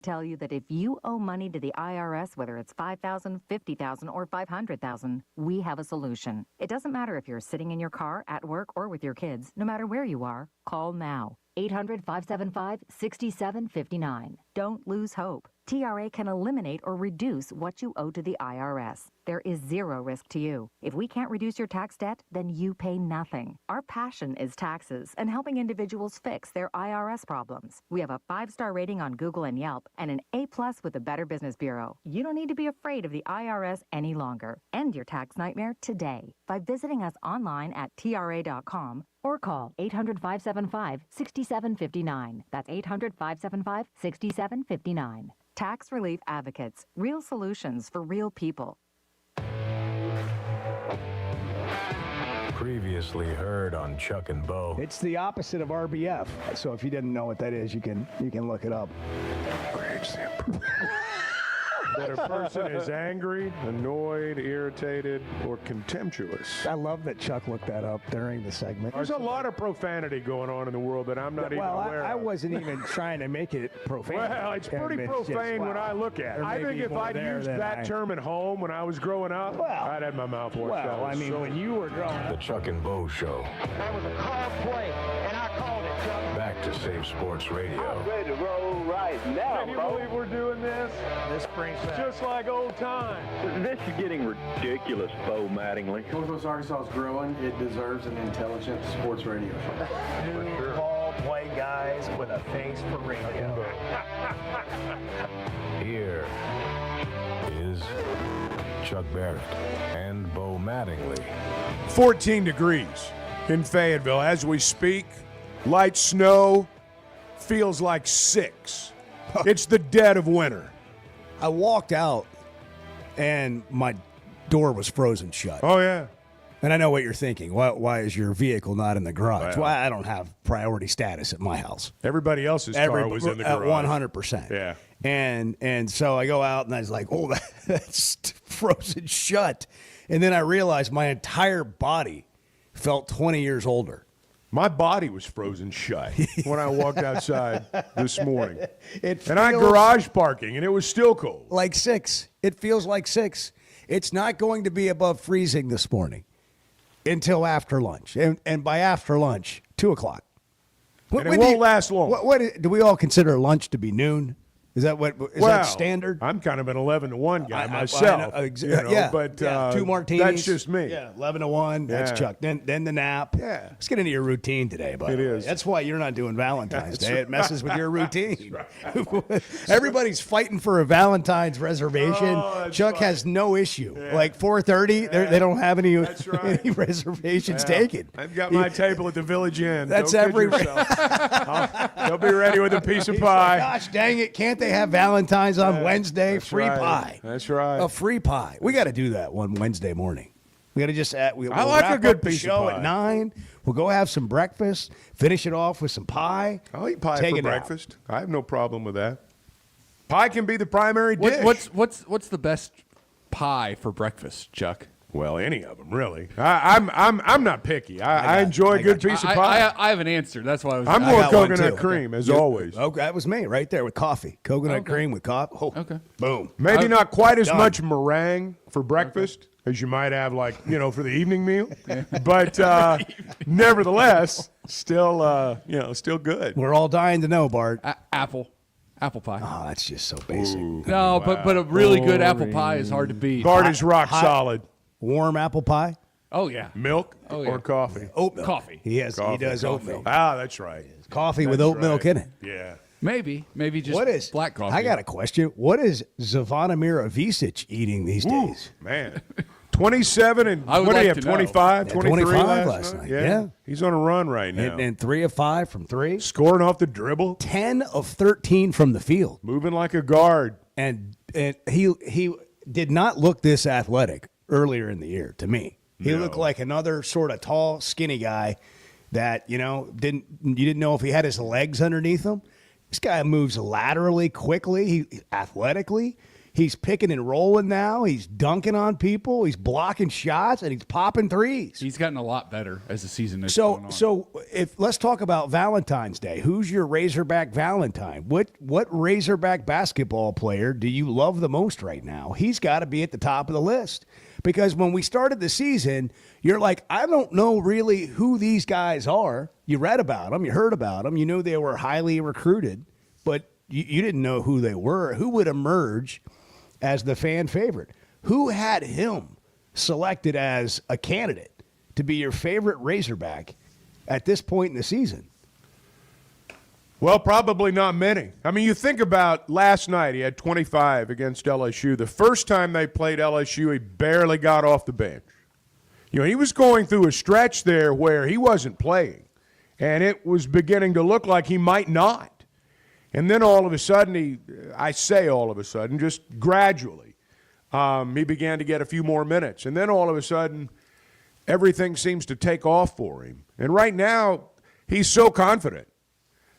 Tell you that if you owe money to the IRS, whether it's $5,000, $50,000, or $500,000, we have a solution. It doesn't matter if you're sitting in your car, at work, or with your kids. No matter where you are, call now. 800-575-6759. Don't lose hope. TRA can eliminate or reduce what you owe to the IRS. There is zero risk to you. If we can't reduce your tax debt, then you pay nothing. Our passion is taxes and helping individuals fix their IRS problems. We have a 5-star rating on Google and Yelp and an A+ with the Better Business Bureau. You don't need to be afraid of the IRS any longer. End your tax nightmare today by visiting us online at TRA.com or call 800-575-6759. That's 800-575-6759. Tax Relief Advocates. Real solutions for real people. Previously heard on Chuck and Bo. It's the opposite of RBF. So if you didn't know what that is, you can look it up. Great example. That a person is angry, annoyed, irritated, or contemptuous. I love that Chuck looked that up during the segment. There's a lot of profanity going on in the world that I'm not even aware of. I wasn't even trying to make it profane. Well, it's pretty profane when I look at it. I think if I'd used that term at home when I was growing up, I'd had my mouth washed out. Well, I mean, when you were growing up. The Chuck and Bo Show. That was a called play, and I called it, Chuck. Back to Save Sports Radio. I'm ready to roll right now, Can you believe we're doing this? This brings back. Just like old times. This is getting ridiculous, Bo Mattingly. Northwest Arkansas is growing. It deserves an intelligent sports radio show. Two ball play guys with a face for radio. Here is Chuck Barrett and Bo Mattingly. 14 degrees in Fayetteville as we speak. Light snow. Feels like 6. It's the dead of winter. I walked out, and my door was frozen shut. Oh, yeah. And I know what you're thinking. Why is your vehicle not in the garage? Well, I don't have priority status at my house. Everybody else's car was in the garage. 100%. Yeah. And so I go out, and I was like, oh, that's frozen shut. And then I realized my entire body felt 20 years older. My body was frozen shut when I walked outside this morning. And I garage parking, and it was still cold. Like 6. It feels like 6. It's not going to be above freezing this morning until after lunch. And by after lunch, 2 o'clock. And it won't last long. What do we all consider lunch to be noon? Is that that standard? I'm kind of an 11 to 1 guy myself. But 2 martinis. That's just me. Yeah, 11 to 1. That's Chuck. Then the nap. Yeah. Let's get into your routine today, buddy. It is. That's why you're not doing Valentine's Day. It messes with your routine. Right. Everybody's fighting for a Valentine's reservation. Chuck has no issue. Yeah. Like 4:30, they don't have any reservations taken. I've got my table at the Village Inn. That's They'll be ready with a piece of pie. Gosh dang it! Can't they have Valentine's on Wednesday? Free pie. That's right. A free pie. We got to do that one Wednesday morning. We got to just we'll I like wrap a good up the piece show of pie. At 9. We'll go have some breakfast. Finish it off with some pie. I'll eat pie Take for a nap. breakfast. I have no problem with that. Pie can be the primary dish. What's the best pie for breakfast, Chuck? Well, any of them, really. I'm not picky. I enjoy a good piece of pie. I have an answer. That's why I was. I'm more coconut cream, as always. Oh, that was me right there with coffee. Coconut cream with coffee. Oh, okay. Boom. Maybe not quite as much meringue for breakfast as you might have, for the evening meal. But nevertheless, still good. We're all dying to know, Bart. Apple pie. Oh, that's just so basic. Ooh. No, but a really good apple pie is hard to beat. Bart is rock solid. Warm apple pie? Oh, yeah. Milk or coffee? Oat milk. Coffee. He does oat milk. Ah, that's right. Coffee with oat milk in it. Yeah. Maybe just black coffee. I got a question. What is Zvonimir Ivisic eating these days? Man. 27 and I would what do like you have, to know. 25, 23 25 last night. night? Yeah. He's on a run right now. And 3 of 5 from 3. Scoring off the dribble. 10 of 13 from the field. Moving like a guard. And he did not look this athletic earlier in the year to me. He looked like another sort of tall, skinny guy that, you didn't know if he had his legs underneath him. This guy moves laterally, quickly, athletically. He's picking and rolling now. He's dunking on people. He's blocking shots, and he's popping threes. He's gotten a lot better as the season is going on. So if let's talk about Valentine's Day. Who's your Razorback Valentine? What Razorback basketball player do you love the most right now? He's got to be at the top of the list. Because when we started the season, you're like, I don't know really who these guys are. You read about them. You heard about them. You knew they were highly recruited. But you didn't know who they were. Who would emerge as the fan favorite? Who had him selected as a candidate to be your favorite Razorback at this point in the season? Well, probably not many. I mean, you think about last night, he had 25 against LSU. The first time they played LSU, he barely got off the bench. He was going through a stretch there where he wasn't playing, and it was beginning to look like he might not. And then all of a sudden, just gradually, he began to get a few more minutes. And then all of a sudden, everything seems to take off for him. And right now, he's so confident.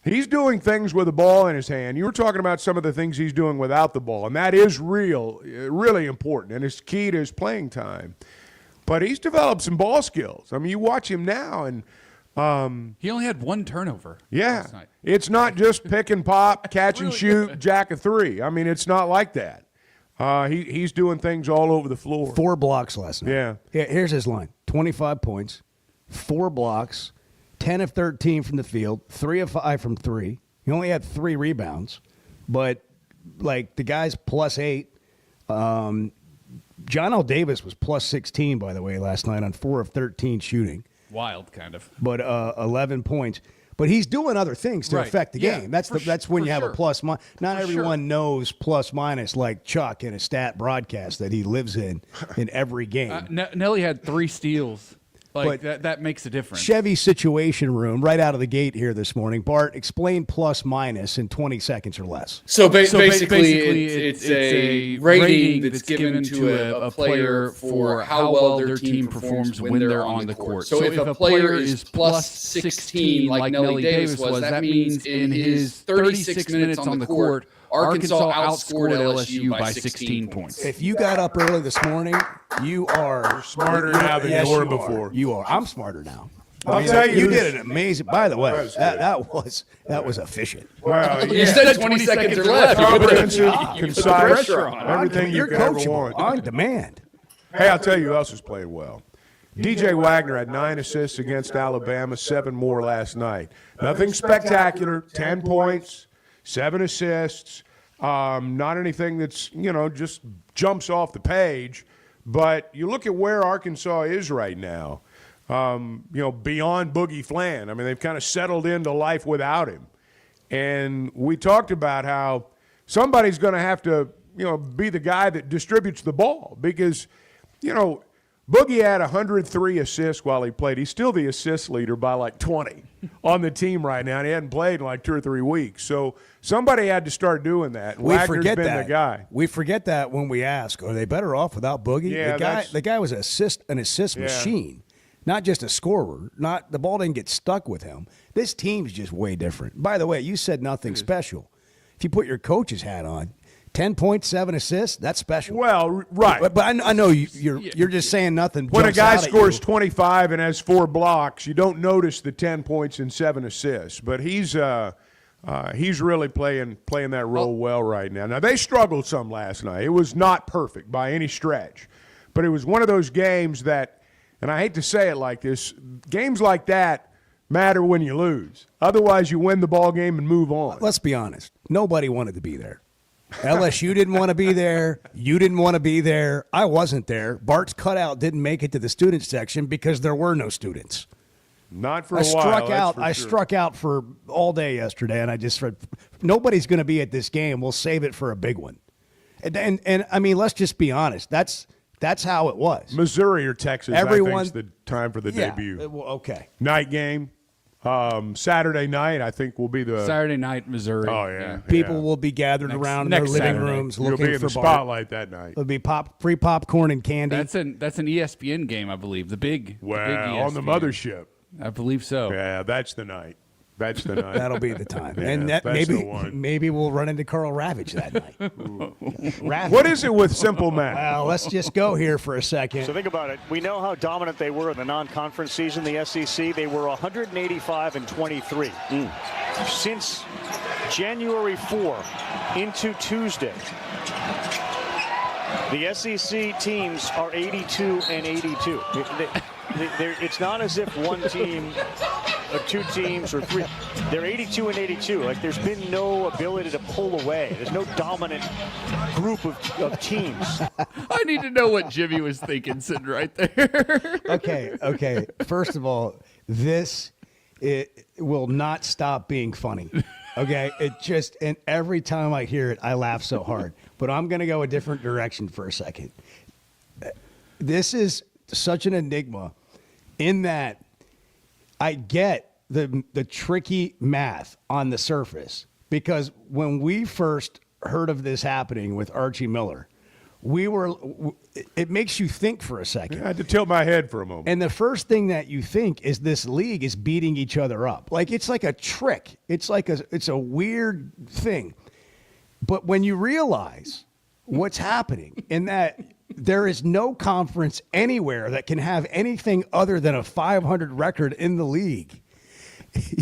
He's doing things with the ball in his hand. You were talking about some of the things he's doing without the ball, and that is really important, and it's key to his playing time. But he's developed some ball skills. I mean, you watch him now, and he only had one turnover. Yeah, last night. It's not just pick and pop, catch and shoot, jack of three. I mean, it's not like that. He's doing things all over the floor. 4 blocks last night. Yeah. Here's his line: 25 points, 4 blocks, 10 of 13 from the field, 3 of 5 from 3. He only had 3 rebounds, but like the guy's +8. John L. Davis was +16, by the way, last night on 4 of 13 shooting. Wild, kind of. But 11 points. But he's doing other things to affect the game. That's when you have a plus minus. Not everyone knows plus minus like Chuck in a stat broadcast that he lives in every game. Nelly had 3 steals. That makes a difference. Chevy Situation Room right out of the gate here this morning. Bart, explain plus minus in 20 seconds or less. So basically, it's a rating that's given to a player for how well their team performs when they're on the court. So if a player is plus 16, like Nelly Davis was, that means in his 36 minutes on the court, Arkansas outscored LSU by 16 points. If you got up early this morning, you are smarter now than you were before. You are. I'm smarter now. I'll tell you, you did an amazing. By the way, that was efficient. Well, you said 20 seconds or less. Comprehensive, concise, everything you You're could ever coachable, want. on demand. Hey, I'll tell you who else was playing well. DJ Wagner had 9 assists against Alabama, 7 more last night. Nothing spectacular. 10 points, 7 assists. Not anything that's, just jumps off the page. But you look at where Arkansas is right now, beyond Boogie Flan. I mean, they've kind of settled into life without him. And we talked about how somebody's going to have to, be the guy that distributes the ball because, Boogie had 103 assists while he played. He's still the assist leader by like 20 on the team right now, and he hadn't played in like 2 or 3 weeks. So somebody had to start doing that. Wagner's been the guy. We forget that when we ask, are they better off without Boogie? Yeah, the guy was an assist machine, not just a scorer. The ball didn't get stuck with him. This team's just way different. By the way, you said nothing special. If you put your coach's hat on, 10 points, 7 assists, that's special. Well, right. But I know you're just saying nothing. When a guy scores 25 and has 4 blocks, you don't notice the 10 points and 7 assists. But he's really playing that role well right now. Now, they struggled some last night. It was not perfect by any stretch. But it was one of those games that, and I hate to say it like this, games like that matter when you lose. Otherwise, you win the ball game and move on. Let's be honest. Nobody wanted to be there. LSU didn't want to be there. You didn't want to be there. I wasn't there. Bart's cutout didn't make it to the student section because there were no students. Not for a while. I struck out for all day yesterday, and I just said, nobody's going to be at this game. We'll save it for a big one. And I mean, let's just be honest. That's how it was. Missouri or Texas, I think, is the time for the debut. Okay. Night game. Saturday night, I think, will be the Saturday night, Missouri. Oh yeah, people will be gathered around in their living rooms You'll looking be in for the spotlight that night. It'll be free popcorn and candy. That's an ESPN game, I believe. The big on the ESPN. mothership. I believe so. Yeah, that's the night. That's the night. That'll be the time. Yeah, and that that's the one. maybe we'll run into Carl Ravage that night. Ravage. What is it with simple math? Well, let's just go here for a second. So think about it. We know how dominant they were in the non-conference season, the SEC. They were 185-23. Since January 4 into Tuesday, the SEC teams are 82-82. It's not as if one team or two teams or three. They're 82-82. Like, there's been no ability to pull away. There's no dominant group of teams. I need to know what Jimmy was thinking sitting right there. Okay. First of all, it will not stop being funny. Okay, and every time I hear it, I laugh so hard. But I'm going to go a different direction for a second. This is such an enigma in that I get the tricky math on the surface, because when we first heard of this happening with Archie Miller, it makes you think for a second. I had to tilt my head for a moment. And the first thing that you think is this league is beating each other up. Like, it's like a trick. It's a weird thing. But when you realize what's happening, in that there is no conference anywhere that can have anything other than a 500 record in the league,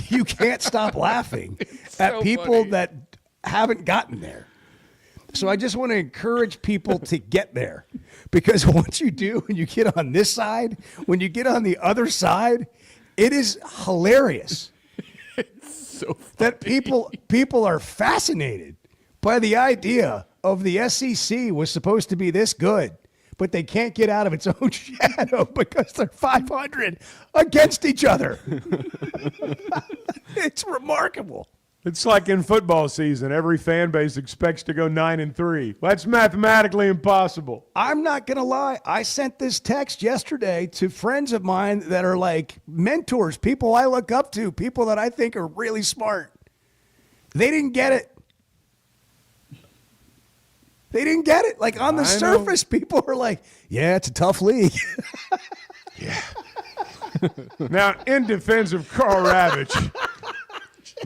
you can't stop laughing at people that haven't gotten there. So I just want to encourage people to get there, because once you do, and you get on this side, when you get on the other side, it is hilarious. It's so funny. That people are fascinated by the idea of the SEC was supposed to be this good, but they can't get out of its own shadow because they're 500 against each other. It's remarkable. It's like in football season, every fan base expects to go 9-3. That's mathematically impossible. I'm not going to lie. I sent this text yesterday to friends of mine that are like mentors, people I look up to, people that I think are really smart. They didn't get it. They didn't get it. Like, on the surface, people are like, yeah, it's a tough league. Yeah. Now, in defense of Carl Ravage,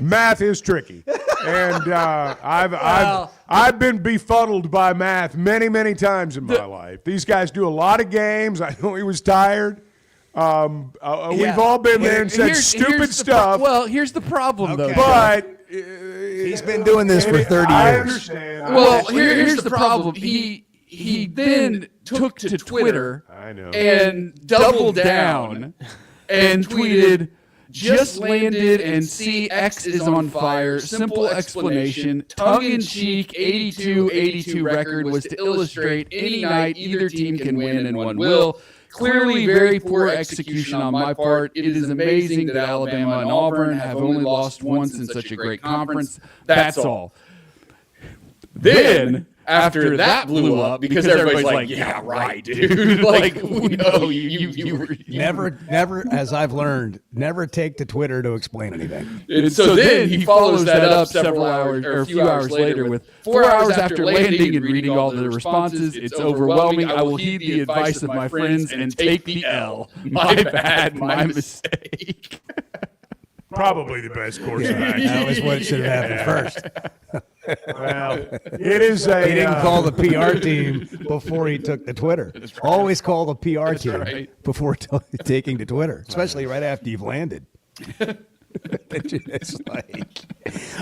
math is tricky, and I've been befuddled by math many, many times in my life. These guys do a lot of games. I know he was tired. We've all been there and said stupid stuff. Well, here's the problem, though. But he's been doing this for 30 years. I understand. Well, here's the problem. He then took to Twitter and doubled down and tweeted, "Just landed and see X is on fire. Simple explanation. Tongue-in-cheek 82-82 record was to illustrate any night either team can win and one will. Clearly very poor execution on my part. It is amazing that Alabama and Auburn have only lost once in such a great conference. That's all." Then, after that blew up, because everybody's like, yeah, right, dude. Like, we know you were... Never, as I've learned, never take to Twitter to explain anything. And so then he follows that up several hours, or a few hours later with 4 hours after landing and reading all the responses. It's overwhelming. I will heed the advice of my friends and take the L. My bad, my mistake. Probably the best course of action. That was what should have happened first. Well, it is a... He didn't call the PR team before he took to Twitter. Always call the PR team before taking to Twitter, especially right after you've landed. It's like,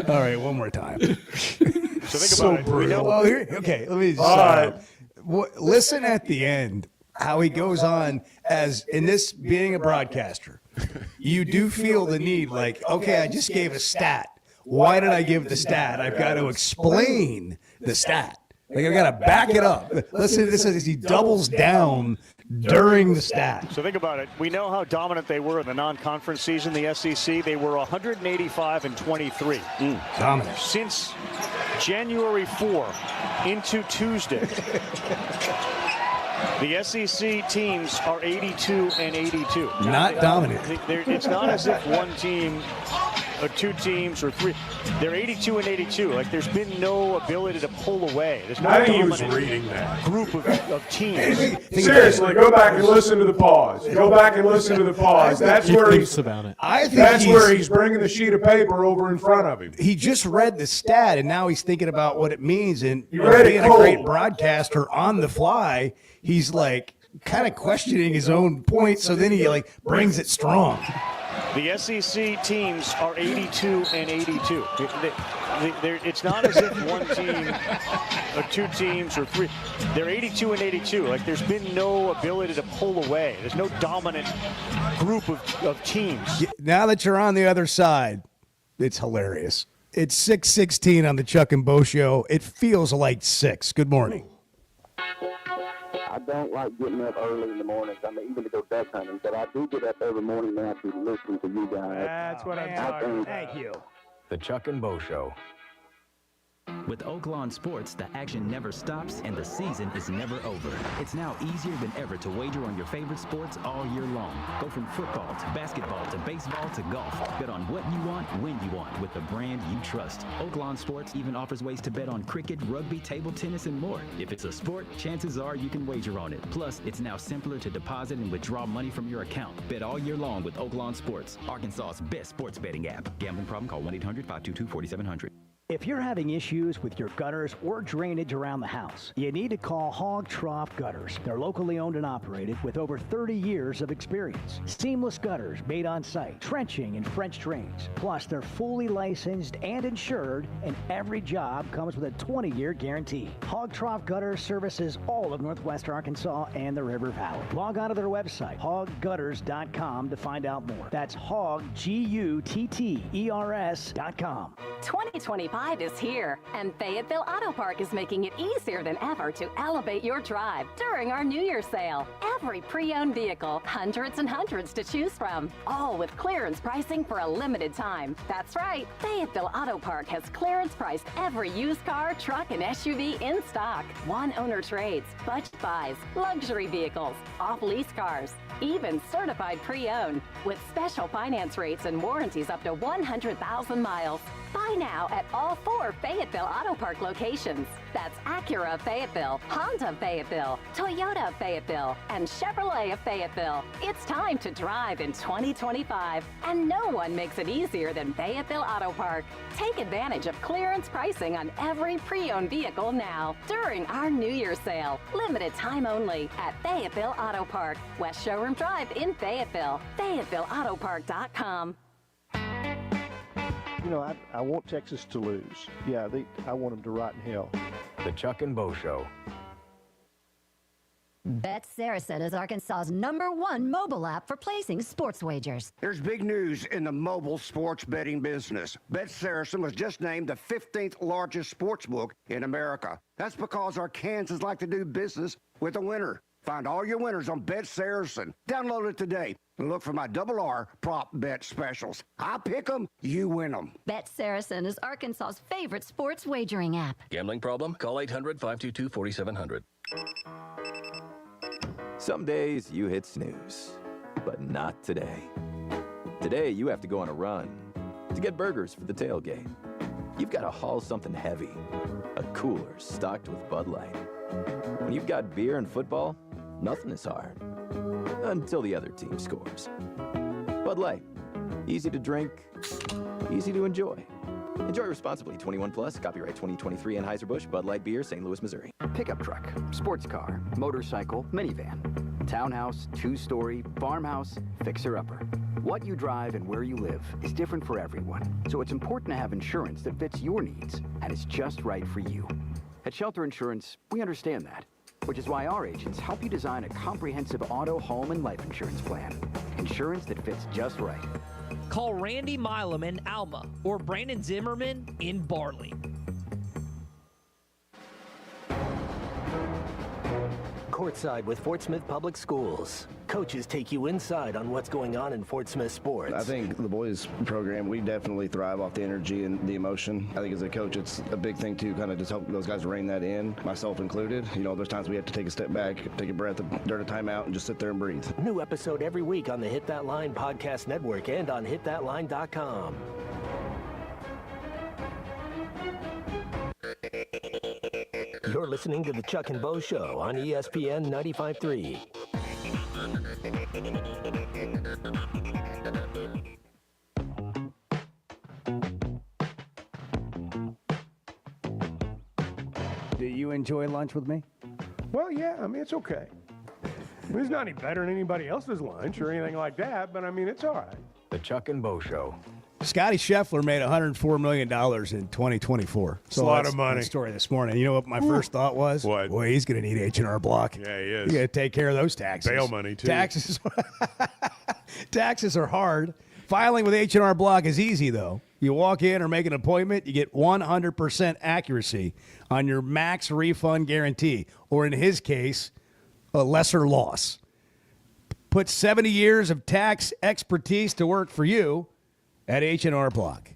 all right, one more time. So think about it. Well, okay, let me just listen at the end how he goes on, as in this being a broadcaster. You do feel the need, like, okay, I just gave a stat. Why did I give the stat? I've got to explain the stat. Like, I've got to back it up. Listen to this as he doubles down during the stat. So think about it. We know how dominant they were in the non-conference season, the SEC. They were 185-23. Dominant. Since January 4 into Tuesday, the SEC teams are 82-82. Not dominant. It's not as if one team of two teams or three. They're 82 and 82. Like there's been no ability to pull away. There's no I think he was dominant reading that. group of teams. Seriously, go back and listen to the pause. Go back and listen to the pause. That's where he's about it. I think That's where he's bringing the sheet of paper over in front of him. He just read the stat, and now he's thinking about what it means. And read it being a cold. great broadcaster on the fly, he's like kind of questioning his own point. So then he like brings it strong. The SEC teams are 82 and 82. It's not as if one team or two teams or three. They're 82 and 82. Like there's been no ability to pull away. There's no dominant group of teams. Now that you're on the other side, it's hilarious. It's 6:16 on the Chuck and Bo Show. It feels like 6. Good morning. I don't like getting up early in the mornings. I mean, even to go duck hunting, but I do get up every morning now to listen to you guys. That's what I'm talking about. Thank you. The Chuck and Bo Show. With Oaklawn Sports, the action never stops and the season is never over. It's now easier than ever to wager on your favorite sports all year long. Go from football to basketball to baseball to golf. Bet on what you want, when you want, with the brand you trust. Oaklawn Sports even offers ways to bet on cricket, rugby, table tennis, and more. If it's a sport, chances are you can wager on it. Plus, it's now simpler to deposit and withdraw money from your account. Bet all year long with Oaklawn Sports, Arkansas's best sports betting app. Gambling problem? Call 1-800-522-4700. If you're having issues with your gutters or drainage around the house, you need to call Hog Trough Gutters. They're locally owned and operated with over 30 years of experience. Seamless gutters made on site, trenching and French drains. Plus, they're fully licensed and insured, and every job comes with a 20-year guarantee. Hog Trough Gutters services all of Northwest Arkansas and the River Valley. Log on to their website, hoggutters.com, to find out more. That's hog, Gutters.com. 2025 is here, and Fayetteville Auto Park is making it easier than ever to elevate your drive during our New Year sale. Every pre-owned vehicle, hundreds and hundreds to choose from, all with clearance pricing for a limited time. That's right, Fayetteville Auto Park has clearance priced every used car, truck, and SUV in stock. One-owner trades, budget buys, luxury vehicles, off-lease cars, even certified pre-owned, with special finance rates and warranties up to 100,000 miles. Buy now at all 4 Fayetteville Auto Park locations. That's Acura of Fayetteville, Honda of Fayetteville, Toyota of Fayetteville, and Chevrolet of Fayetteville. It's time to drive in 2025, and no one makes it easier than Fayetteville Auto Park. Take advantage of clearance pricing on every pre-owned vehicle now during our New Year sale. Limited time only at Fayetteville Auto Park, West Showroom Drive in Fayetteville. FayettevilleAutoPark.com. You know, I want Texas to lose. Yeah, I want them to rot in hell. The Chuck and Bo Show. Bet Saracen is Arkansas's #1 mobile app for placing sports wagers. There's big news in the mobile sports betting business. Bet Saracen was just named the 15th largest sports book in America. That's because Arkansans like to do business with a winner. Find all your winners on Bet Saracen. Download it today and look for my RR prop bet specials. I pick them, you win them. Bet Saracen is Arkansas's favorite sports wagering app. Gambling problem? Call 800-522-4700. Some days you hit snooze, but not today. Today you have to go on a run to get burgers for the tailgate. You've got to haul something heavy, a cooler stocked with Bud Light. When you've got beer and football, nothing is hard. Until the other team scores. Bud Light. Easy to drink, easy to enjoy. Enjoy responsibly. 21 plus. Copyright 2023 Anheuser-Busch Bud Light Beer, St. Louis, Missouri. Pickup truck, sports car, motorcycle, minivan, townhouse, two-story, farmhouse, fixer-upper. What you drive and where you live is different for everyone. So it's important to have insurance that fits your needs and is just right for you. At Shelter Insurance, we understand that, which is why our agents help you design a comprehensive auto, home, and life insurance plan. Insurance that fits just right. Call Randy Milam in Alma or Brandon Zimmerman in Barley. Courtside with Fort Smith Public Schools. Coaches take you inside on what's going on in Fort Smith sports. I think the boys program, we definitely thrive off the energy and the emotion. I think as a coach, it's a big thing to kind of just help those guys rein that in, myself included. You know, there's times we have to take a step back, take a breath during a timeout, and just sit there and breathe. New episode every week on the Hit That Line Podcast Network and on hitthatline.com. You're listening to The Chuck and Bo Show on ESPN 95.3. Do you enjoy lunch with me? Well, yeah, I mean, it's okay. I mean, it's not any better than anybody else's lunch or anything like that, but I mean, it's all right. The Chuck and Bo Show. Scotty Scheffler made $104 million in 2024. It's a lot of money. The story this morning. You know what my first thought was? What? Boy, he's going to need H&R Block. Yeah, he is. He's going to take care of those taxes. Bail money, too. Taxes are hard. Filing with H&R Block is easy, though. You walk in or make an appointment, you get 100% accuracy on your max refund guarantee, or in his case, a lesser loss. Put 70 years of tax expertise to work for you at H&R Block.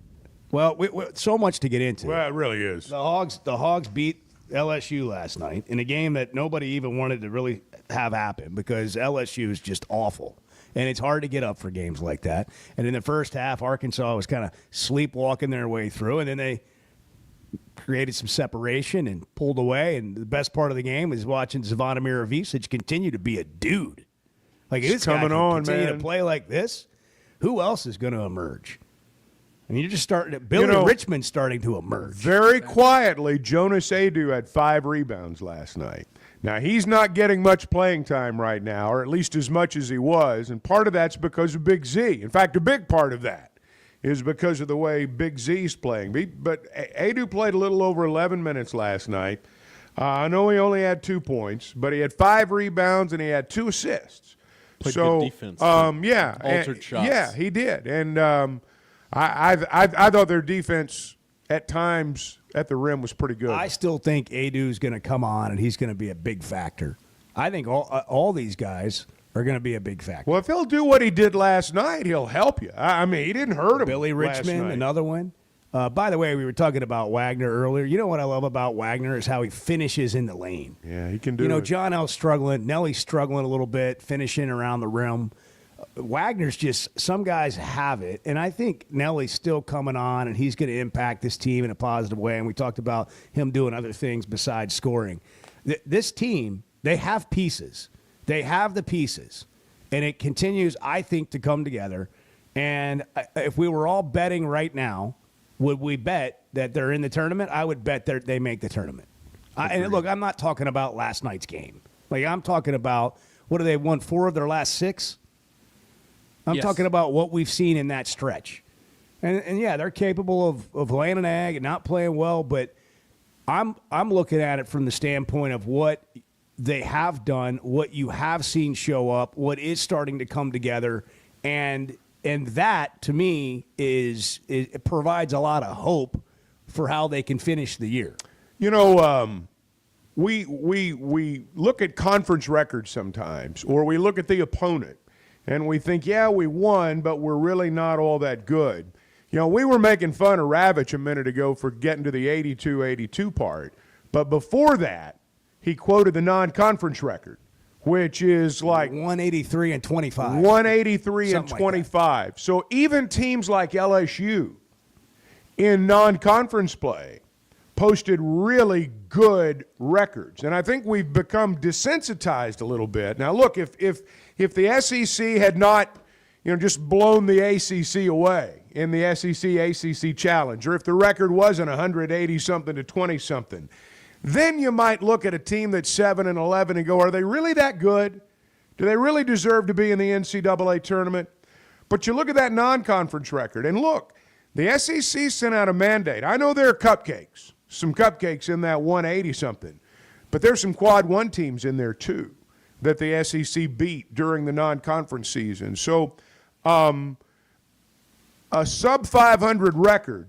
Well, so much to get into. Well, it really is. The Hogs beat LSU last night in a game that nobody even wanted to really have happen because LSU is just awful. And it's hard to get up for games like that. And in the first half, Arkansas was kind of sleepwalking their way through, and then they created some separation and pulled away. And the best part of the game is watching Zvonimir Ivisic continue to be a dude. Like, He's this guy coming can on, continue man. to play like this. Who else is going to emerge? I mean, you're just starting. Billy Richmond's starting to emerge. Very quietly, Jonas Adu had 5 rebounds last night. Now, he's not getting much playing time right now, or at least as much as he was, and part of that's because of Big Z. In fact, a big part of that is because of the way Big Z's playing. But Adu played a little over 11 minutes last night. I know he only had 2 points, but he had 5 rebounds and he had 2 assists. Played good defense. Yeah. Altered shots. Yeah, he did. And I thought their defense at times at the rim was pretty good. I still think Adu's going to come on, and he's going to be a big factor. I think all these guys are going to be a big factor. Well, if he'll do what he did last night, he'll help you. I mean, he didn't hurt him. Billy Richmond, another one. By the way, we were talking about Wagner earlier. You know what I love about Wagner is how he finishes in the lane. Yeah, he can do it. You know, John L's struggling. Nelly's struggling a little bit, finishing around the rim. Wagner's just, some guys have it, and I think Nelly's still coming on, and he's going to impact this team in a positive way, and we talked about him doing other things besides scoring. This team, they have pieces. They have the pieces, and it continues, I think, to come together, and if we were all betting right now, would we bet that they're in the tournament? I would bet they make the tournament. And look, I'm not talking about last night's game. Like, I'm talking about, what have they won, 4 of their last 6? I'm talking about what we've seen in that stretch. And yeah, they're capable of laying an egg and not playing well, but I'm looking at it from the standpoint of what they have done, what you have seen show up, what is starting to come together, and that to me it provides a lot of hope for how they can finish the year. You know, we look at conference records sometimes, or we look at the opponent. And we think, yeah, we won, but we're really not all that good. You know, we were making fun of Ravitch a minute ago for getting to the 82-82 part. But before that, he quoted the non-conference record, which is like 183 and 25. 183 and Something 25. Like, so even teams like LSU in non-conference play posted really good records. And I think we've become desensitized a little bit. Now, look, if the SEC had not, just blown the ACC away in the SEC-ACC Challenge, or if the record wasn't 180-something to 20-something, then you might look at a team that's 7-11 and go, are they really that good? Do they really deserve to be in the NCAA tournament? But you look at that non-conference record, and look, the SEC sent out a mandate. I know there are cupcakes, some cupcakes in that 180-something, but there's some quad 1 teams in there too that the SEC beat during the non-conference season. So a sub-500 record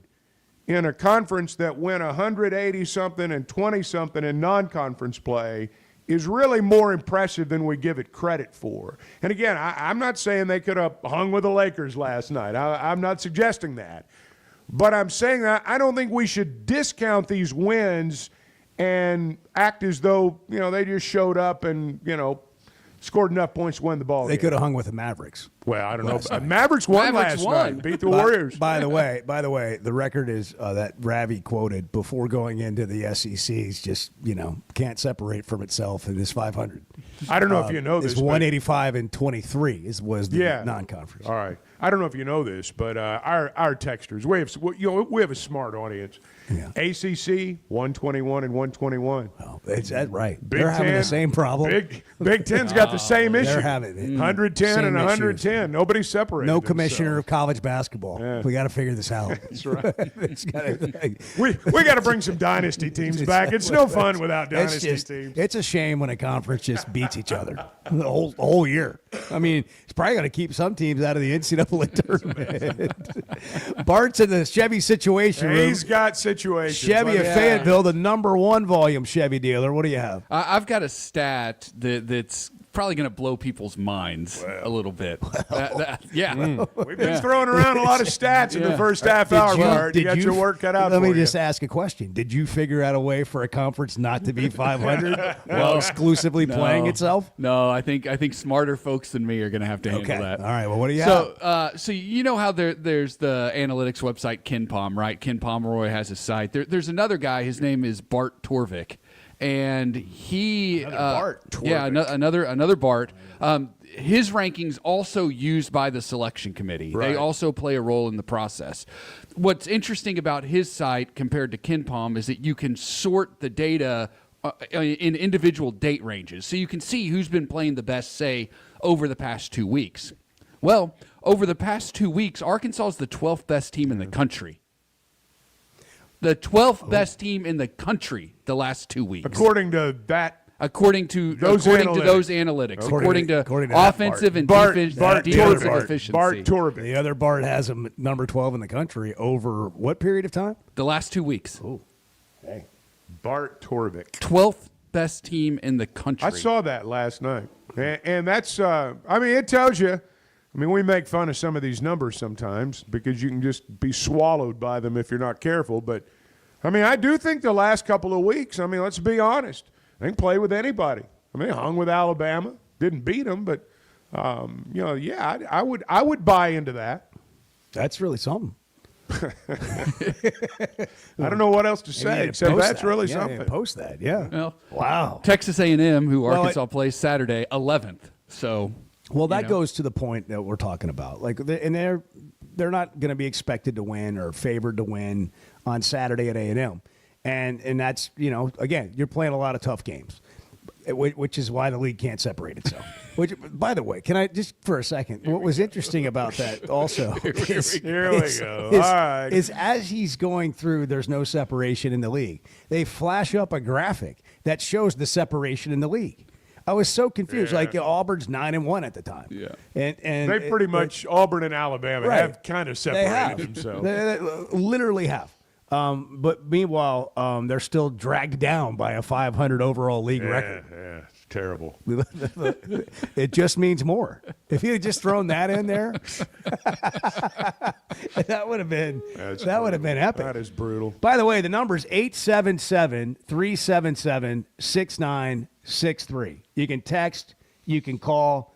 in a conference that went 180-something and 20-something in non-conference play is really more impressive than we give it credit for. And again, I'm not saying they could have hung with the Lakers last night. I'm not suggesting that. But I'm saying that I don't think we should discount these wins and act as though, they just showed up and, scored enough points to win the ball They game. could have hung with the Mavericks Well, I don't know. Mavericks won last night. Beat the Warriors. By the way, the record is that Ravi quoted before going into the SEC is just, can't separate from itself in this 500. I don't know if you know this. It's 185 and 23 was the non-conference. All right. I don't know if you know this, but our texters, we have a smart audience. Yeah. ACC 121 and 121. Oh, that's right. They're having the same problem. Big Ten's got the same issue. They're having it. 110 and 110. Nobody's separated. No commissioner of college basketball. Yeah. We got to figure this out. That's right. we got to bring some dynasty teams back. It's no fun without dynasty teams. It's a shame when a conference just beats each other the whole year. I mean, it's probably going to keep some teams out of the NCAA tournament. Bart's in the Chevy situation room. He's got situations. Chevy of Fayetteville, the #1 volume Chevy dealer. What do you have? I've got a stat that's probably going to blow people's minds a little bit. We've been throwing around a lot of stats in the first half hour, Bart. You got your work cut out for you. Let me just ask a question. Did you figure out a way for a conference not to be 500 while exclusively playing itself? No, I think smarter folks than me are going to have to handle that. All right, well, what do you have? So you know how there's the analytics website KenPom, right? Ken Pomeroy has a site. There's another guy. His name is Bart Torvik. And he, another Bart. His rankings also used by the selection committee. Right. They also play a role in the process. What's interesting about his site compared to KenPom is that you can sort the data in individual date ranges, so you can see who's been playing the best, say, over the past 2 weeks. Well, over the past 2 weeks, Arkansas is the 12th best team in the country. The 12th best team in the country the last 2 weeks. According to that. According to those analytics. According to offensive and defensive efficiency. Bart Torvik. The other Bart has him number 12 in the country over what period of time? The last 2 weeks. Oh, hey. Bart Torvik. 12th best team in the country. I saw that last night. And that's, it tells you. We make fun of some of these numbers sometimes because you can just be swallowed by them if you're not careful. But, I do think the last couple of weeks, let's be honest, they can play with anybody. Hung with Alabama, didn't beat them, but, I would buy into that. That's really something. I don't know what else to say except that's really something. Post that, yeah. Well, wow. Texas A&M, who Arkansas plays Saturday, 11th. So... Well, that goes to the point that we're talking about. They're not going to be expected to win or favored to win on Saturday at A&M, and that's again, you're playing a lot of tough games, which is why the league can't separate itself. Which, by the way, can I just for a second? What was interesting about that also is as he's going through, there's no separation in the league. They flash up a graphic that shows the separation in the league. I was so confused. Auburn's 9-1 at the time. Yeah, and they pretty much Auburn and Alabama have kind of separated themselves. They literally have. But meanwhile, they're still dragged down by a 500 overall league record. Yeah, it's terrible. It just means more. If you had just thrown that in there, that would have been epic. That is brutal. By the way, the number is 877-377-6963. You can text, you can call.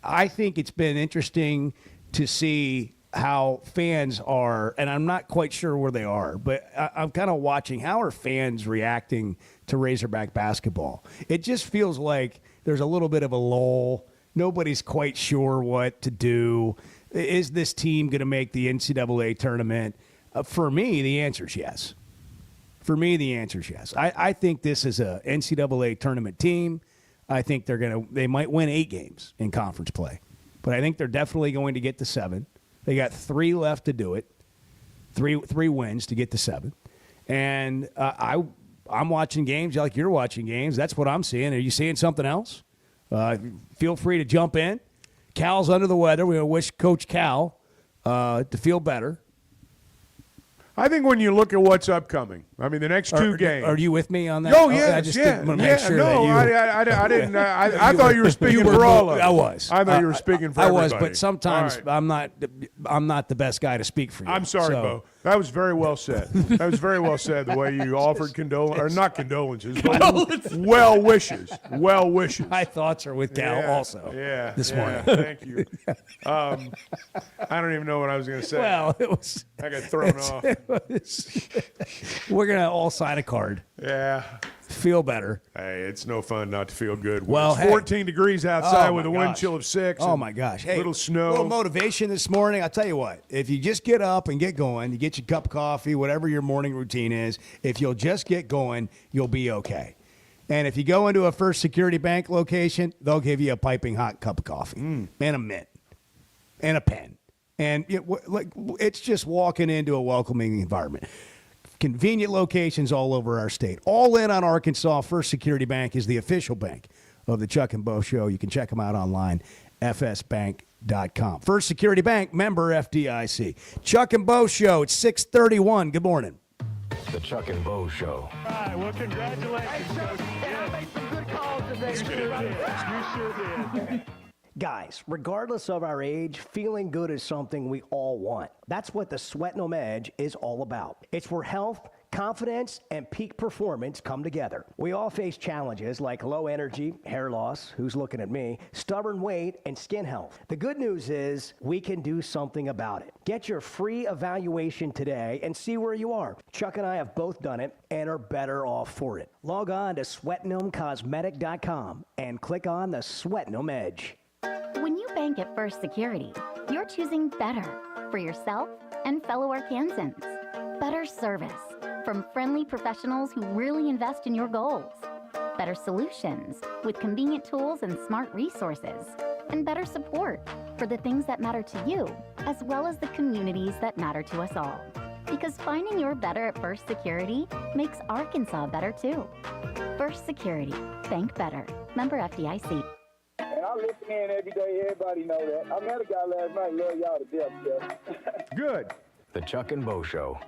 I think it's been interesting to see how fans are, and I'm not quite sure where they are, but I'm kind of watching how are fans reacting to Razorback basketball. It just feels like there's a little bit of a lull. Nobody's quite sure what to do. Is this team going to make the NCAA tournament? For me, the answer is yes. I think this is a NCAA tournament team. I think they might win 8 games in conference play, but I think they're definitely going to get to 7. They got 3 left to do it, 3 wins to get to 7. And I'm watching games like you're watching games. That's what I'm seeing. Are you seeing something else? Feel free to jump in. Cal's under the weather. We're going to wish Coach Cal to feel better. I think when you look at what's upcoming, the next 2 games. Are you with me on that? Oh, yeah. I just didn't want to make sure no, that you... I didn't. I thought you were speaking for all of us. I was. I thought you were speaking for everybody. I was, but sometimes I'm not the best guy to speak for you. I'm sorry, Bo. That was very well said. That was very well said, the way you offered not condolences, but well wishes. Well wishes. My thoughts are with Cal also this morning. Thank you. I don't even know what I was going to say. Well, I got thrown off. We're going to all sign a card. Yeah. Feel better. Hey, it's no fun not to feel good. Well, it's 14 degrees outside with a wind chill of 6. Oh, my gosh. Hey, little snow. A little motivation this morning. I'll tell you what. If you just get up and get going, you get your cup of coffee, whatever your morning routine is, if you'll just get going, you'll be okay. And if you go into a First Security Bank location, they'll give you a piping hot cup of coffee and a mint and a pen. And it's just walking into a welcoming environment. Convenient locations all over our state. All in on Arkansas. First Security Bank is the official bank of the Chuck and Bo Show. You can check them out online, fsbank.com. First Security Bank, member FDIC. Chuck and Bo Show, it's 6:31. Good morning. The Chuck and Bo Show. All right, well, congratulations, Coach. I made some good calls today. You sure did. Guys, regardless of our age, feeling good is something we all want. That's what the Sweating Edge is all about. It's where health, confidence, and peak performance come together. We all face challenges like low energy, hair loss, who's looking at me, stubborn weight, and skin health. The good news is we can do something about it. Get your free evaluation today and see where you are. Chuck and I have both done it and are better off for it. Log on to sweatingcosmetic.com and click on the Sweating Edge. When you bank at First Security, you're choosing better for yourself and fellow Arkansans. Better service from friendly professionals who really invest in your goals. Better solutions with convenient tools and smart resources. And better support for the things that matter to you, as well as the communities that matter to us all. Because finding your better at First Security makes Arkansas better too. First Security. Bank better. Member FDIC. And I listen in every day. Everybody know that. I met a guy last night. Love y'all to death, Jeff. Good. The Chuck and Bo Show.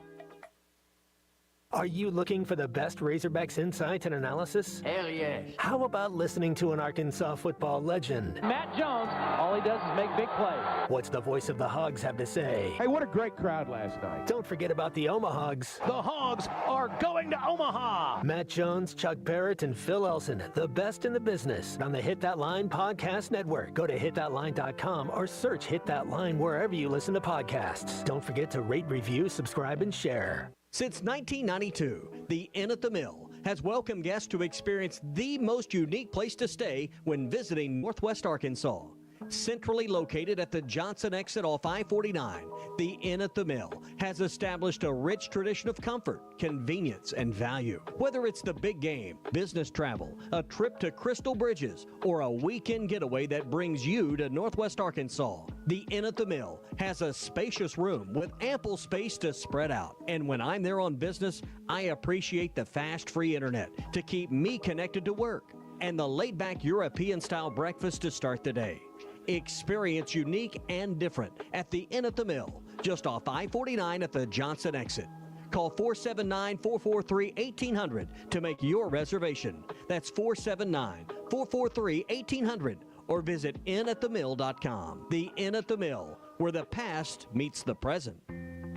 Are you looking for the best Razorbacks insights and analysis? Hell yes. How about listening to an Arkansas football legend? Matt Jones, all he does is make big plays. What's the voice of the Hogs have to say? Hey, what a great crowd last night. Don't forget about the Omahogs. The Hogs are going to Omaha. Matt Jones, Chuck Barrett, and Phil Elson, the best in the business on the Hit That Line podcast network. Go to hitthatline.com or search Hit That Line wherever you listen to podcasts. Don't forget to rate, review, subscribe, and share. Since 1992, the Inn at the Mill has welcomed guests to experience the most unique place to stay when visiting Northwest Arkansas. Centrally located at the Johnson exit off I-49, the Inn at the Mill has established a rich tradition of comfort, convenience, and value. Whether it's the big game, business travel, a trip to Crystal Bridges, or a weekend getaway that brings you to Northwest Arkansas, the Inn at the Mill has a spacious room with ample space to spread out. And when I'm there on business, I appreciate the fast, free internet to keep me connected to work and the laid-back European-style breakfast to start the day. Experience unique and different at the Inn at the Mill, just off I-49 at the Johnson exit. Call 479-443-1800 to make your reservation. That's 479-443-1800 or visit innatthemill.com. The Inn at the Mill, where the past meets the present.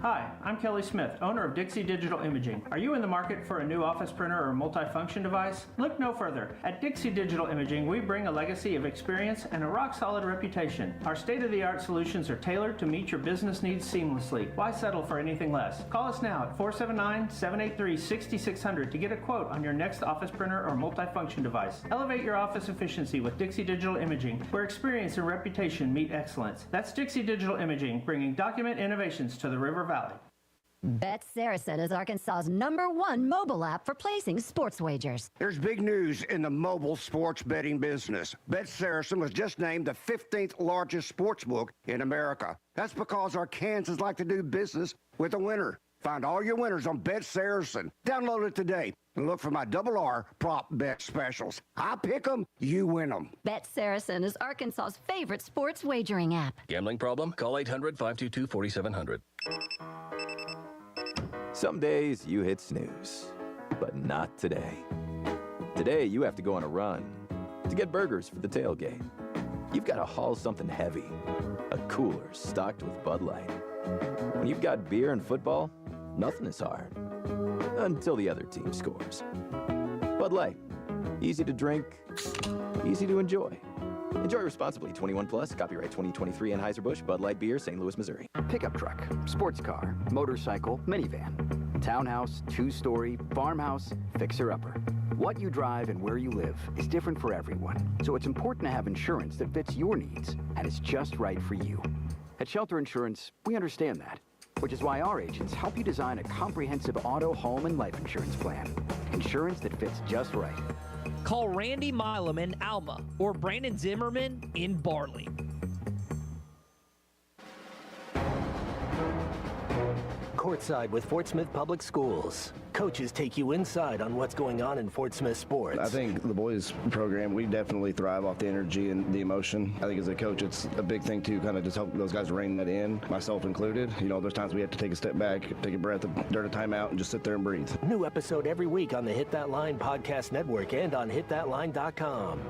Hi, I'm Kelly Smith, owner of Dixie Digital Imaging. Are you in the market for a new office printer or multifunction device? Look no further. At Dixie Digital Imaging, we bring a legacy of experience and a rock-solid reputation. Our state-of-the-art solutions are tailored to meet your business needs seamlessly. Why settle for anything less? Call us now at 479-783-6600 to get a quote on your next office printer or multifunction device. Elevate your office efficiency with Dixie Digital Imaging, where experience and reputation meet excellence. That's Dixie Digital Imaging, bringing document innovations to the River Valley. Bet Saracen is Arkansas's #1 mobile app for placing sports wagers. There's big news in the mobile sports betting business. Bet Saracen was just named the 15th largest sports book in America. That's because Arkansans like to do business with a winner. Find all your winners on Bet Saracen. Download it today and look for my RR prop bet specials. I pick them, you win them. Bet Saracen is Arkansas's favorite sports wagering app. Gambling problem? Call 800-522-4700. Some days you hit snooze, but not today. Today you have to go on a run to get burgers for the tailgate. You've got to haul something heavy, a cooler stocked with Bud Light. When you've got beer and football, nothing is hard. Until the other team scores. Bud Light. Easy to drink, easy to enjoy. Enjoy responsibly. 21 plus. Copyright 2023 Anheuser-Busch Bud Light Beer, St. Louis, Missouri. Pickup truck, sports car, motorcycle, minivan, townhouse, two-story, farmhouse, fixer-upper. What you drive and where you live is different for everyone, so it's important to have insurance that fits your needs and is just right for you. At Shelter Insurance, we understand that, which is why our agents help you design a comprehensive auto, home, and life insurance plan. Insurance that fits just right. Call Randy Milam in Alma or Brandon Zimmerman in Barley. Courtside with Fort Smith Public Schools. Coaches take you inside on what's going on in Fort Smith sports. I think the boys program, we definitely thrive off the energy and the emotion. I think as a coach, it's a big thing to kind of just help those guys rein that in, myself included. You know, there's times we have to take a step back, take a breath during a timeout, and just sit there and breathe. New episode every week on the Hit That Line Podcast Network and on hitthatline.com.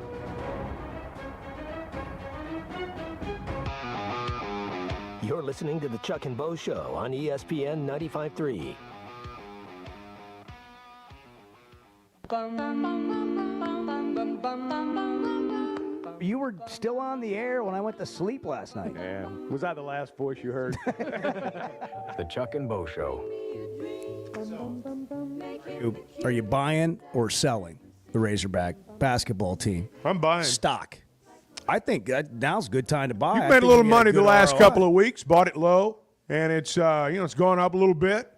You're listening to The Chuck and Bo Show on ESPN 95.3. You were still on the air when I went to sleep last night. Yeah. Was that the last voice you heard? The Chuck and Bo Show. Are you buying or selling the Razorback basketball team? I'm buying. Stock. I think now's a good time to buy. You've made a little money the last couple of weeks, bought it low, and it's it's gone up a little bit,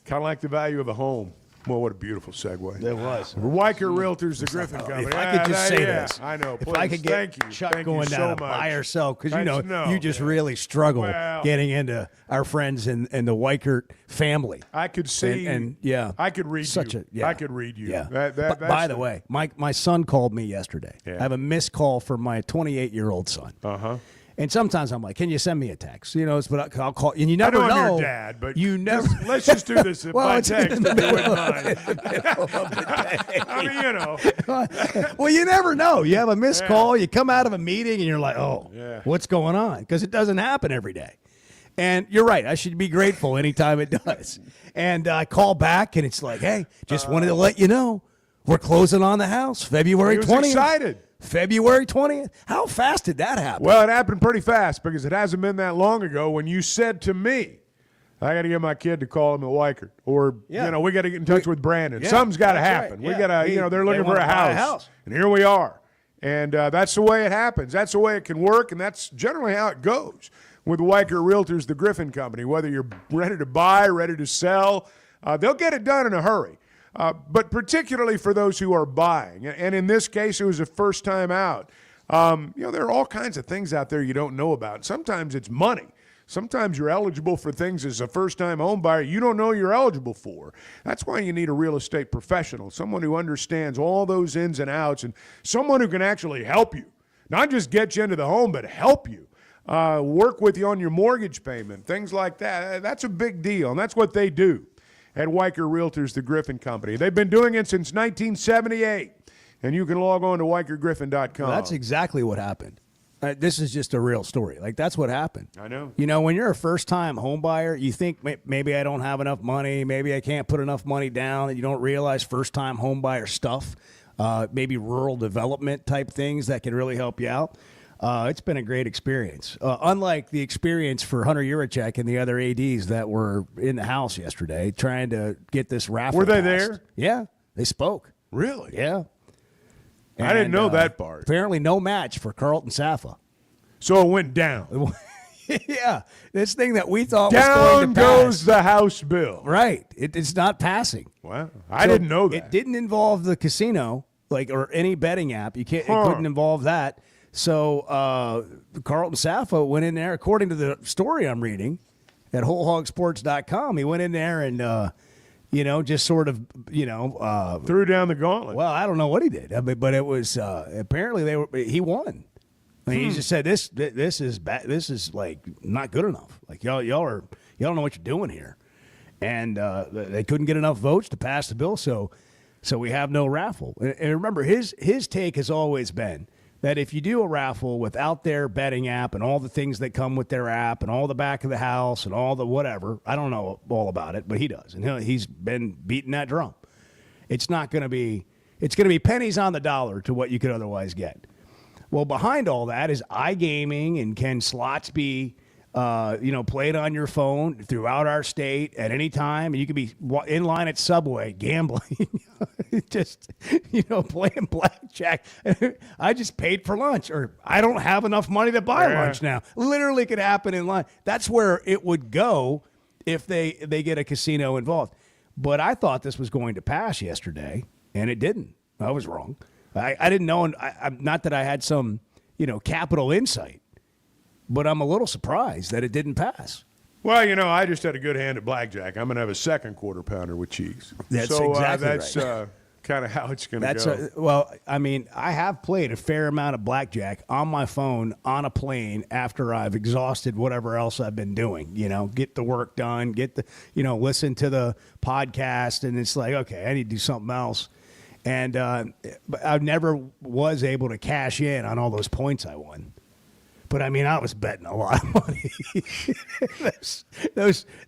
kind of like the value of a home. Well, what a beautiful segue. It was. Weicker Realtors, the Griffin Company. If I could just say this. I know. Please. If I could get Thank you. Chuck Thank going you so down to much. buy or sell, because No, you just really struggle getting into our friends and the Weicker family. I could see. And yeah. I could read you. I could read you. Yeah. By the way, my son called me yesterday. Yeah. I have a missed call from my 28-year-old son. Uh-huh. And sometimes I'm like, can you send me a text? But I'll call. And you never I know I'm know. your dad, but you never. Let's just do this by it's text. in the if you middle wouldn't mind. I mean, Well, you never know. You have a missed call. You come out of a meeting and you're like, what's going on? Because it doesn't happen every day. And you're right. I should be grateful anytime it does. And I call back and it's like, hey, just wanted to let you know we're closing on the house February 20th. He was excited. February 20th. How fast did that happen? Well, it happened pretty fast because it hasn't been that long ago when you said to me, I got to get my kid to call him at Weicker. Or, we got to get in touch with Brandon. Yeah, Something's got to that's happen. right. We got to, they're looking for a house. And here we are. And that's the way it happens. That's the way it can work, and that's generally how it goes with Weicker Realtors, the Griffin Company. Whether you're ready to buy, ready to sell, they'll get it done in a hurry. But particularly for those who are buying, and in this case, it was a first time out. There are all kinds of things out there you don't know about. Sometimes it's money. Sometimes you're eligible for things as a first-time home buyer you don't know you're eligible for. That's why you need a real estate professional, someone who understands all those ins and outs, and someone who can actually help you, not just get you into the home, but help you. Work with you on your mortgage payment, things like that. That's a big deal, and that's what they do at Weicker Realtors, the Griffin Company. They've been doing it since 1978, and you can log on to WeickerGriffin.com. Well, that's exactly what happened. This is just a real story. Like, that's what happened. I know. When you're a first-time home buyer, you think maybe I don't have enough money, maybe I can't put enough money down, and you don't realize first-time home buyer stuff, maybe rural development type things that can really help you out. It's been a great experience. Unlike the experience for Hunter Yurichek and the other ADs that were in the house yesterday trying to get this raffle Were they passed. there? Yeah, they spoke. Really? Yeah. I didn't know that part. Apparently no match for Carlton Safa. So it went down. Yeah. This thing that we thought down was going to pass. goes the House bill. Right. It's not passing. Wow. I didn't know that. It didn't involve the casino or any betting app. It couldn't involve that. So Carlton Safa went in there, according to the story I'm reading at WholeHogSports.com. He went in there and, just sort of, threw down the gauntlet. Well, I don't know what he did, but it was apparently he won. I mean, he just said this is bad. This is like not good enough. Like y'all don't know what you're doing here, and they couldn't get enough votes to pass the bill. So we have no raffle. And remember, his take has always been that if you do a raffle without their betting app and all the things that come with their app and all the back of the house and all the whatever, I don't know all about it, but he does. And he's been beating that drum. It's not going to be, it's going to be pennies on the dollar to what you could otherwise get. Well, behind all that is iGaming, and can slots be, played on your phone throughout our state at any time. And you could be in line at Subway gambling, just, playing blackjack. I just paid for lunch, or I don't have enough money to buy lunch now. Literally could happen in line. That's where it would go if they get a casino involved. But I thought this was going to pass yesterday, and it didn't. I was wrong. I didn't know, and I'm not that I had some, capital insight, but I'm a little surprised that it didn't pass. Well, I just had a good hand at blackjack. I'm going to have a second quarter pounder with cheese. That's exactly that's right. Kind of how it's going to go. I have played a fair amount of blackjack on my phone on a plane after I've exhausted whatever else I've been doing. Get the work done, listen to the podcast, and it's like, okay, I need to do something else. And but I never was able to cash in on all those points I won. But I was betting a lot of money.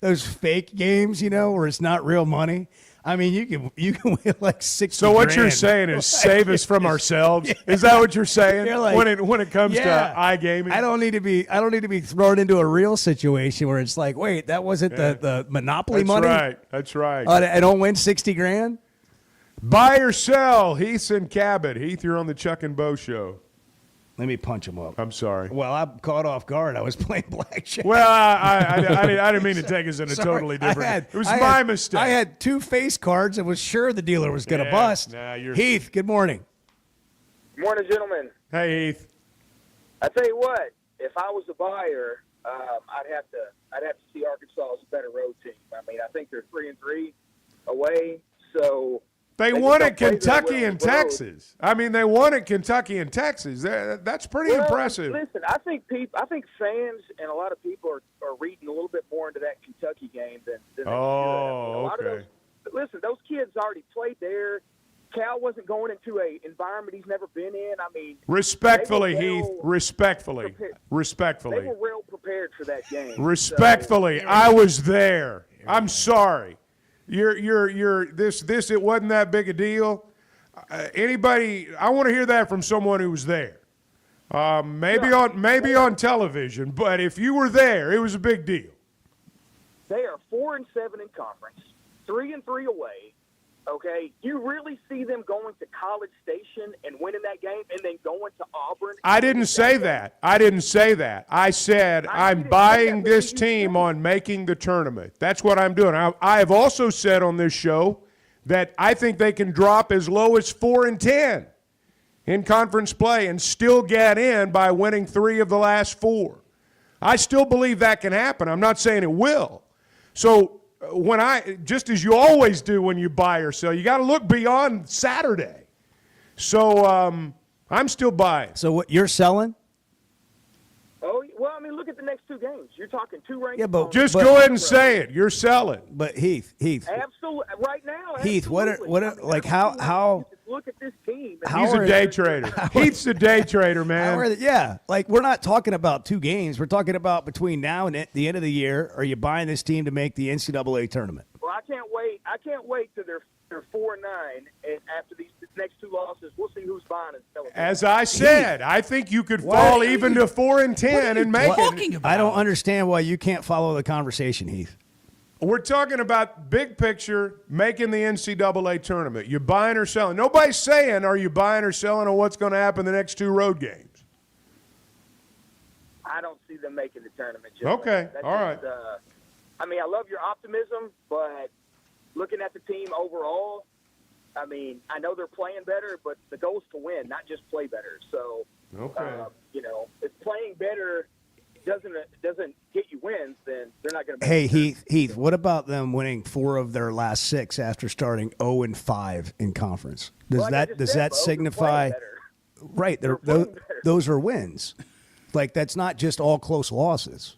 those fake games, where it's not real money. You can win like 60 So what grand. you're saying is save us from ourselves? Yeah. Is that what you're saying? You're like, when it comes to iGaming? I don't need to be thrown into a real situation where it's like, wait, that wasn't the Monopoly money? That's right. I don't win 60 grand? Buy or sell, Heath and Cabot. Heath, you're on the Chuck and Bo Show. Let me punch him up. I'm sorry. Well, I'm caught off guard. I was playing blackjack. Well, I didn't mean to take us in a totally different. It was my mistake. I had two face cards and was sure the dealer was going to bust. Heath, good morning. Good morning, gentlemen. Hey, Heath. I tell you what, if I was a buyer, I'd have to see Arkansas as a better road team. I think they're 3-3 away, so. They won at Kentucky and Texas. They won at Kentucky and Texas. That's pretty impressive. Listen, I think fans and a lot of people are reading a little bit more into that Kentucky game than they should. Okay. Listen, those kids already played there. Cal wasn't going into an environment he's never been in. Respectfully, Heath. Respectfully. They were well prepared for that game. Respectfully, I was there. I'm sorry. This it wasn't that big a deal. Anybody, I want to hear that from someone who was there. Maybe on television, but if you were there, it was a big deal. They are 4-7 in conference, 3-3 away. Okay, you really see them going to College Station and winning that game, and then going to Auburn. I didn't say that. I said I'm buying this team on making the tournament. That's what I'm doing. I have also said on this show that I think they can drop as low as 4-10 in conference play and still get in by winning 3 of the last 4. I still believe that can happen. I'm not saying it will. So just as you always do when you buy or sell, you got to look beyond Saturday. So I'm still buying. So what you're selling? Oh, well, look at the next 2 games. You're talking 2 ranked. Yeah, but just go ahead and say it. You're selling. But Heath. Absolutely. Right now. Heath, absolutely. how? Look at this team. He's a day trader. Heath's a day trader, man. We're not talking about 2 games. We're talking about between now and the end of the year. Are you buying this team to make the NCAA tournament? Well, I can't wait till they're 4-9, and after these next 2 losses, we'll see who's buying and selling. As I said, I think you could fall even to 4-10 and make it. I don't understand why you can't follow the conversation, Heath. We're talking about big picture, making the NCAA tournament. You buying or selling? Nobody's saying, are you buying or selling, or what's going to happen the next 2 road games? I don't see them making the tournament. Okay, all right. I love your optimism, but looking at the team overall, I know they're playing better, but the goal is to win, not just play better. So, if playing better doesn't get you wins, then they're not going to. Hey, Heath, what about them winning 4 of their last 6 after starting 0-5 in conference? Does that signify? Right, those are wins. That's not just all close losses.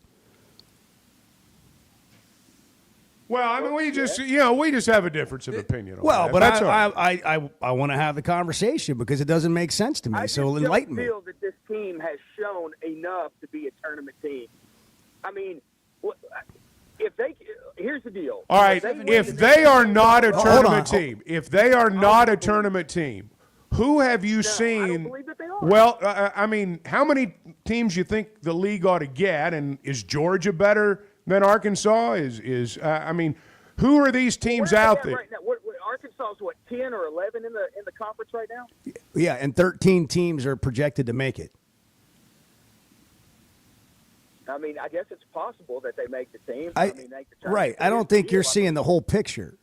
Well, I mean, we just have a difference of opinion. Well, that. but That's all right. I want to have the conversation because it doesn't make sense to me. So enlighten me. I feel that this team has shown enough to be a tournament team. I mean, here's the deal. All right, if they are not a tournament team, who have you seen? I don't believe that they are. Well, I mean, how many teams you think the league ought to get? And is Georgia better than Arkansas? I mean, who are these teams out there? Right now? Arkansas is 10 or 11 in the conference right now? Yeah, and 13 teams are projected to make it. I mean, I guess it's possible that they make the team. Right. I don't think you're seeing the whole picture.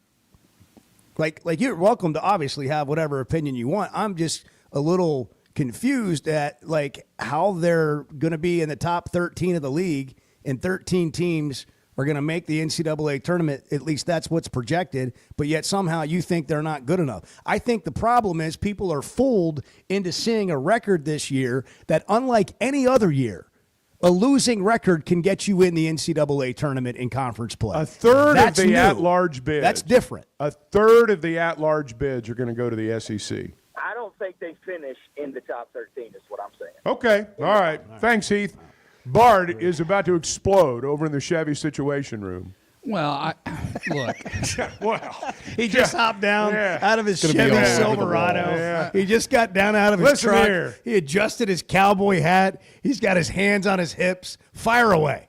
Like you're welcome to obviously have whatever opinion you want. I'm just a little confused at like how they're going to be in the top 13 of the league and 13 teams are going to make the NCAA tournament. At least that's what's projected. But yet somehow you think they're not good enough. I think the problem is people are fooled into seeing a record this year that, unlike any other year, a losing record can get you in the NCAA tournament in conference play. A third of the at-large bids. That's different. A third of the at-large bids are going to go to the SEC. I don't think they finish in the top 13 is what I'm saying. Okay. All right. Thanks, Heath. Bard is about to explode over in the Chevy Situation Room. Well, look. Well, he just hopped down out of his Chevy Silverado. Yeah. He just got down out of his truck. Here. He adjusted his cowboy hat. He's got his hands on his hips. Fire away.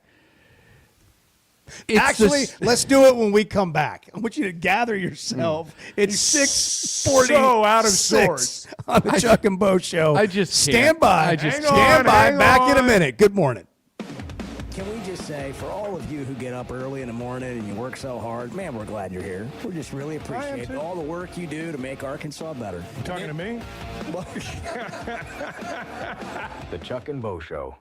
Actually, let's do it when we come back. I want you to gather yourself. It's 6:40. So out of sorts on the Chuck and Bo Show. I just stand by. Hang stand by. on. Back in a minute. Good morning. Can we just say, for all of you who get up early in the morning and you work so hard, man, we're glad you're here. We just really appreciate all the work you do to make Arkansas better. You talking to me? The Chuck and Bo Show.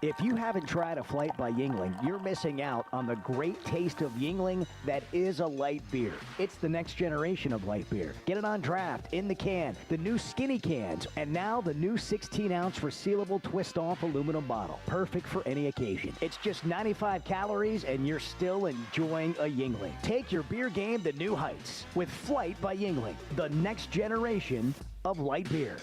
If you haven't tried a flight by Yuengling, you're missing out on the great taste of Yuengling that is a light beer. It's the next generation of light beer. Get it on draft, in the can, the new skinny cans, and now the new 16-ounce resealable twist-off aluminum bottle. Perfect for any occasion. It's just 95 calories, and you're still enjoying a Yuengling. Take your beer game to new heights with Flight by Yuengling, the next generation of light beer.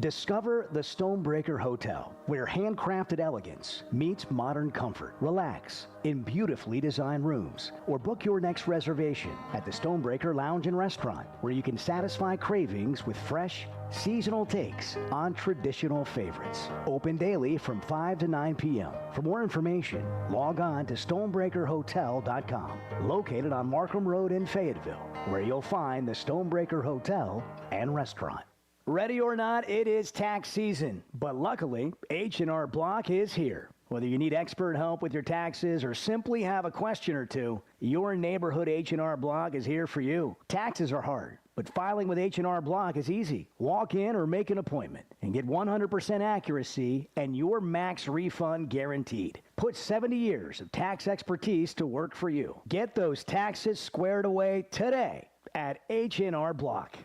Discover the Stonebreaker Hotel, where handcrafted elegance meets modern comfort. Relax in beautifully designed rooms, or book your next reservation at the Stonebreaker Lounge and Restaurant, where you can satisfy cravings with fresh, seasonal takes on traditional favorites. Open daily from 5 to 9 p.m. For more information, log on to stonebreakerhotel.com, located on Markham Road in Fayetteville, where you'll find the Stonebreaker Hotel and Restaurant. Ready or not, it is tax season, but luckily, H&R Block is here. Whether you need expert help with your taxes or simply have a question or two, your neighborhood H&R Block is here for you. Taxes are hard, but filing with H&R Block is easy. Walk in or make an appointment and get 100% accuracy and your max refund guaranteed. Put 70 years of tax expertise to work for you. Get those taxes squared away today at H&R Block.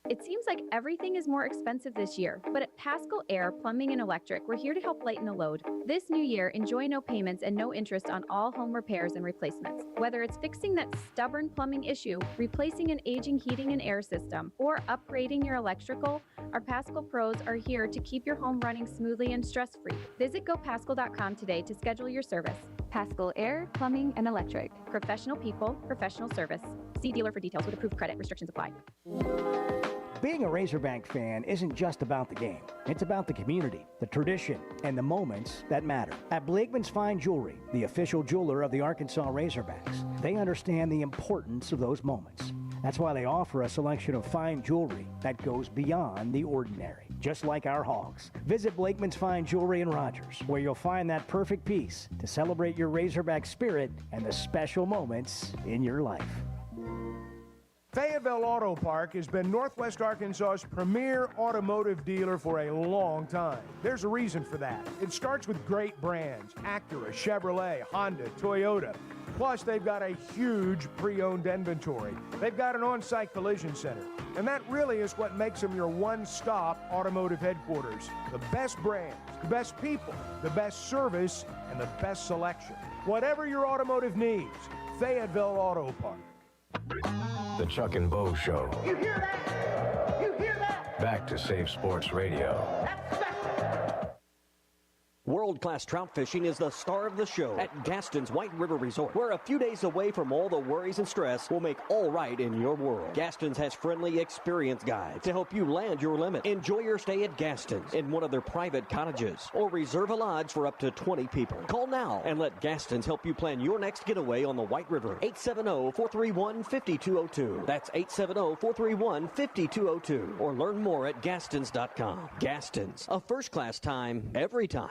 It seems like everything is more expensive this year, but at Pascal Air Plumbing and Electric, we're here to help lighten the load. This new year, enjoy no payments and no interest on all home repairs and replacements. Whether it's fixing that stubborn plumbing issue, replacing an aging heating and air system, or upgrading your electrical, our Pascal pros are here to keep your home running smoothly and stress-free. Visit gopascal.com today to schedule your service. Pascal Air Plumbing and Electric. Professional people, professional service. See dealer for details with approved credit. Restrictions apply. Being a Razorback fan isn't just about the game. It's about the community, the tradition, and the moments that matter. At Blakeman's Fine Jewelry, the official jeweler of the Arkansas Razorbacks, they understand the importance of those moments. That's why they offer a selection of fine jewelry that goes beyond the ordinary, just like our hogs. Visit Blakeman's Fine Jewelry in Rogers, where you'll find that perfect piece to celebrate your Razorback spirit and the special moments in your life. Fayetteville Auto Park has been Northwest Arkansas's premier automotive dealer for a long time. There's a reason for that. It starts with great brands: Acura, Chevrolet, Honda, Toyota. Plus, they've got a huge pre-owned inventory. They've got an on-site collision center. And that really is what makes them your one-stop automotive headquarters. The best brands, the best people, the best service, and the best selection. Whatever your automotive needs, Fayetteville Auto Park. The Chuck and Bo Show. You hear that? You hear that? Back to Save Sports Radio. World-class trout fishing is the star of the show at Gaston's White River Resort, where a few days away from all the worries and stress will make all right in your world. Gaston's has friendly, experienced guides to help you land your limit. Enjoy your stay at Gaston's in one of their private cottages, or reserve a lodge for up to 20 people. Call now and let Gaston's help you plan your next getaway on the White River. 870-431-5202. That's 870-431-5202. Or learn more at Gastons.com. Gaston's, a first-class time, every time.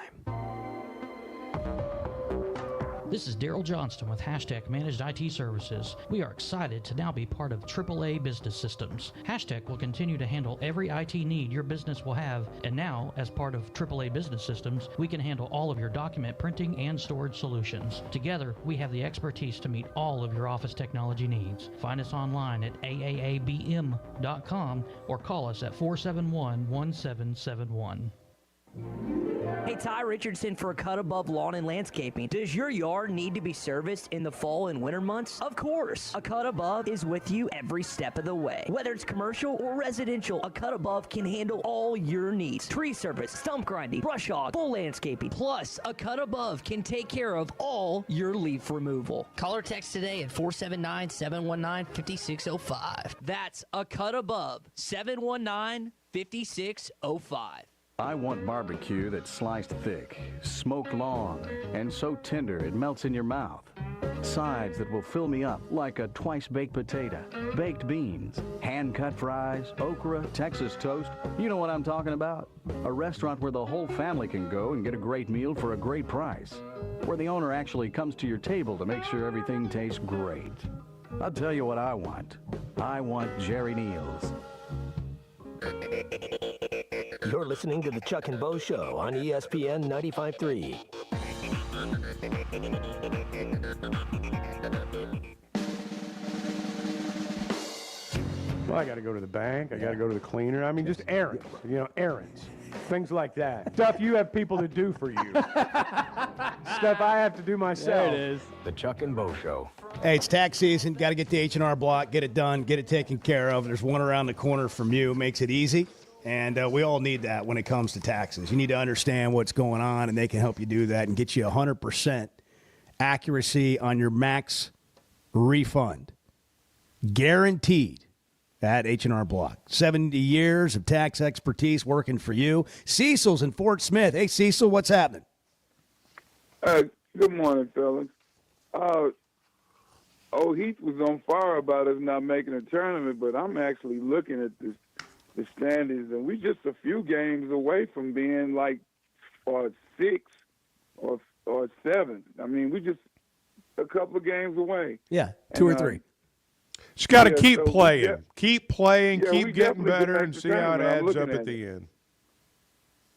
This is Daryl Johnston with Hashtag Managed IT Services. We are excited to now be part of AAA Business Systems. Hashtag will continue to handle every IT need your business will have, and now, as part of AAA Business Systems, we can handle all of your document printing and storage solutions. Together, we have the expertise to meet all of your office technology needs. Find us online at aaabm.com or call us at 471-1771. Hey, Ty Richardson for Cut Above Lawn and Landscaping. Does your yard need to be serviced in the fall and winter months? Of course. A Cut Above is with you every step of the way. Whether it's commercial or residential, a Cut Above can handle all your needs. Tree service, stump grinding, brush hog, full landscaping. Plus, a Cut Above can take care of all your leaf removal. Call or text today at 479-719-5605. That's a Cut Above, 719-5605. I want barbecue that's sliced thick, smoked long, and so tender it melts in your mouth. Sides that will fill me up like a twice-baked potato, baked beans, hand-cut fries, okra, Texas toast. You know what I'm talking about? A restaurant where the whole family can go and get a great meal for a great price. Where the owner actually comes to your table to make sure everything tastes great. I'll tell you what I want. I want Jerry Neal's. You're listening to the Chuck and Bo Show on ESPN 95.3. Well, I got to go to the bank. I got to go to the cleaner. I mean, just errands. Errands. Things like that. Stuff you have people to do for you. Stuff I have to do myself. There it is. The Chuck and Bo Show. Hey, it's tax season. Got to get the H&R Block, get it done, get it taken care of. There's one around the corner from you. Makes it easy. And we all need that when it comes to taxes. You need to understand what's going on, and they can help you do that and get you 100% accuracy on your max refund. Guaranteed at H&R Block. 70 years of tax expertise working for you. Cecil's in Fort Smith. Hey, Cecil, what's happening? Good morning, fellas. Heath was on fire about us not making a tournament, but I'm actually looking at the standings, and we're just a few games away from being like 6 or 7. I mean, we're just a couple of games away. Yeah, 2 or 3. Just got to keep playing. Keep playing, keep getting better, and see how it adds up at the end.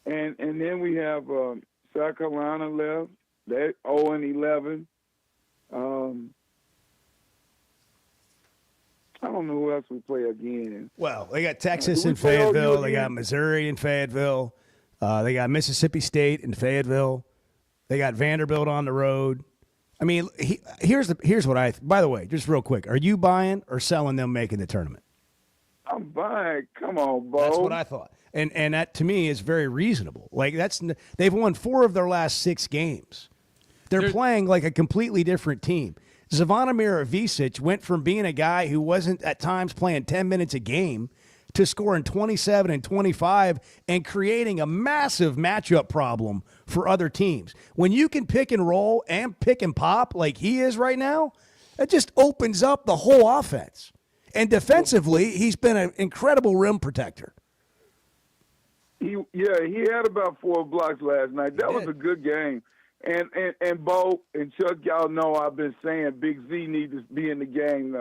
And then we have South Carolina left. They're 0-11. I don't know who else we play again. Well, they got Texas in Fayetteville. They got Missouri in Fayetteville. They got Mississippi State in Fayetteville. They got Vanderbilt on the road. I mean, here's what I. By the way, just real quick, are you buying or selling them making the tournament? I'm buying. Come on, Bo. That's what I thought, and that to me is very reasonable. Like they've won 4 of their last 6 games. They're playing like a completely different team. Zvonimir Ivisic went from being a guy who wasn't at times playing 10 minutes a game to scoring 27 and 25 and creating a massive matchup problem for other teams. When you can pick and roll and pick and pop like he is right now, it just opens up the whole offense. And defensively, he's been an incredible rim protector. He had about 4 blocks last night. That was a good game. And Bo and Chuck, y'all know I've been saying Big Z needs to be in the game.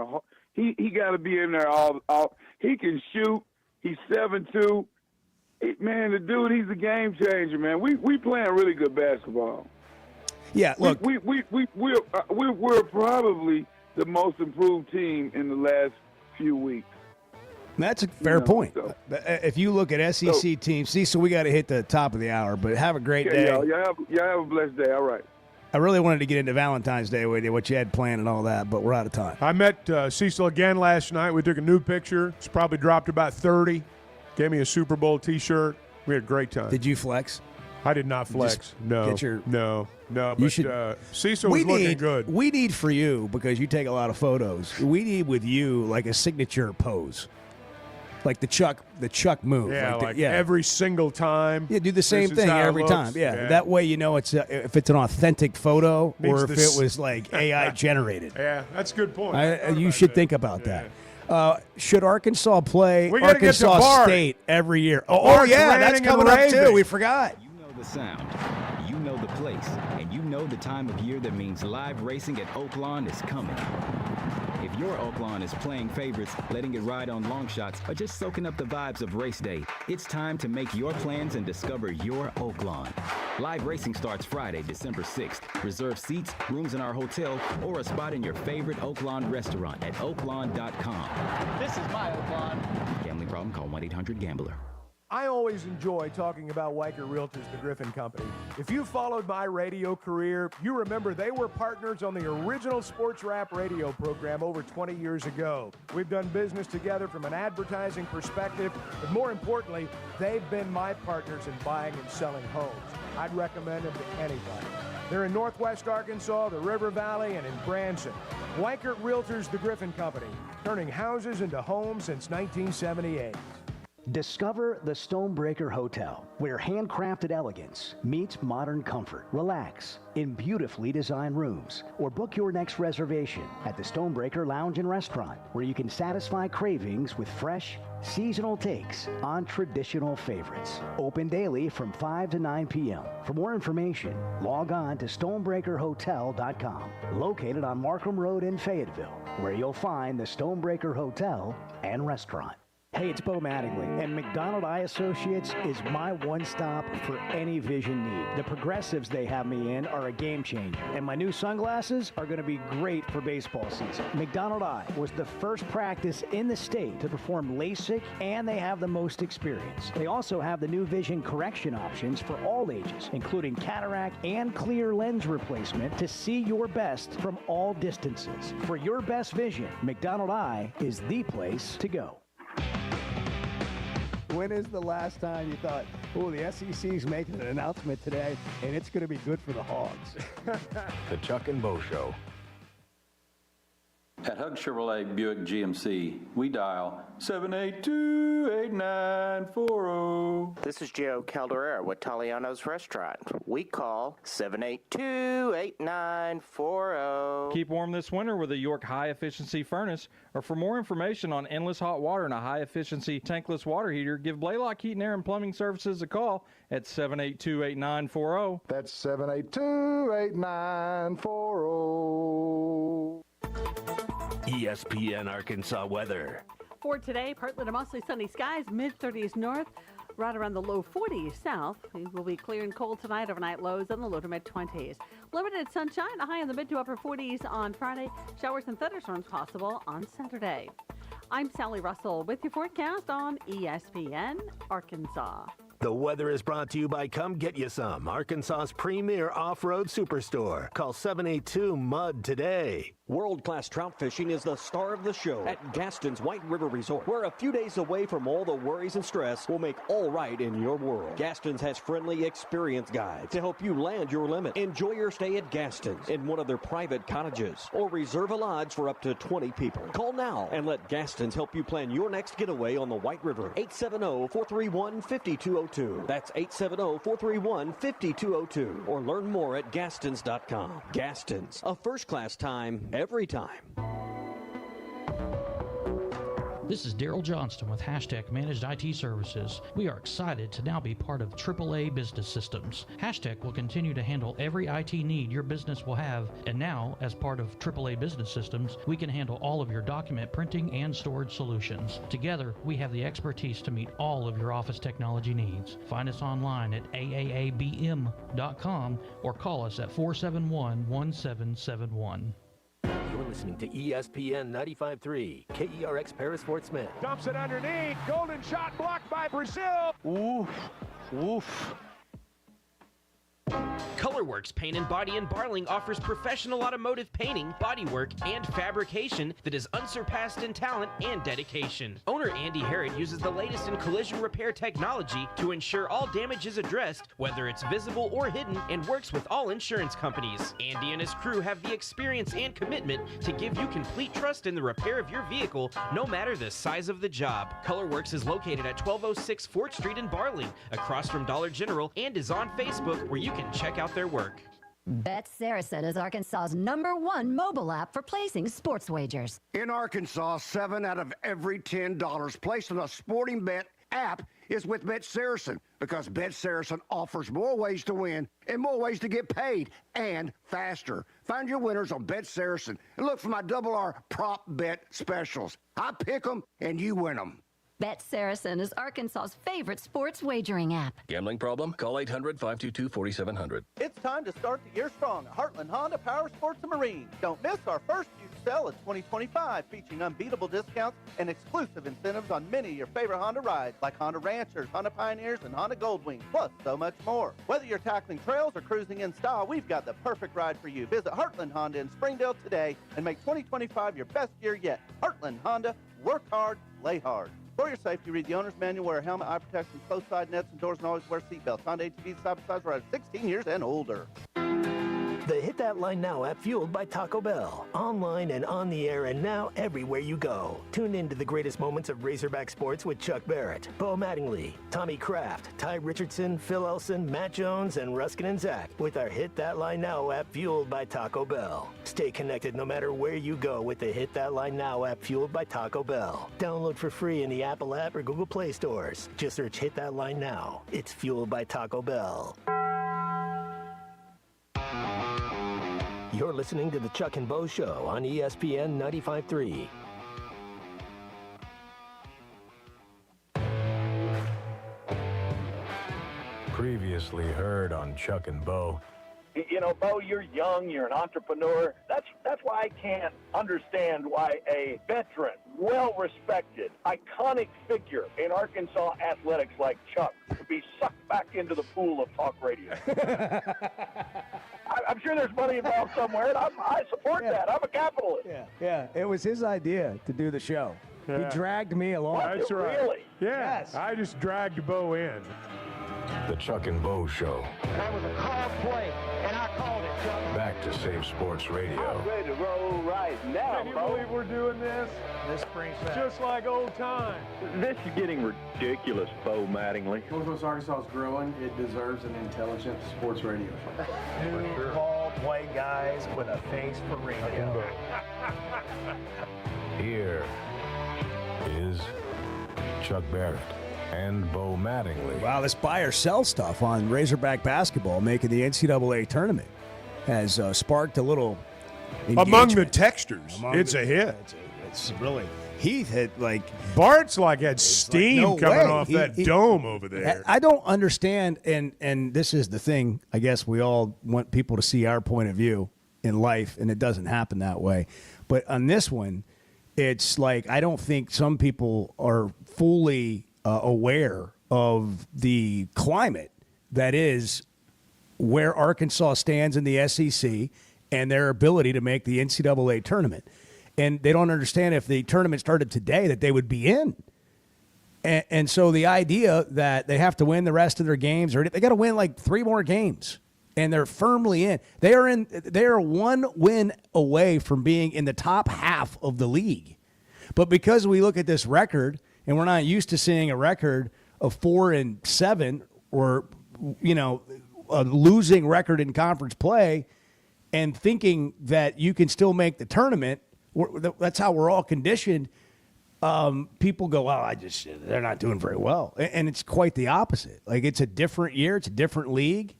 He got to be in there all. He can shoot. He's 7'2". Man, the dude, he's a game changer, man. We playing really good basketball. Yeah, look, we're probably the most improved team in the last few weeks. That's a fair point. So, if you look at SEC teams, so we got to hit the top of the hour, but have a great day. Y'all have a blessed day. All right. I really wanted to get into Valentine's Day with you, what you had planned and all that, but we're out of time. I met Cecil again last night. We took a new picture. It's probably dropped about 30. Gave me a Super Bowl T-shirt. We had a great time. Did you flex? I did not flex. No. But Cecil was looking good. We need for you, because you take a lot of photos, we need with you like a signature pose. Like the Chuck move. Yeah, every single time. Yeah, do the same thing every time. Yeah, that way you know it's if it's an authentic photo or if it was like AI generated. Yeah, that's a good point. You should think about that. Should Arkansas play Arkansas State every year? Oh yeah, that's coming up too. We forgot. You know the sound, you know the place, and you know the time of year that means live racing at Oaklawn is coming. If your Oaklawn is playing favorites, letting it ride on long shots, or just soaking up the vibes of race day, it's time to make your plans and discover your Oaklawn. Live racing starts Friday, December 6th. Reserve seats, rooms in our hotel, or a spot in your favorite Oaklawn restaurant at oaklawn.com. This is my Oaklawn. Gambling problem? Call 1-800-GAMBLER. I always enjoy talking about Weichert Realtors, the Griffin Company. If you followed my radio career, you remember they were partners on the original sports rap radio program over 20 years ago. We've done business together from an advertising perspective, but more importantly, they've been my partners in buying and selling homes. I'd recommend them to anybody. They're in Northwest Arkansas, the River Valley, and in Branson. Weichert Realtors, the Griffin Company, turning houses into homes since 1978. Discover the Stonebreaker Hotel, where handcrafted elegance meets modern comfort. Relax in beautifully designed rooms, or book your next reservation at the Stonebreaker Lounge and Restaurant, where you can satisfy cravings with fresh, seasonal takes on traditional favorites. Open daily from 5 to 9 p.m. For more information, log on to stonebreakerhotel.com, located on Markham Road in Fayetteville, where you'll find the Stonebreaker Hotel and Restaurant. Hey, it's Bo Mattingly, and McDonald Eye Associates is my one-stop for any vision need. The progressives they have me in are a game changer, and my new sunglasses are going to be great for baseball season. McDonald Eye was the first practice in the state to perform LASIK, and they have the most experience. They also have the new vision correction options for all ages, including cataract and clear lens replacement to see your best from all distances. For your best vision, McDonald Eye is the place to go. When is the last time you thought, oh, the SEC's making an announcement today, and it's going to be good for the Hogs? The Chuck and Bo Show. At Hug Chevrolet Buick GMC, we dial 782-8940. This is Joe Calderera with Taliano's Restaurant. We call 782-8940. Keep warm this winter with a York high-efficiency furnace, or for more information on endless hot water and a high-efficiency tankless water heater, give Blaylock Heating, Air, and Plumbing Services a call at 782-8940. That's 782-8940. ESPN Arkansas weather. For today, partly to mostly sunny skies, mid-30s north, right around the low 40s south. It will be clear and cold tonight, overnight lows in the low to mid-20s. Limited sunshine, a high in the mid to upper 40s on Friday. Showers and thunderstorms possible on Saturday. I'm Sally Russell with your forecast on ESPN Arkansas. The weather is brought to you by Come Get You Some, Arkansas's premier off-road superstore. Call 782-MUD today. World-class trout fishing is the star of the show at Gaston's White River Resort, where a few days away from all the worries and stress will make all right in your world. Gaston's has friendly, experienced guides to help you land your limit. Enjoy your stay at Gaston's in one of their private cottages, or reserve a lodge for up to 20 people. Call now and let Gaston's help you plan your next getaway on the White River. 870-431-5202. That's 870-431-5202. Or learn more at Gastons.com. Gaston's, a first-class time every time. This is Daryl Johnston with Hashtag Managed IT Services. We are excited to now be part of AAA Business Systems. Hashtag will continue to handle every IT need your business will have, and now, as part of AAA Business Systems, we can handle all of your document printing and storage solutions. Together, we have the expertise to meet all of your office technology needs. Find us online at aaabm.com or call us at 471-1771. You're listening to ESPN 95.3, KERX Paris Fort Smith. Dumps it underneath. Golden shot blocked by Brazil. Oof. Oof. Colorworks Paint and Body in Barling offers professional automotive painting, bodywork, and fabrication that is unsurpassed in talent and dedication. Owner Andy Harrod uses the latest in collision repair technology to ensure all damage is addressed, whether it's visible or hidden, and works with all insurance companies. Andy and his crew have the experience and commitment to give you complete trust in the repair of your vehicle, no matter the size of the job. Colorworks is located at 1206 Fort Street in Barling, across from Dollar General, and is on Facebook, where you can check out their work. Bet Saracen is Arkansas's #1 mobile app for placing sports wagers. In Arkansas, 7 out of every $10 placed on a sporting bet app is with Bet Saracen, because Bet Saracen offers more ways to win and more ways to get paid, and faster. Find your winners on Bet Saracen and look for my R prop bet specials. I pick them and you win them. Bet Saracen is Arkansas's favorite sports wagering app. Gambling problem? Call 800-522-4700. It's time to start the year strong at Heartland Honda Power Sports and Marine. Don't miss our first huge sale of 2025, featuring unbeatable discounts and exclusive incentives on many of your favorite Honda rides, like Honda Ranchers, Honda Pioneers, and Honda Goldwing, plus so much more. Whether you're tackling trails or cruising in style, we've got the perfect ride for you. Visit Heartland Honda in Springdale today and make 2025 your best year yet. Heartland Honda, work hard, play hard. For your safety, read the owner's manual, wear a helmet, eye protection, close side nets and doors, and always wear seatbelts. Honda ATVs side-by-sides are 16 years and older. The Hit That Line Now app, fueled by Taco Bell. Online and on the air, and now everywhere you go. Tune in to the greatest moments of Razorback sports with Chuck Barrett, Bo Mattingly, Tommy Kraft, Ty Richardson, Phil Elson, Matt Jones, and Ruskin and Zach with our Hit That Line Now app, fueled by Taco Bell. Stay connected no matter where you go with the Hit That Line Now app, fueled by Taco Bell. Download for free in the Apple app or Google Play stores. Just search Hit That Line Now. It's fueled by Taco Bell. You're listening to the Chuck and Bo Show on ESPN 95.3. Previously heard on Chuck and Bo. You know, Bo, you're young, you're an entrepreneur. That's why I can't understand why a veteran, well-respected, iconic figure in Arkansas athletics like Chuck would be sucked back into the pool of talk radio. I'm sure there's money involved somewhere, and I support that. I'm a capitalist. Yeah, it was his idea to do the show. Yeah. He dragged me along. That's right. Really? Yeah, Yes. I just dragged Bo in. The Chuck and Bo Show. That was a called play, and I called it, Chuck. Back to Save Sports Radio. I'm ready to roll right now, Can you Bo. believe we're doing this? This brings back. Just like old times. This is getting ridiculous, Bo Mattingly. Northwest Arkansas is growing. It deserves an intelligent sports radio show. Two ball play guys with a face for radio. Here is Chuck Barrett and Bo Mattingly. Wow, this buy or sell stuff on Razorback basketball making the NCAA tournament has sparked a little Among the engagement. texters, it's a hit. It's really. Heath had Bart's had steam no coming way. off that dome over there. I don't understand, and this is the thing. I guess we all want people to see our point of view in life, and it doesn't happen that way. But on this one, it's like I don't think some people are fully aware of the climate that is where Arkansas stands in the SEC and their ability to make the NCAA tournament. And they don't understand if the tournament started today that they would be in. And so the idea that they have to win the rest of their games, or they got to win 3 more games, and they're firmly in. They are 1 win away from being in the top half of the league. But because we look at this record, and we're not used to seeing a record of 4-7 or, a losing record in conference play, and thinking that you can still make the tournament, that's how we're all conditioned. people go, well, they're not doing very well. And it's quite the opposite. Like, it's a different year. It's a different league.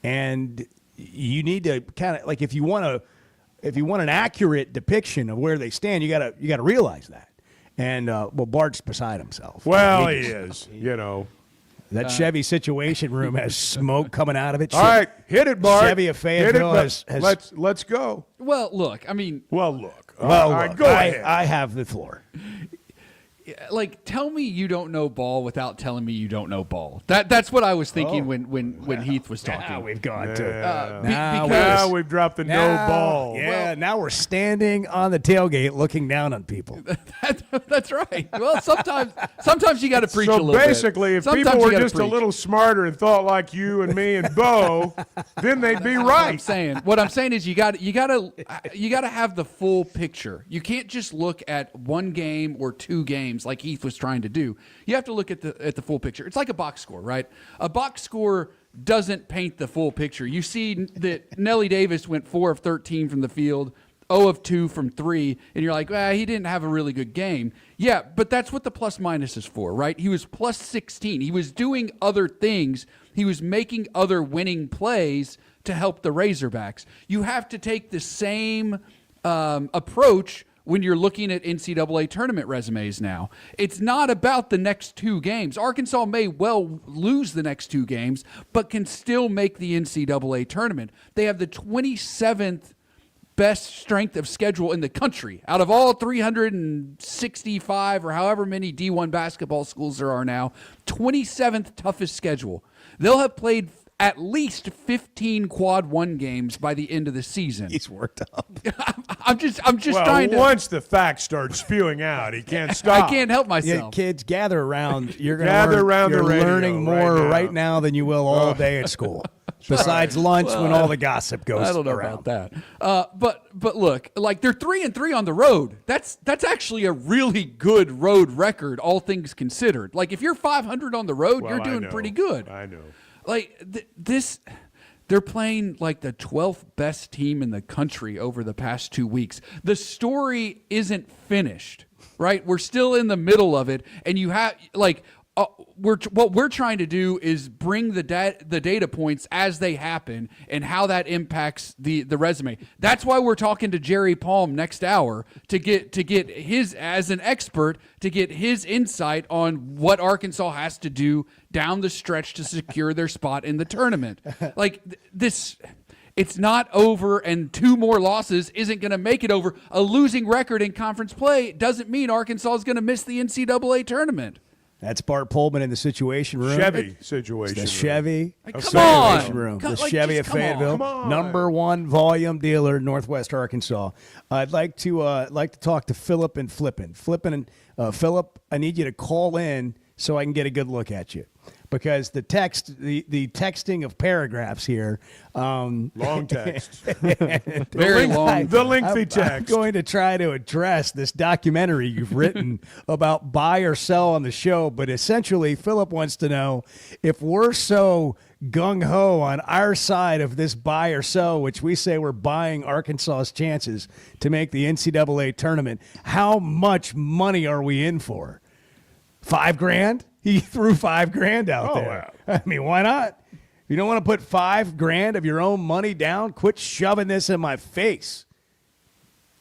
And you need to kind of, like, if you want an accurate depiction of where they stand, you gotta realize that. And Bart's beside himself. Well, he is. You know, that Chevy Situation Room has smoke coming out of it. All right, hit it, Bart. Chevy of Fayetteville has let's go. Well, look. I mean. Well, look. Well, all right, look, go ahead. I have the floor. Like, tell me you don't know ball without telling me you don't know ball. That's what I was thinking when Heath was talking. Now we've gone to now we've dropped the no ball. Yeah, now we're standing on the tailgate looking down on people. That's right. Well, sometimes you got to preach a little bit. So basically, if people were just a little smarter and thought like you and me and Bo, then they'd be right. What I'm saying is you got to have the full picture. You can't just look at one game or two games like Heath was trying to do. You have to look at the full picture. It's like a box score, right? A box score doesn't paint the full picture. You see that Nelly Davis went 4 of 13 from the field, 0 of 2 from 3, and you're like, he didn't have a really good game. Yeah, but that's what the plus minus is for, right? He was plus 16. He was doing other things. He was making other winning plays to help the Razorbacks. You have to take the same approach when you're looking at NCAA tournament resumes now. It's not about the next 2 games. Arkansas may well lose the next 2 games, but can still make the NCAA tournament. They have the 27th best strength of schedule in the country. Out of all 365 or however many D1 basketball schools there are now, 27th toughest schedule. They'll have played at least 15 quad 1 games by the end of the season. He's worked up. I'm just trying to. Once the facts start spewing out, he can't stop. I can't help myself. Yeah, kids, gather around. You're going to learn. You're the radio learning more right now than you will all day at school. Besides lunch, when all the gossip goes around. I don't know about that. But look, like, they're 3-3 on the road. That's actually a really good road record, all things considered. Like, if you're 500 on the road, you're doing pretty good. I know. Like, they're playing like the 12th best team in the country over the past 2 weeks. The story isn't finished, right? We're still in the middle of it, and you have what we're trying to do is bring the data points as they happen and how that impacts the resume. That's why we're talking to Jerry Palm next hour to get his, as an expert, to get his insight on what Arkansas has to do down the stretch to secure their spot in the tournament. Like, this, it's not over, and 2 more losses isn't going to make it over. A losing record in conference play doesn't mean Arkansas is going to miss the NCAA tournament. That's Bart Pullman in the Situation Room. Chevy Situation Room. The Chevy Situation Room. The Chevy of Fayetteville. #1 volume dealer in Northwest Arkansas. I'd like to talk to Philip and Flippin. Philip, I need you to call in so I can get a good look at you. Because the texting of paragraphs here. Long text. Very long. The lengthy text. I'm going to try to address this documentary you've written about buy or sell on the show. But essentially, Philip wants to know if we're so gung-ho on our side of this buy or sell, which we say we're buying Arkansas's chances to make the NCAA tournament, how much money are we in for? $5,000? He threw $5,000 out there. Wow. I mean, why not? You don't want to put $5,000 of your own money down? Quit shoving this in my face.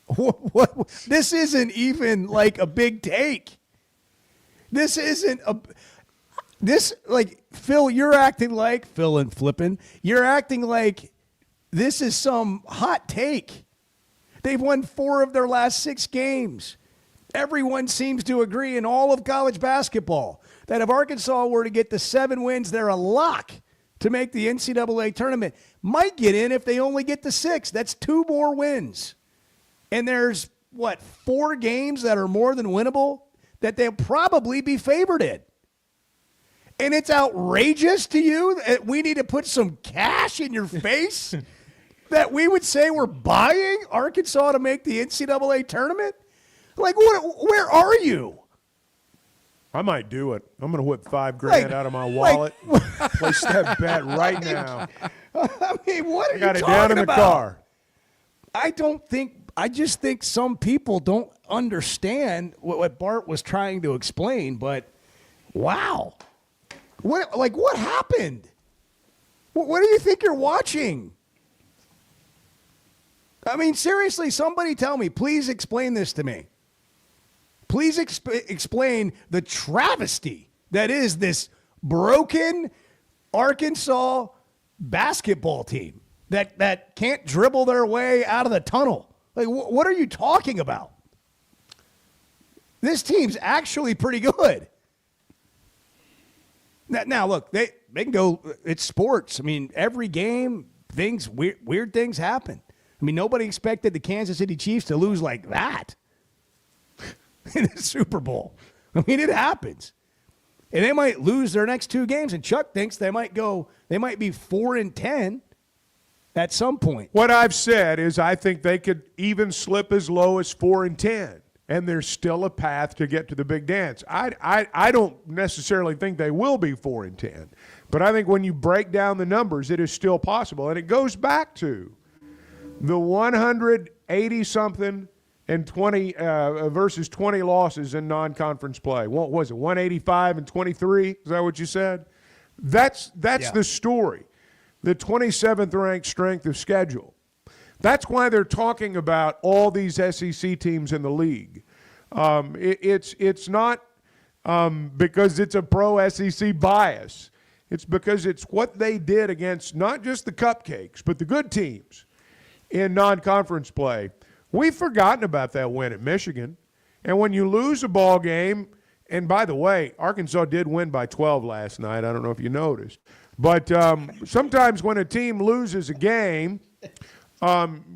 What? This isn't even like a big take. This isn't a. This, like, Phil, you're acting like Phil and Flippin. You're acting like this is some hot take. They've won 4 of their last 6 games. Everyone seems to agree in all of college basketball that if Arkansas were to get the 7 wins, they're a lock to make the NCAA tournament. Might get in if they only get the 6. That's 2 more wins. And there's, 4 games that are more than winnable that they'll probably be favored in. And it's outrageous to you that we need to put some cash in your face that we would say we're buying Arkansas to make the NCAA tournament? Like, where are you? I might do it. I'm going to whip $5,000 out of my wallet. Place that bet right now. I mean, what are you talking about? I got it down in the car. I don't think I just think some people don't understand what Bart was trying to explain, but wow. What happened? What do you think you're watching? I mean, seriously, somebody tell me. Please explain this to me. Please explain the travesty that is this broken Arkansas basketball team that can't dribble their way out of the tunnel. Like, what are you talking about? This team's actually pretty good. Now look, they can go. It's sports. I mean, every game, weird things happen. I mean, nobody expected the Kansas City Chiefs to lose like that in the Super Bowl. I mean, it happens. And they might lose their next 2 games, and Chuck thinks they might be 4-10 at some point. What I've said is I think they could even slip as low as 4-10, and there's still a path to get to the big dance. I don't necessarily think they will be 4-10, but I think when you break down the numbers, it is still possible. And it goes back to the 180-something and 20 versus 20 losses in non-conference play. What was it, 185 and 23? Is that what you said? That's the story. The 27th ranked strength of schedule. That's why they're talking about all these SEC teams in the league. It's not because it's a pro SEC bias. It's because it's what they did against not just the cupcakes, but the good teams in non-conference play. We've forgotten about that win at Michigan. And when you lose a ball game, and by the way, Arkansas did win by 12 last night. I don't know if you noticed. But sometimes when a team loses a game,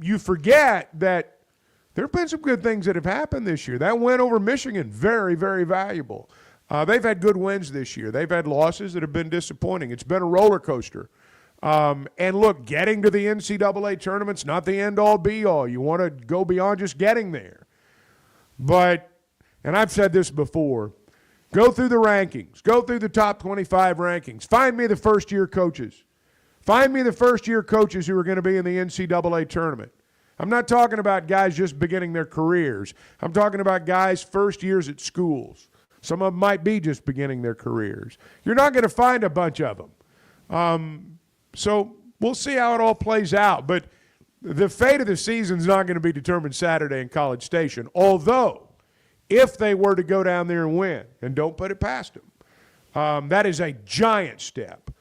you forget that there have been some good things that have happened this year. That win over Michigan, very, very valuable. They've had good wins this year. They've had losses that have been disappointing. It's been a roller coaster. And look, getting to the NCAA tournament's not the end-all, be-all. You want to go beyond just getting there. But, and I've said this before, go through the rankings. Go through the top 25 rankings. Find me the first-year coaches. Find me the first-year coaches who are going to be in the NCAA tournament. I'm not talking about guys just beginning their careers. I'm talking about guys first years at schools. Some of them might be just beginning their careers. You're not going to find a bunch of them. So we'll see how it all plays out. But the fate of the season is not going to be determined Saturday in College Station, although if they were to go down there and win, and don't put it past them, that is a giant step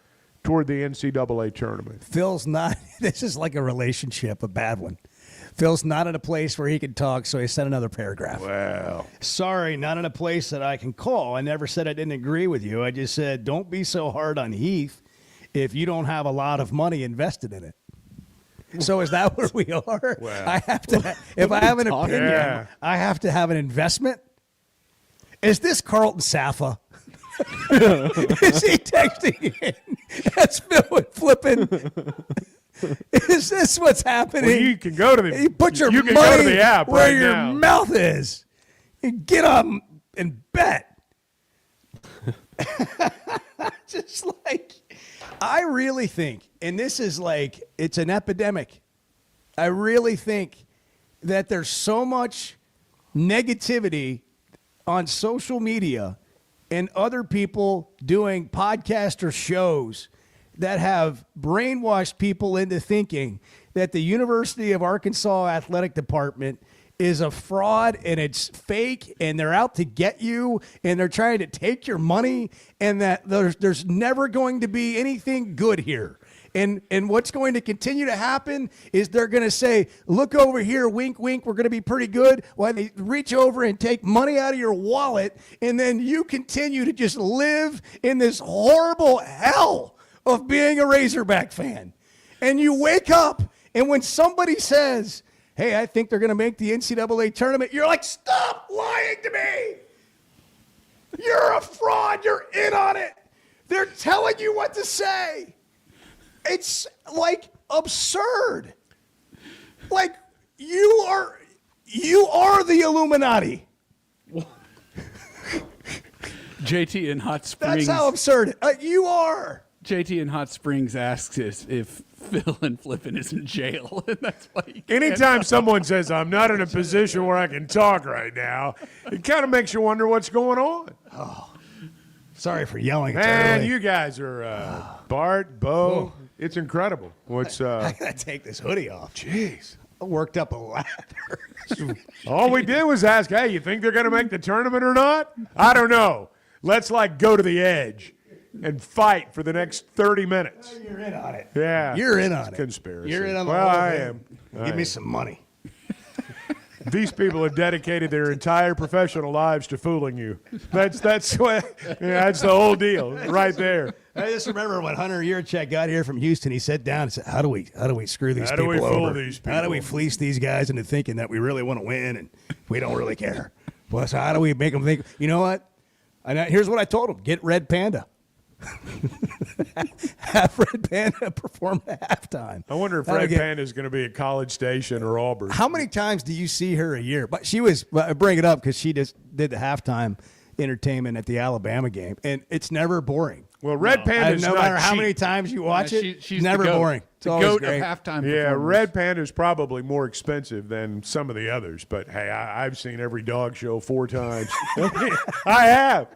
toward the NCAA tournament. Phil's not – this is like a relationship, a bad one. Phil's not in a place where he can talk, so he sent another paragraph. Well. Sorry, not in a place that I can call. I never said I didn't agree with you. I just said don't be so hard on Heath if you don't have a lot of money invested in it. So is that where we are? Well, I have to, if I have an opinion, I have to have an investment. Is this Carlton Saffa? Is he texting in? That's Phil flipping. Is this what's happening? Well, you can go to the. You put your money go to the app where right your now. mouth is. You get on and bet. Just like. I really think, and this is like, it's an epidemic. I really think that there's so much negativity on social media and other people doing podcasts or shows that have brainwashed people into thinking that the University of Arkansas Athletic Department is a fraud and it's fake and they're out to get you and they're trying to take your money and that there's never going to be anything good here. And what's going to continue to happen is they're going to say, look over here, wink, wink, we're going to be pretty good, while they reach over and take money out of your wallet, and then you continue to just live in this horrible hell of being a Razorback fan. And you wake up, and when somebody says, hey, I think they're going to make the NCAA tournament, you're like, stop lying to me. You're a fraud. You're in on it. They're telling you what to say. It's like absurd. Like you are the Illuminati. JT in Hot Springs. That's how absurd you are. JT in Hot Springs asks if Phil and Flippin is in jail, and that's why. He Anytime someone says, I'm not in a position where I can talk right now, it kind of makes you wonder what's going on. Oh, sorry for yelling. Man, you guys are Bart, Bo. It's incredible. What's I gotta take this hoodie off. Jeez. I worked up a lather. All we did was ask, hey, you think they're going to make the tournament or not? I don't know. Let's, go to the edge and fight for the next 30 minutes. Oh, you're in on it. Yeah. You're in on it. Conspiracy. You're in on the Well, whole I thing. am. Give me some money. These people have dedicated their entire professional lives to fooling you. That's the whole deal right there. I just remember when Hunter Yurchek got here from Houston, he sat down and said, how do we screw these How people do we fool over? these How do we people? fleece these guys into thinking that we really want to win and we don't really care? Well, so how do we make them think, you know what? Here's what I told them. Get Red Panda. Have Red Panda perform at halftime. I wonder if Red Panda is going to be at College Station or Auburn. How many times do you see her a year? But I bring it up because she just did the halftime entertainment at the Alabama game, and it's never boring. Well, Red Panda's no not matter how cheap. many times you watch it, she's never the goat. boring. It's The always goat great. of halftime Yeah, performers. Red Panda's probably more expensive than some of the others, but hey, I've seen every dog show 4 times. I have.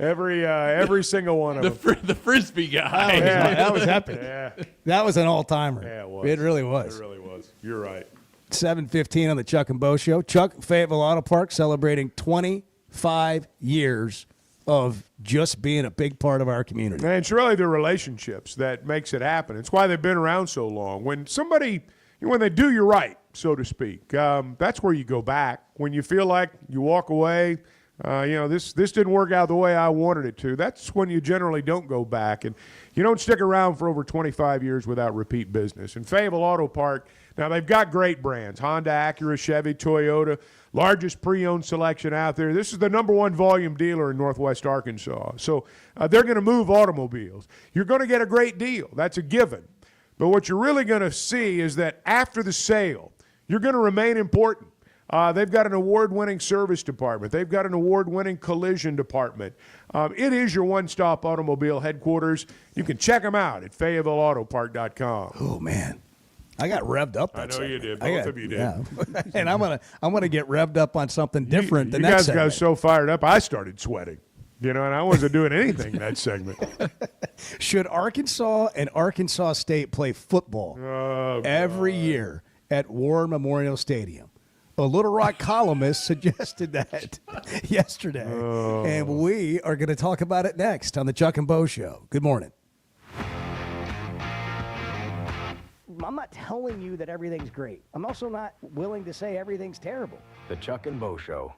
Every single one of them. The Frisbee guy. That was epic. Yeah. That was an all-timer. Yeah, it was. It really was. It really was. You're right. 7:15 on the Chuck and Bo Show. Chuck, Fayetteville Auto Park celebrating 25 years of just being a big part of our community. And it's really the relationships that makes it happen. It's why they've been around so long. When they do you right, so to speak, that's where you go back. When you feel like you walk away, this didn't work out the way I wanted it to. That's when you generally don't go back. And you don't stick around for over 25 years without repeat business. And Fayetteville Auto Park, now they've got great brands, Honda, Acura, Chevy, Toyota, largest pre-owned selection out there. This is the #1 volume dealer in Northwest Arkansas. So they're going to move automobiles. You're going to get a great deal. That's a given. But what you're really going to see is that after the sale, you're going to remain important. They've got an award-winning service department. They've got an award-winning collision department. It is your one-stop automobile headquarters. You can check them out at FayettevilleAutoPark.com. Oh, man. I got revved up. I know you did. Both of you did. Yeah. And I'm gonna get revved up on something different the you next guys segment. got so fired up, I started sweating. And I wasn't doing anything in that segment. Should Arkansas and Arkansas State play football every year at War Memorial Stadium? A Little Rock columnist suggested that yesterday, and we are going to talk about it next on the Chuck and Bo Show. Good morning. I'm not telling you that everything's great. I'm also not willing to say everything's terrible. The Chuck and Bo Show.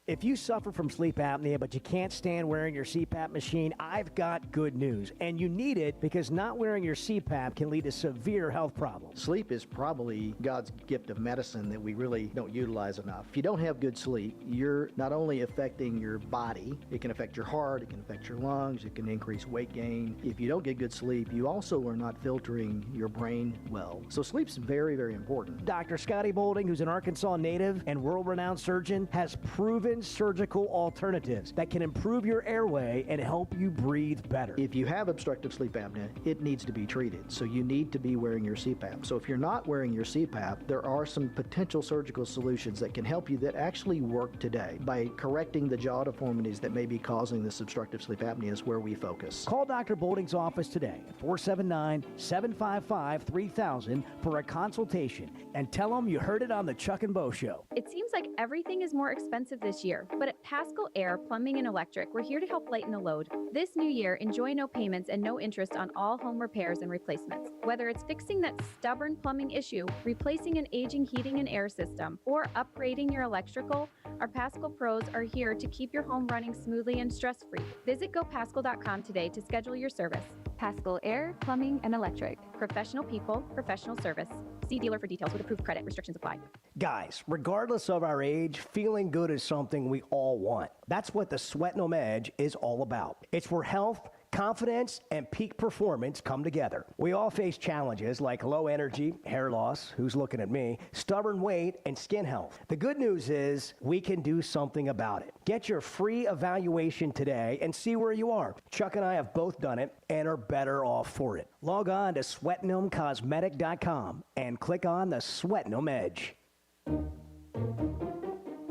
If you suffer from sleep apnea, but you can't stand wearing your CPAP machine, I've got good news. And you need it because not wearing your CPAP can lead to severe health problems. Sleep is probably God's gift of medicine that we really don't utilize enough. If you don't have good sleep, you're not only affecting your body, it can affect your heart, it can affect your lungs, it can increase weight gain. If you don't get good sleep, you also are not filtering your brain well. So sleep's very, very important. Dr. Scotty Boulding, who's an Arkansas native and world-renowned surgeon, has proven surgical alternatives that can improve your airway and help you breathe better. If you have obstructive sleep apnea, it needs to be treated. So you need to be wearing your CPAP. So if you're not wearing your CPAP, there are some potential surgical solutions that can help you that actually work today. By correcting the jaw deformities that may be causing this obstructive sleep apnea is where we focus. Call Dr. Boulding's office today at 479-755-3000 for a consultation and tell them you heard it on the Chuck and Bo Show. It seems like everything is more expensive this year, but at Pascal Air Plumbing and Electric, we're here to help lighten the load. This new year, enjoy no payments and no interest on all home repairs and replacements. Whether it's fixing that stubborn plumbing issue, replacing an aging heating and air system, or upgrading your electrical, our Pascal pros are here to keep your home running smoothly and stress-free. Visit gopascal.com today to schedule your service. Pascal Air Plumbing and Electric. Professional people, professional service. See dealer for details with approved credit. Restrictions apply. Guys, regardless of our age, feeling good is something we all want. That's what the Sweatnum Edge is all about. It's where health, Confidence and peak performance come together. We all face challenges like low energy, hair loss, who's looking at me, stubborn weight, and skin health. The good news is we can do something about it. Get your free evaluation today and see where you are. Chuck and I have both done it and are better off for it. Log on to sweatnumcosmetic.com and click on the Sweatnum Edge.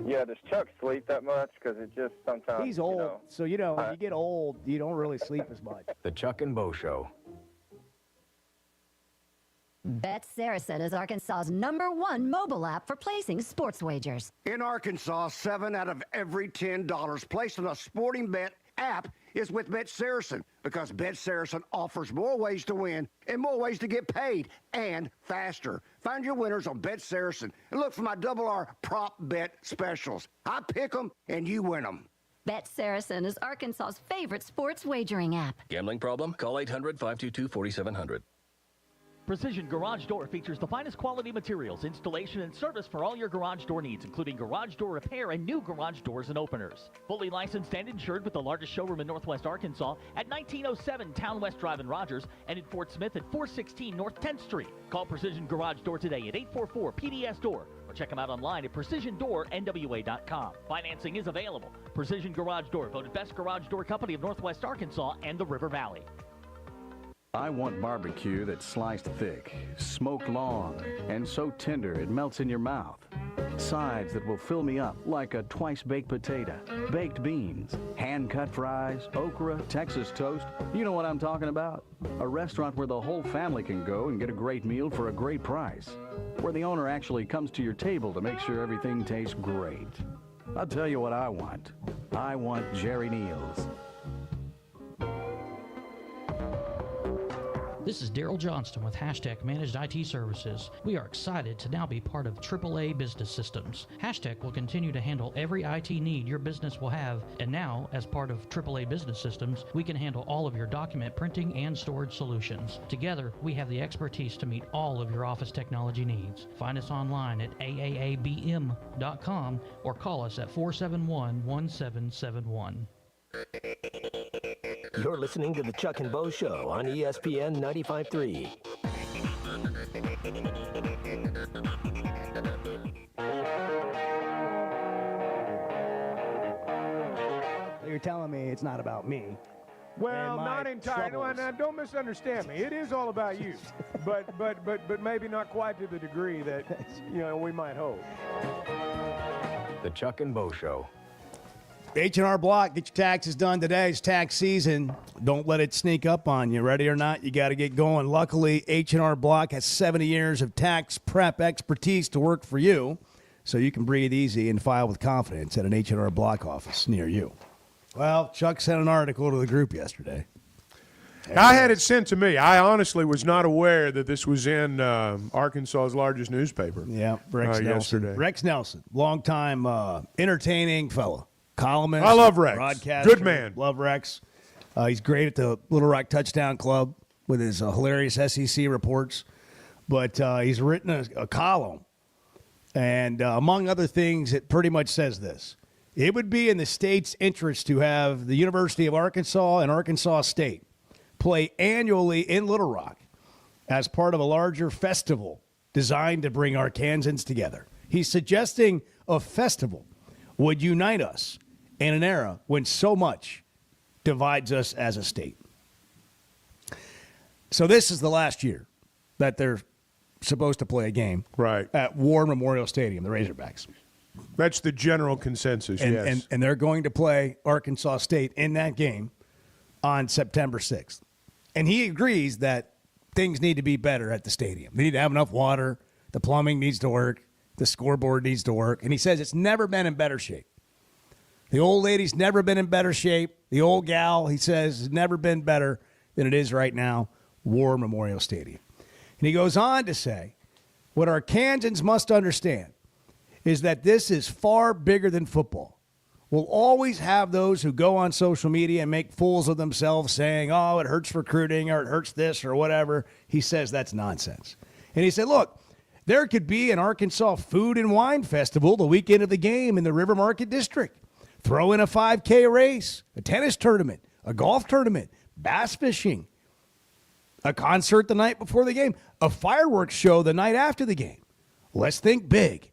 Yeah, does Chuck sleep that much? Because it just sometimes, He's old, so when you get old, you don't really sleep as much. The Chuck and Bo Show. Bet Saracen is Arkansas's #1 mobile app for placing sports wagers. In Arkansas, 7 out of every $10 placed on a sporting bet app is with Bet Saracen, because Bet Saracen offers more ways to win and more ways to get paid, and faster. Find your winners on Bet Saracen and look for my Double R prop bet specials. I pick them and you win them. Bet Saracen is Arkansas's favorite sports wagering app. Gambling problem? Call 800-522-4700. Precision Garage Door features the finest quality materials, installation, and service for all your garage door needs, including garage door repair and new garage doors and openers. Fully licensed and insured with the largest showroom in Northwest Arkansas at 1907 Town West Drive in Rogers and in Fort Smith at 416 North 10th Street. Call Precision Garage Door today at 844-PDS-DOOR or check them out online at precisiondoornwa.com. Financing is available. Precision Garage Door, voted best garage door company of Northwest Arkansas and the River Valley. I want barbecue that's sliced thick, smoked long, and so tender it melts in your mouth. Sides that will fill me up like a twice-baked potato, baked beans, hand-cut fries, okra, Texas toast. You know what I'm talking about? A restaurant where the whole family can go and get a great meal for a great price. Where the owner actually comes to your table to make sure everything tastes great. I'll tell you what I want. I want Jerry Neal's. This is Daryl Johnston with Hashtag Managed IT Services. We are excited to now be part of AAA Business Systems. Hashtag will continue to handle every IT need your business will have, and now, as part of AAA Business Systems, we can handle all of your document printing and storage solutions. Together, we have the expertise to meet all of your office technology needs. Find us online at aaabm.com or call us at 471-1771. You're listening to the Chuck and Bo Show on ESPN 95.3. You're telling me it's not about me. Well, and my not entirely. troubles. Now, don't misunderstand me. It is all about you, but maybe not quite to the degree that we might hope. The Chuck and Bo Show. H&R Block, get your taxes done today. It's tax season. Don't let it sneak up on you. Ready or not, you got to get going. Luckily, H&R Block has 70 years of tax prep expertise to work for you, so you can breathe easy and file with confidence at an H&R Block office near you. Well, Chuck sent an article to the group yesterday. I had it sent to me. I honestly was not aware that this was in Arkansas's largest newspaper. Yeah, Rex Nelson. Yesterday. Rex Nelson, longtime entertaining fellow. Columnist. I love Rex. Broadcaster. Good man. Love Rex. He's great at the Little Rock Touchdown Club with his hilarious SEC reports. But he's written a column. And among other things, it pretty much says this. It would be in the state's interest to have the University of Arkansas and Arkansas State play annually in Little Rock as part of a larger festival designed to bring Arkansans together. He's suggesting a festival would unite us in an era when so much divides us as a state. So this is the last year that they're supposed to play a game at War Memorial Stadium, the Razorbacks. That's the general consensus, yes. And they're going to play Arkansas State in that game on September 6th. And he agrees that things need to be better at the stadium. They need to have enough water. The plumbing needs to work. The scoreboard needs to work. And he says it's never been in better shape. The old lady's never been in better shape. The old gal, he says, has never been better than it is right now, War Memorial Stadium. And he goes on to say, what Arkansans must understand is that this is far bigger than football. We'll always have those who go on social media and make fools of themselves saying, oh, it hurts recruiting or it hurts this or whatever. He says that's nonsense. And he said, look, there could be an Arkansas food and wine festival the weekend of the game in the River Market District. Throw in a 5K race, a tennis tournament, a golf tournament, bass fishing, a concert the night before the game, a fireworks show the night after the game. Let's think big.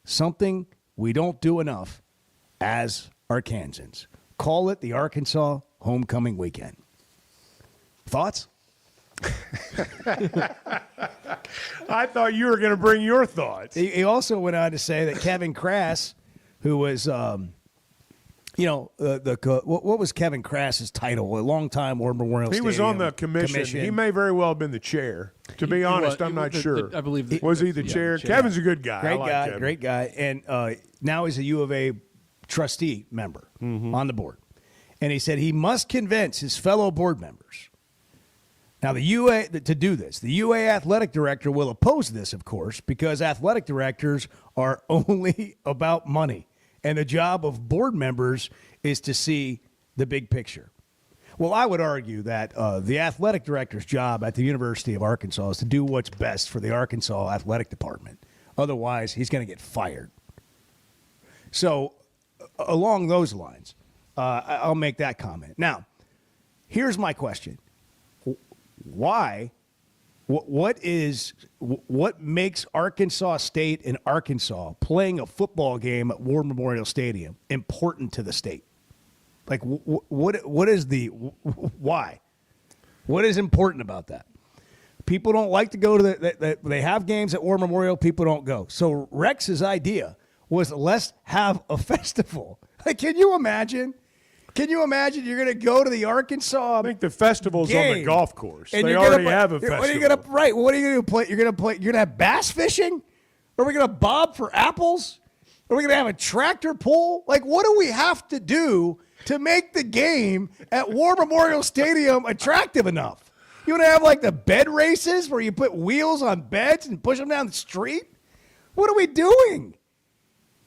Something we don't do enough as Arkansans. Call it the Arkansas Homecoming Weekend. Thoughts? I thought you were going to bring your thoughts. He also went on to say that Kevin Crass, who was, what was Kevin Crass's title? A long-time War Memorial Stadium. He was on the commission. He may very well have been the chair. To be honest, I'm not sure. I believe. Was he the chair? Kevin's a good guy. Great guy. And now he's a U of A trustee member on the board. And he said he must convince his fellow board members. Now, the UA, to do this, the UA athletic director will oppose this, of course, because athletic directors are only about money. And the job of board members is to see the big picture. Well, I would argue that the athletic director's job at the University of Arkansas is to do what's best for the Arkansas athletic department. Otherwise, he's going to get fired. So, along those lines, I'll make that comment. Now, here's my question. Why? What makes Arkansas State and Arkansas playing a football game at War Memorial Stadium important to the state? Like, what is the why? What is important about that? People don't like to go to they have games at War Memorial. People don't go. So Rex's idea was let's have a festival. Like, can you imagine? Can you imagine you're going to go to the Arkansas? I think the festival's game, on the golf course. And they already have a festival. What are you going to right? What are you going to play? You're going to have bass fishing? Are we going to bob for apples? Are we going to have a tractor pull? Like, what do we have to do to make the game at War Memorial Stadium attractive enough? You want to have like the bed races where you put wheels on beds and push them down the street? What are we doing?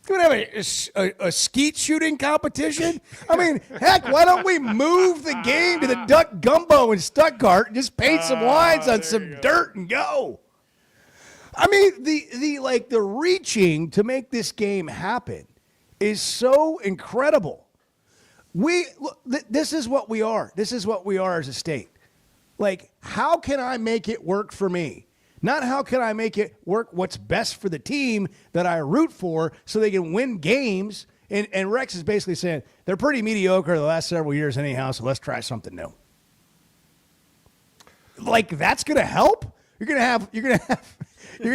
You want to have a skeet shooting competition? I mean, heck, why don't we move the game to the Duck Gumbo in Stuttgart and just paint some lines on some dirt and go? I mean, the reaching to make this game happen is so incredible. This is what we are. This is what we are as a state. Like, how can I make it work for me? Not how can I make it work what's best for the team that I root for so they can win games. And Rex is basically saying they're pretty mediocre the last several years anyhow, so let's try something new. Like, that's going to help? You're going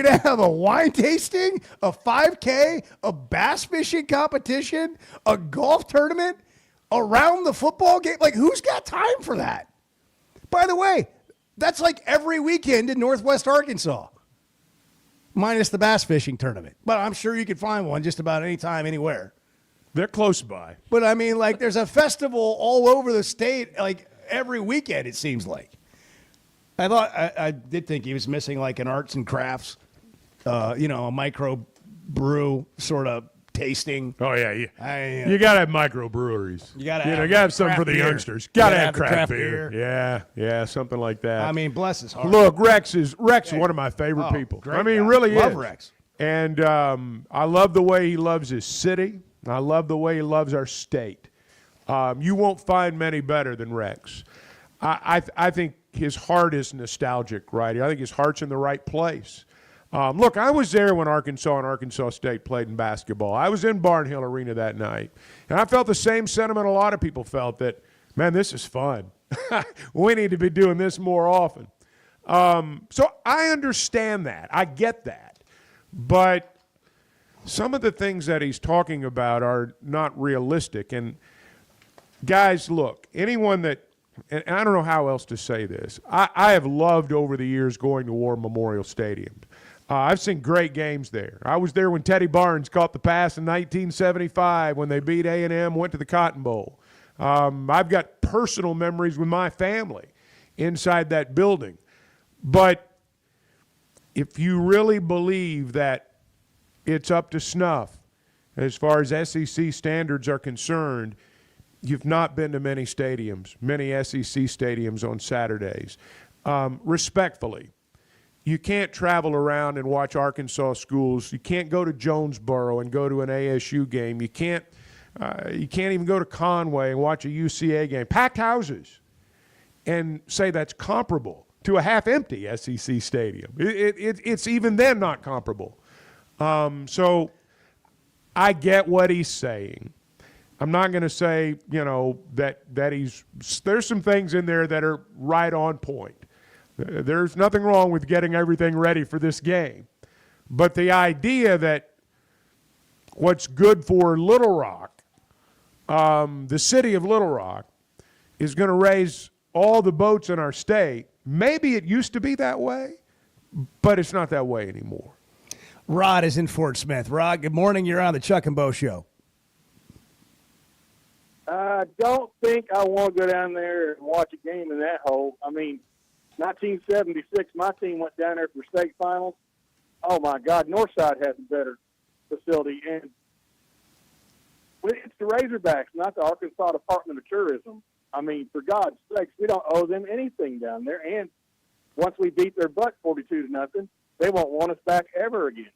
to have a wine tasting, a 5K, a bass fishing competition, a golf tournament around the football game. Like, who's got time for that? By the way, that's like every weekend in Northwest Arkansas, minus the bass fishing tournament. But I'm sure you could find one just about any time, anywhere. They're close by. But, I mean, like, there's a festival all over the state, like, every weekend, it seems like. I did think he was missing, like, an arts and crafts, a micro brew sort of tasting. Oh, yeah. You got to have microbreweries. You got to have something for the youngsters. Got to have craft beer. Yeah, something like that. I mean, bless his heart. Look, Rex is one of my favorite people. I mean, he really love is. Rex. And I love the way he loves his city. I love the way he loves our state. You won't find many better than Rex. I think his heart is nostalgic, right? I think his heart's in the right place. Look, I was there when Arkansas and Arkansas State played in basketball. I was in Barnhill Arena that night, and I felt the same sentiment a lot of people felt that, man, this is fun. We need to be doing this more often. So I understand that. I get that. But some of the things that he's talking about are not realistic. And, guys, look, anyone that – and I don't know how else to say this. I have loved over the years going to War Memorial Stadium. I've seen great games there. I was there when Teddy Barnes caught the pass in 1975 when they beat A&M, went to the Cotton Bowl. I've got personal memories with my family inside that building. But if you really believe that it's up to snuff as far as SEC standards are concerned, you've not been to many stadiums, many SEC stadiums on Saturdays. Respectfully, you can't travel around and watch Arkansas schools. You can't go to Jonesboro and go to an ASU game. You can't even go to Conway and watch a UCA game. Packed houses. and say that's comparable to a half-empty SEC stadium. It's even then not comparable. So I get what he's saying. I'm not going to say, that there's some things in there that are right on point. There's nothing wrong with getting everything ready for this game. But the idea that what's good for Little Rock, the city of Little Rock, is going to raise all the boats in our state, maybe it used to be that way, but it's not that way anymore. Rod is in Fort Smith. Rod, good morning. You're on the Chuck and Bo Show. I don't think I want to go down there and watch a game in that hole. I mean, 1976, my team went down there for state finals. Oh, my God, Northside has a better facility. And it's the Razorbacks, not the Arkansas Department of Tourism. I mean, for God's sakes, we don't owe them anything down there. And once we beat their butt 42-0, they won't want us back ever again.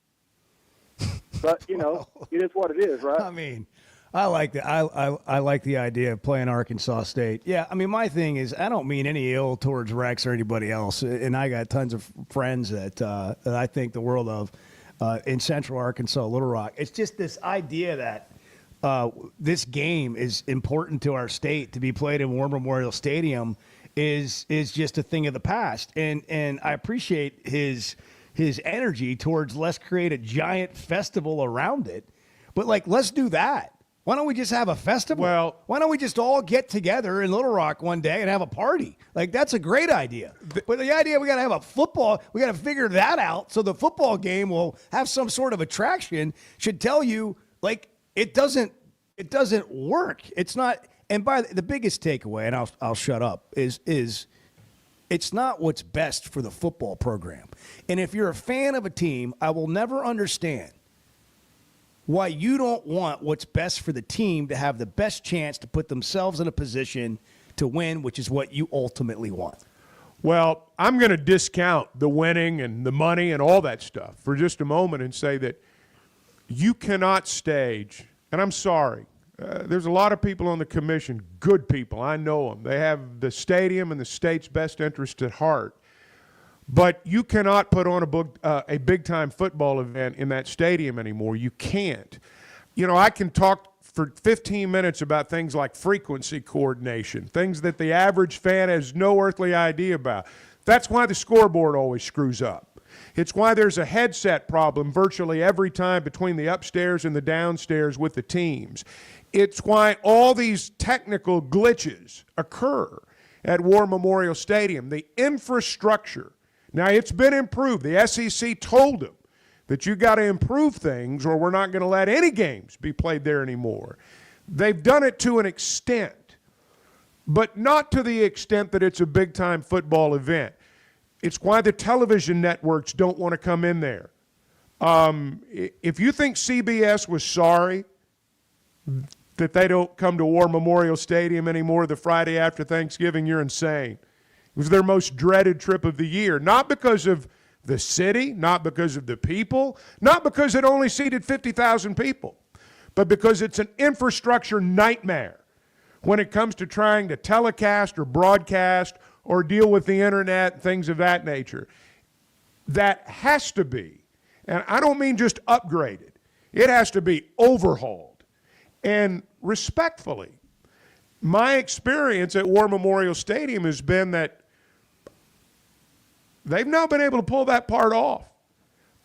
But, it is what it is, right? I mean, I like the I like the idea of playing Arkansas State. Yeah, I mean, my thing is I don't mean any ill towards Rex or anybody else, and I got tons of friends that I think the world of in Central Arkansas, Little Rock. It's just this idea that this game is important to our state to be played in War Memorial Stadium is just a thing of the past, and I appreciate his energy towards let's create a giant festival around it, but let's do that. Why don't we just have a festival? Well, why don't we just all get together in Little Rock one day and have a party? That's a great idea. But the idea we got to have a football, we got to figure that out so the football game will have some sort of attraction should tell you it doesn't work. It's not. And by the biggest takeaway, and I'll shut up, is it's not what's best for the football program. And if you're a fan of a team, I will never understand why you don't want what's best for the team to have the best chance to put themselves in a position to win, which is what you ultimately want. Well, I'm going to discount the winning and the money and all that stuff for just a moment and say that you cannot stage, and I'm sorry, there's a lot of people on the commission, good people, I know them. They have the stadium and the state's best interest at heart. But you cannot put on a big-time football event in that stadium anymore. You can't. I can talk for 15 minutes about things like frequency coordination, things that the average fan has no earthly idea about. That's why the scoreboard always screws up. It's why there's a headset problem virtually every time between the upstairs and the downstairs with the teams. It's why all these technical glitches occur at War Memorial Stadium. The infrastructure. Now, it's been improved. The SEC told them that you got to improve things or we're not going to let any games be played there anymore. They've done it to an extent, but not to the extent that it's a big-time football event. It's why the television networks don't want to come in there. If you think CBS was sorry that they don't come to War Memorial Stadium anymore the Friday after Thanksgiving, you're insane. It was their most dreaded trip of the year, not because of the city, not because of the people, not because it only seated 50,000 people, but because it's an infrastructure nightmare when it comes to trying to telecast or broadcast or deal with the internet, things of that nature. That has to be, and I don't mean just upgraded, it has to be overhauled. And respectfully, my experience at War Memorial Stadium has been that they've now been able to pull that part off.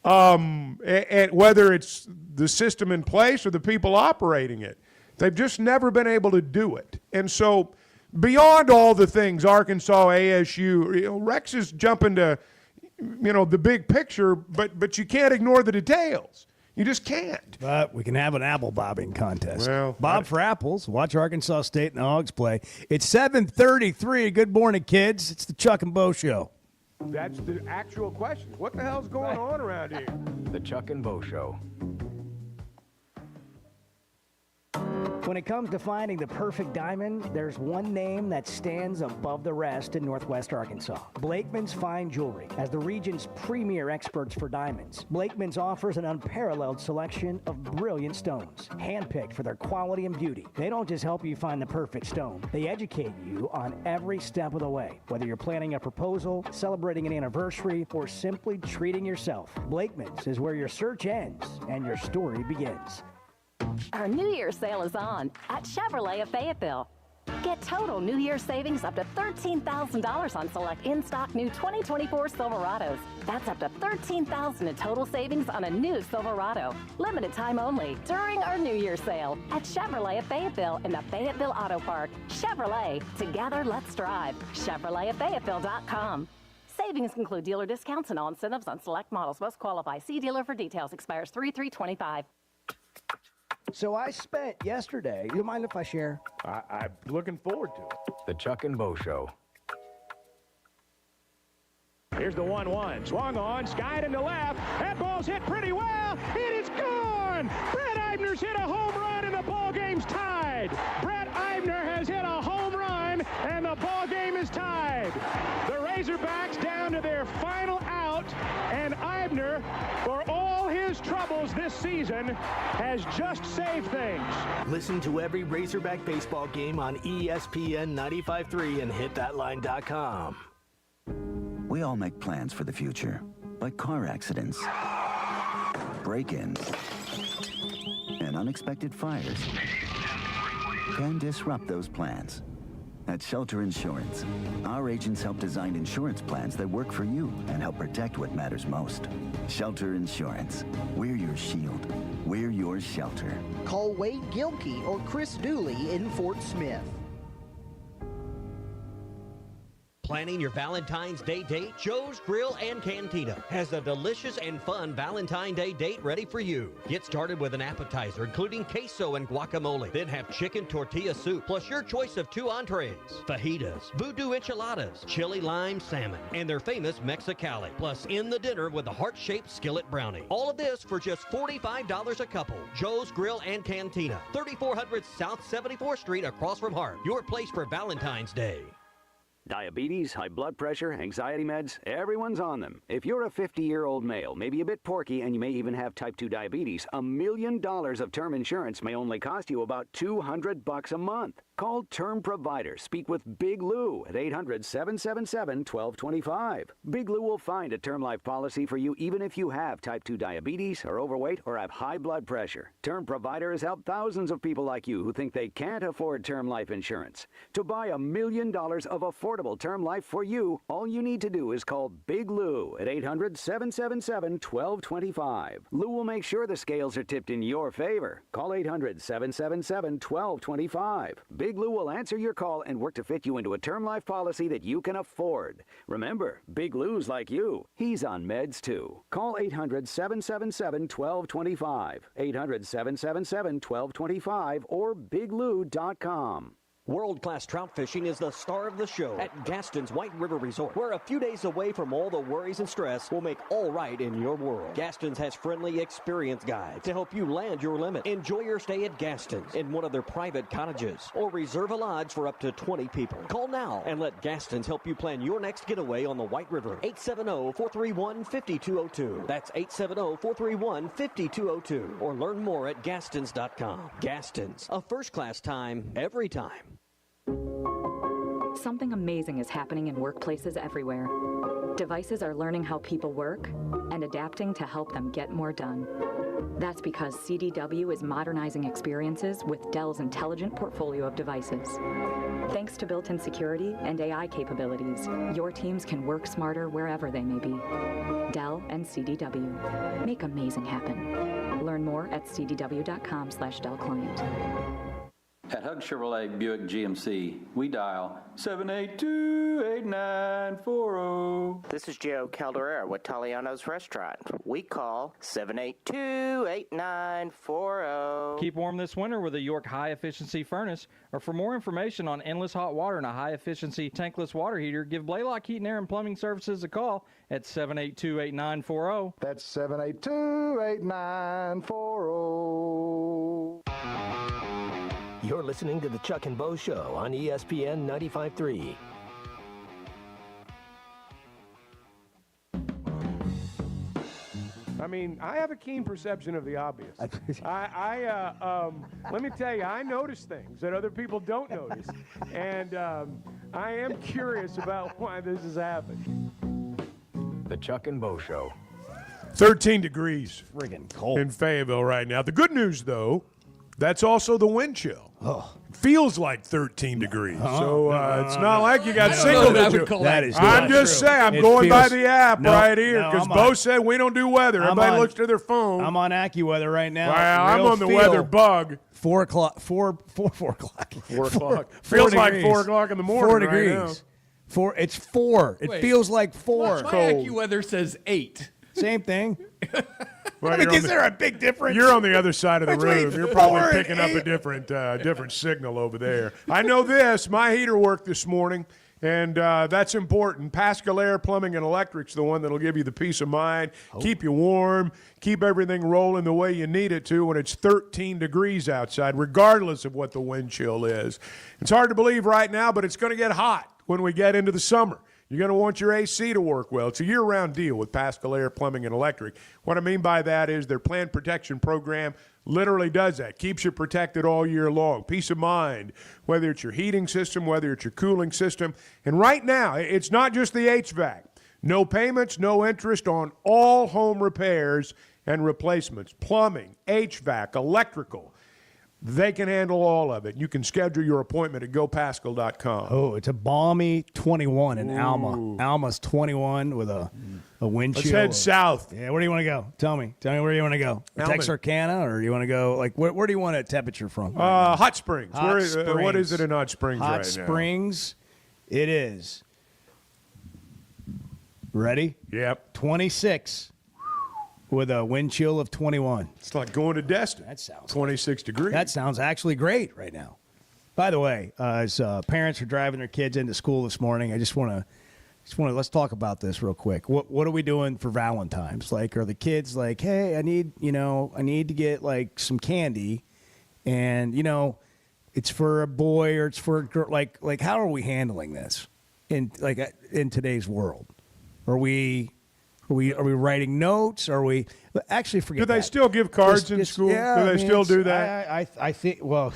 And whether it's the system in place or the people operating it, they've just never been able to do it. And so beyond all the things, Arkansas, ASU, Rex is jumping to, the big picture, but you can't ignore the details. You just can't. But we can have an apple bobbing contest. Well, Bob for apples. Watch Arkansas State and the Hogs play. It's 7:33. Good morning, kids. It's the Chuck and Bo Show. That's the actual question. What the hell's going on around here? The Chuck and Bo Show. When it comes to finding the perfect diamond, there's one name that stands above the rest in Northwest Arkansas. Blakeman's Fine Jewelry. As the region's premier experts for diamonds, Blakeman's offers an unparalleled selection of brilliant stones, handpicked for their quality and beauty. They don't just help you find the perfect stone, they educate you on every step of the way. Whether you're planning a proposal, celebrating an anniversary, or simply treating yourself, Blakeman's is where your search ends and your story begins. Our New Year's sale is on at Chevrolet of Fayetteville. Get total New Year's savings up to $13,000 on select in-stock new 2024 Silverados. That's up to $13,000 in total savings on a new Silverado. Limited time only during our New Year's sale at Chevrolet of Fayetteville in the Fayetteville Auto Park. Chevrolet, together let's drive. ChevroletofFayetteville.com. Savings include dealer discounts and all incentives on select models. Must qualify. See dealer for details. Expires 3/3/25. So I spent yesterday, you mind if I share? I'm looking forward to it. The Chuck and Bo Show. Here's the 1-1. Swung on, skied into left. That ball's hit pretty well. It is gone. Brett Eibner's hit a home run and the ball game's tied. Brett Eibner has hit a home run and the ball game is tied. The Razorbacks down to their final out, and Eibner, for all his troubles this season, has just saved things. Listen to every Razorback baseball game on ESPN 95.3 and hitthatline.com. We all make plans for the future, but car accidents, break-ins, and unexpected fires can disrupt those plans. At Shelter Insurance, our agents help design insurance plans that work for you and help protect what matters most. Shelter Insurance. We're your shield. We're your shelter. Call Wade Gilkey or Chris Dooley in Fort Smith. Planning your Valentine's Day date? Joe's Grill and Cantina has a delicious and fun Valentine's Day date ready for you. Get started with an appetizer including queso and guacamole. Then have chicken tortilla soup plus your choice of 2 entrees, fajitas, voodoo enchiladas, chili lime salmon, and their famous Mexicali. Plus in the dinner with a heart-shaped skillet brownie. All of this for just $45 a couple. Joe's Grill and Cantina, 3400 South 74th Street across from Hart. Your place for Valentine's Day. Diabetes, high blood pressure, anxiety meds, everyone's on them. If you're a 50-year-old male, maybe a bit porky, and you may even have type 2 diabetes, $1 million of term insurance may only cost you about $200 a month. Call Term Provider. Speak with Big Lou at 800-777-1225. Big Lou will find a term life policy for you even if you have type 2 diabetes, are overweight, or have high blood pressure. Term Provider has helped thousands of people like you who think they can't afford term life insurance. To buy $1 million of affordable term life for you, all you need to do is call Big Lou at 800-777-1225. Lou will make sure the scales are tipped in your favor. Call 800-777-1225. Big Lou will answer your call and work to fit you into a term life policy that you can afford. Remember, Big Lou's like you. He's on meds too. Call 800-777-1225. 800-777-1225 or biglou.com. World-class trout fishing is the star of the show at Gaston's White River Resort, where a few days away from all the worries and stress will make all right in your world. Gaston's has friendly, experienced guides to help you land your limit. Enjoy your stay at Gaston's in one of their private cottages or reserve a lodge for up to 20 people. Call now and let Gaston's help you plan your next getaway on the White River. 870-431-5202. That's 870-431-5202. Or learn more at Gastons.com. Gaston's, a first-class time, every time. Something amazing is happening in workplaces everywhere. Devices are learning how people work and adapting to help them get more done. That's because CDW is modernizing experiences with Dell's intelligent portfolio of devices. Thanks to built-in security and AI capabilities, your teams can work smarter wherever they may be. Dell and CDW. Make amazing happen. Learn more at cdw.com/Dell Client. At Hug Chevrolet Buick GMC, we dial 782-8940. This is Joe Calderera with Taliano's Restaurant. We call 782-8940. Keep warm this winter with a York high-efficiency furnace. Or for more information on endless hot water and a high-efficiency tankless water heater, give Blaylock Heating, Air, and Plumbing Services a call at 782-8940. That's 782-8940. You're listening to the Chuck and Bo Show on ESPN 95.3. I mean, I have a keen perception of the obvious. Let me tell you, I notice things that other people don't notice, and I am curious about why this has happened. The Chuck and Bo Show. 13 degrees. Friggin' cold. In Fayetteville right now. The good news, though, that's also the wind chill. Oh. Feels like 13 degrees. So it's not like you got I don't single know that I would digit. call That that. is I'm not just true. saying, I'm It going by feels- the app No, right here no, because I'm Bo on- said we don't do weather. I'm Everybody on- looks to their phone. I'm on AccuWeather right now. Well, I'm Real on the feel. weather bug. 4 o'clock. 4 o'clock. 4 o'clock. 4 Feels like degrees. 4 o'clock in the morning 4 right degrees. now. 4. It's 4. It Wait. feels like 4. My AccuWeather says 8. Same thing. Well, I mean, you're on is there a big difference? You're on the other side of the Between room. You're probably 4 and picking up a 8. different signal over there. I know this. My heater worked this morning, and that's important. Pascal Air Plumbing and Electric's the one that'll give you the peace of mind, keep you warm, keep everything rolling the way you need it to when it's 13 degrees outside, regardless of what the wind chill is. It's hard to believe right now, but it's going to get hot when we get into the summer. You're going to want your AC to work well. It's a year-round deal with Pascal Air Plumbing and Electric. What I mean by that is their planned protection program literally does that. Keeps you protected all year long. Peace of mind, whether it's your heating system, whether it's your cooling system. And right now, it's not just the HVAC. No payments, no interest on all home repairs and replacements. Plumbing, HVAC, electrical. They can handle all of it. You can schedule your appointment at gopascal.com. Oh, it's a balmy 21 in Alma. Alma's 21 with a wind chill. Let's head south. Yeah, where do you want to go? Tell me where you want to go. Alma. Texarkana, or do you want to go, like, where do you want a temperature from? Hot Springs. Hot Springs. What is it in Hot Springs right now? Hot Springs, it is. Ready? Yep. 26 with a wind chill of 21. It's like going to Destin. That sounds 26 degrees. That sounds actually great right now. By the way, as parents are driving their kids into school this morning, I just want to let's talk about this real quick. What are we doing for Valentine's? Like, are the kids like, hey, I need to get like some candy, and it's for a boy or it's for a girl. Like how are we handling this in today's world? Are we writing notes? Are we actually forget? Do they that. still give cards in school? Yeah, do they still do that? I think. Well,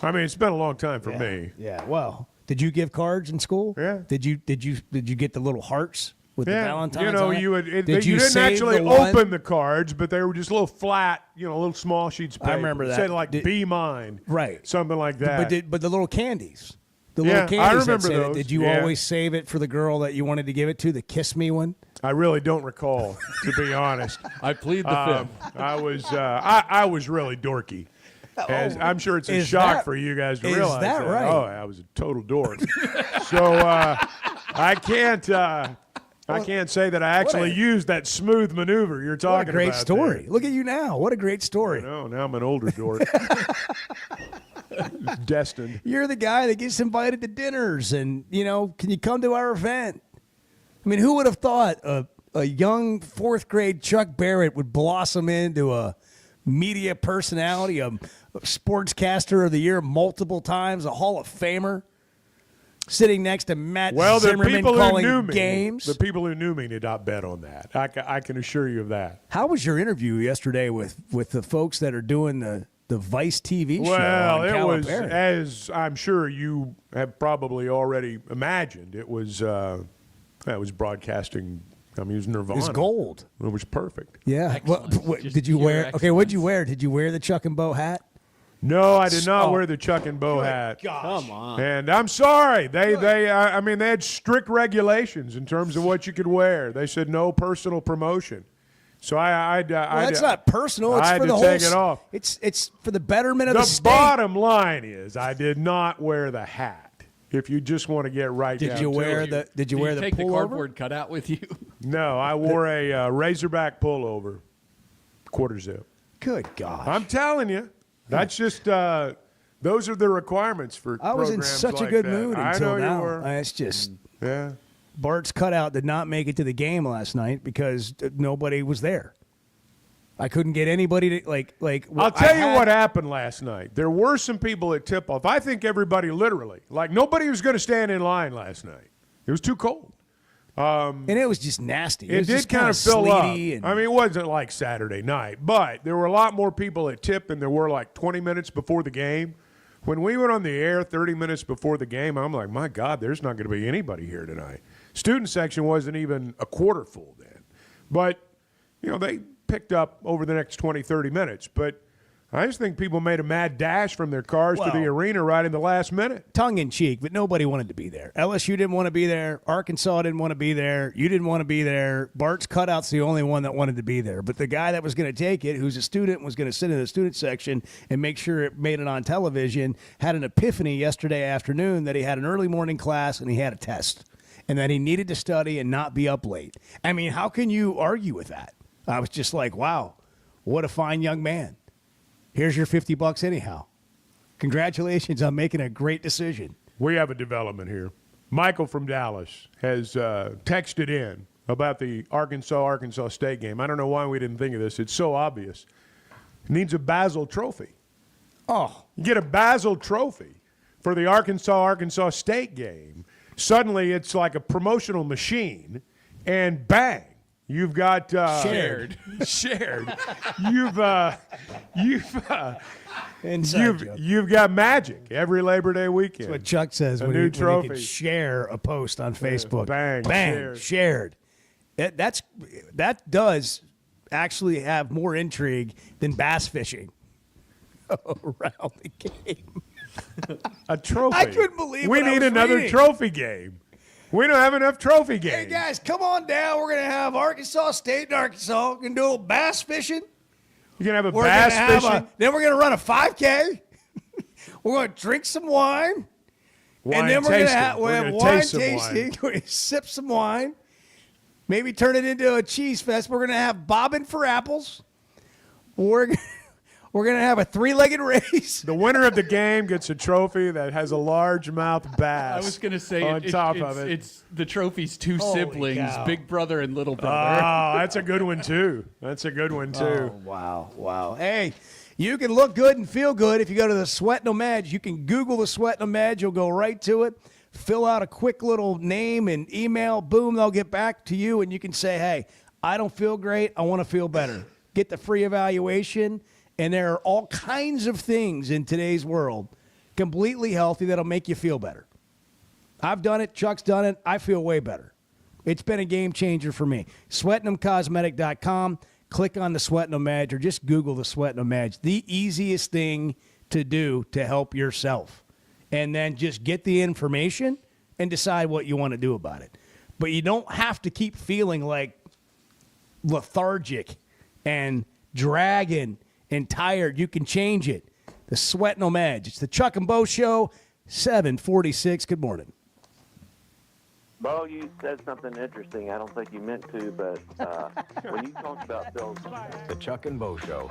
I mean, it's been a long time for me. Yeah. Well, did you give cards in school? Yeah. Did you get the little hearts with the Valentines? on it? you Did you didn't save actually the one? open the cards, but they were just little flat, little small sheets of paper. I remember that. Said like "Be mine," Right. Something like that. But the little candies. The Yeah, little candies. I that remember said it, those. Did you Yeah. always save it for the girl that you wanted to give it to? The kiss me one. I really don't recall, to be honest. I plead the fifth. I was really dorky. As I'm sure it's a Is shock that- for you guys to is realize that right? Oh, I was a total dork. So I can't say that I actually used that smooth maneuver you're talking about. What a great story. there. Look at you now. What a great story. No, now I'm an older dork. Destined. You're the guy that gets invited to dinners, and can you come to our event? I mean, who would have thought a young fourth grade Chuck Barrett would blossom into a media personality, a sportscaster of the year multiple times, a Hall of Famer, sitting next to Matt Well, the Zimmerman people who calling knew me, games. the people who knew me did not bet on that. I can assure you of that. How was your interview yesterday with the folks that are doing the Vice TV show? Well, on it was, Calipari? as I'm sure you have probably already imagined, it was broadcasting. I mean, it was Nirvana. It's gold. It was perfect. Yeah. What, Just did you pure wear? Okay, excellence. what'd you wear? Did you wear the Chuck and Bo hat? No, I did not Oh. wear the Chuck and Bo hat. Come on. And I'm sorry. They had strict regulations in terms of what you could wear. They said no personal promotion. So Well, that's not personal. It's I had for to the whole. take it off. It's for the betterment of the The state. bottom line is I did not wear the hat. If you just want to get right down Did you to wear it. the? Did you Do wear you the take the pullover? cardboard cutout with you? No, I wore a Razorback pullover, quarter zip. Good God! I'm telling you, that's just those are the requirements for. I was in programs such a like good that. mood I until know now. you were. It's just Yeah. Bart's cutout did not make it to the game last night because nobody was there. I couldn't get anybody to like. I'll tell you what happened last night. There were some people at tip-off. I think everybody literally, like nobody was going to stand in line last night. It was too cold. And it was just nasty. It did just kind of fill up. and- I mean, it wasn't like Saturday night, but there were a lot more people at tip than there were like 20 minutes before the game. When we went on the air 30 minutes before the game, I'm like, my God, there's not going to be anybody here tonight. Student section wasn't even a quarter full then. But, they picked up over the next 20, 30 minutes. But I just think people made a mad dash from their cars to the arena right in the last minute. Tongue in cheek, but nobody wanted to be there. LSU didn't want to be there. Arkansas didn't want to be there. You didn't want to be there. Bart's cutout's the only one that wanted to be there. But the guy that was going to take it, who's a student, was going to sit in the student section and make sure it made it on television, had an epiphany yesterday afternoon that he had an early morning class and he had a test and that he needed to study and not be up late. I mean, how can you argue with that? I was just like, wow, what a fine young man. Here's your $50 anyhow. Congratulations on making a great decision. We have a development here. Michael from Dallas has texted in about the Arkansas State game. I don't know why we didn't think of this. It's so obvious. It needs a Basil Trophy. Oh. You get a Basil Trophy for the Arkansas State game. Suddenly it's like a promotional machine, and bang. You've got shared. You've got magic every Labor Day weekend. That's what Chuck says when he can share a post on Facebook. Bang, shared. That does actually have more intrigue than bass fishing around the game. A trophy. I couldn't believe we what I need was another reading. trophy game. We don't have enough trophy games. Hey, guys, come on down. We're going to have Arkansas State and Arkansas. We're going to do a bass fishing. You're going to have a bass fishing? Then we're going to run a 5K. We're going to drink some wine. And then we're going to have wine tasting. We're going to sip some wine. Maybe turn it into a cheese fest. We're going to have bobbing for apples. We're going to have a 3-legged race. The winner of the game gets a trophy that has a largemouth bass. I was going to say on top of it. It's the trophy's two siblings, cow. big brother and little brother. Oh, that's a good one too. Oh, wow. Hey, you can look good and feel good if you go to the Sweat No Madge. You can Google the Sweat No Madge. You'll go right to it. Fill out a quick little name and email. Boom, they'll get back to you, and you can say, hey, I don't feel great. I want to feel better. Get the free evaluation. And there are all kinds of things in today's world completely healthy that'll make you feel better. I've done it. Chuck's done it. I feel way better. It's been a game changer for me. Sweatin'emCosmetic.com. Click on the Sweat No Madge or just Google the Sweat No Madge. The easiest thing to do to help yourself. And then just get the information and decide what you want to do about it. But you don't have to keep feeling like lethargic and dragging and tired. You can change it. The Sweat No Madge. It's the Chuck and Bo Show, 746. Good morning. Bo, you said something interesting. I don't think you meant to, but when you talked about Bill's... The Chuck and Bo Show.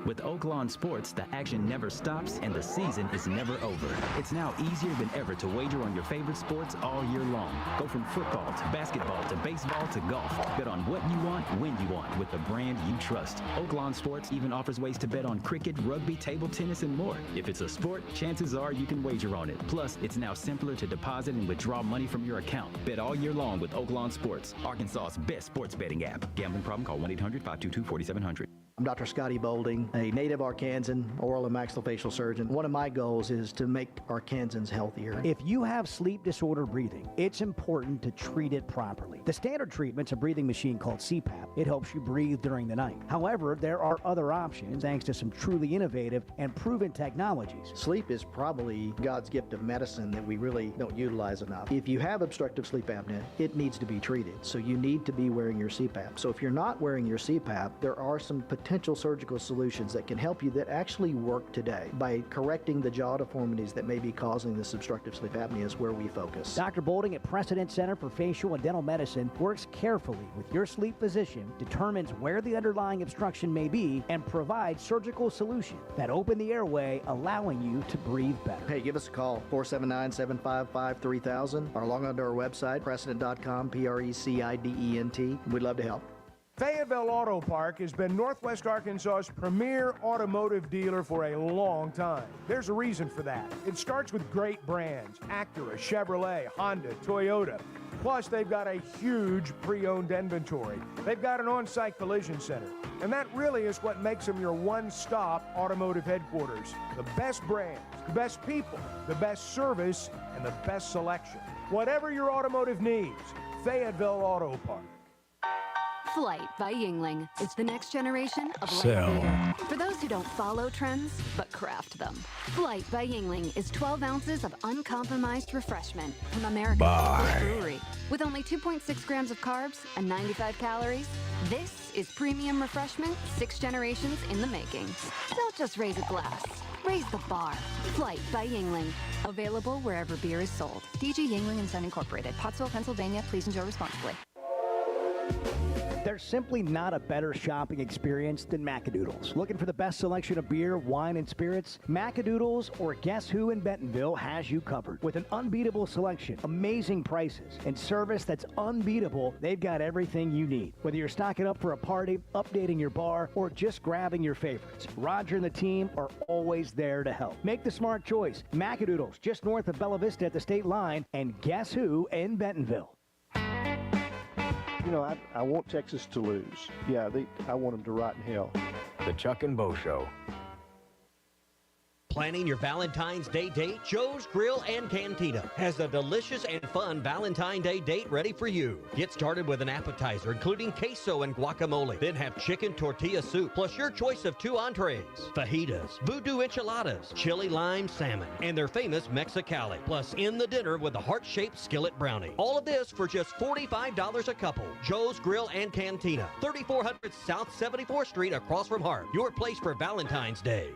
With Oaklawn Sports, the action never stops and the season is never over. It's now easier than ever to wager on your favorite sports all year long. Go from football to basketball to baseball to golf. Bet on what you want, when you want, with the brand you trust. Oaklawn Sports even offers ways to bet on cricket, rugby, table tennis, and more. If it's a sport, chances are you can wager on it. Plus, it's now simpler to deposit and withdraw money from your account. Bet all year long with Oaklawn Sports, Arkansas's best sports betting app. Gambling problem? Call 1-800-522-4700. I'm Dr. Scotty Bolding, a native Arkansan oral and maxillofacial surgeon. One of my goals is to make Arkansans healthier. If you have sleep disorder breathing, it's important to treat it properly. The standard treatment's a breathing machine called CPAP. It helps you breathe during the night. However, there are other options thanks to some truly innovative and proven technologies. Sleep is probably God's gift of medicine that we really don't utilize enough. If you have obstructive sleep apnea, it needs to be treated. So you need to be wearing your CPAP. So if you're not wearing your CPAP, there are some potential surgical solutions that can help you that actually work today. By correcting the jaw deformities that may be causing this obstructive sleep apnea is where we focus. Dr. Bolding at Precedent Center for Facial and Dental Medicine works carefully with your sleep physician, determines where the underlying obstruction may be, and provides surgical solutions that open the airway, allowing you to breathe better. Hey, give us a call, 479-755-3000, or log on to our website, precedent.com, Precedent. We'd love to help. Fayetteville Auto Park has been Northwest Arkansas's premier automotive dealer for a long time. There's a reason for that. It starts with great brands: Acura, Chevrolet, Honda, Toyota. Plus, they've got a huge pre-owned inventory. They've got an on-site collision center. And that really is what makes them your one-stop automotive headquarters. The best brands, the best people, the best service, and the best selection. Whatever your automotive needs, Fayetteville Auto Park. Flight by Yingling. It's the next generation of light Sell. beer. For those who don't follow trends, but craft them. Flight by Yingling is 12 ounces of uncompromised refreshment from America's Buy. brewery. With only 2.6 grams of carbs and 95 calories, this is premium refreshment 6 generations in the making. Don't just raise a glass. Raise the bar. Flight by Yingling. Available wherever beer is sold. DG Yingling and Son Incorporated. Pottsville, Pennsylvania. Please enjoy responsibly. There's simply not a better shopping experience than Macadoodles. Looking for the best selection of beer, wine, and spirits? Macadoodles or Guess Who in Bentonville has you covered. With an unbeatable selection, amazing prices, and service that's unbeatable, they've got everything you need. Whether you're stocking up for a party, updating your bar, or just grabbing your favorites, Roger and the team are always there to help. Make the smart choice. Macadoodles, just north of Bella Vista at the state line, and Guess Who in Bentonville. You know, I want Texas to lose. Yeah, I want them to rot in hell. The Chuck and Bo Show. Planning your Valentine's Day date? Joe's Grill and Cantina has a delicious and fun Valentine's Day date ready for you. Get started with an appetizer, including queso and guacamole. Then have chicken tortilla soup, plus your choice of 2 entrees, fajitas, voodoo enchiladas, chili lime salmon, and their famous Mexicali. Plus, in the dinner with a heart-shaped skillet brownie. All of this for just $45 a couple. Joe's Grill and Cantina, 3400 South 74th Street, across from Hart. Your place for Valentine's Day.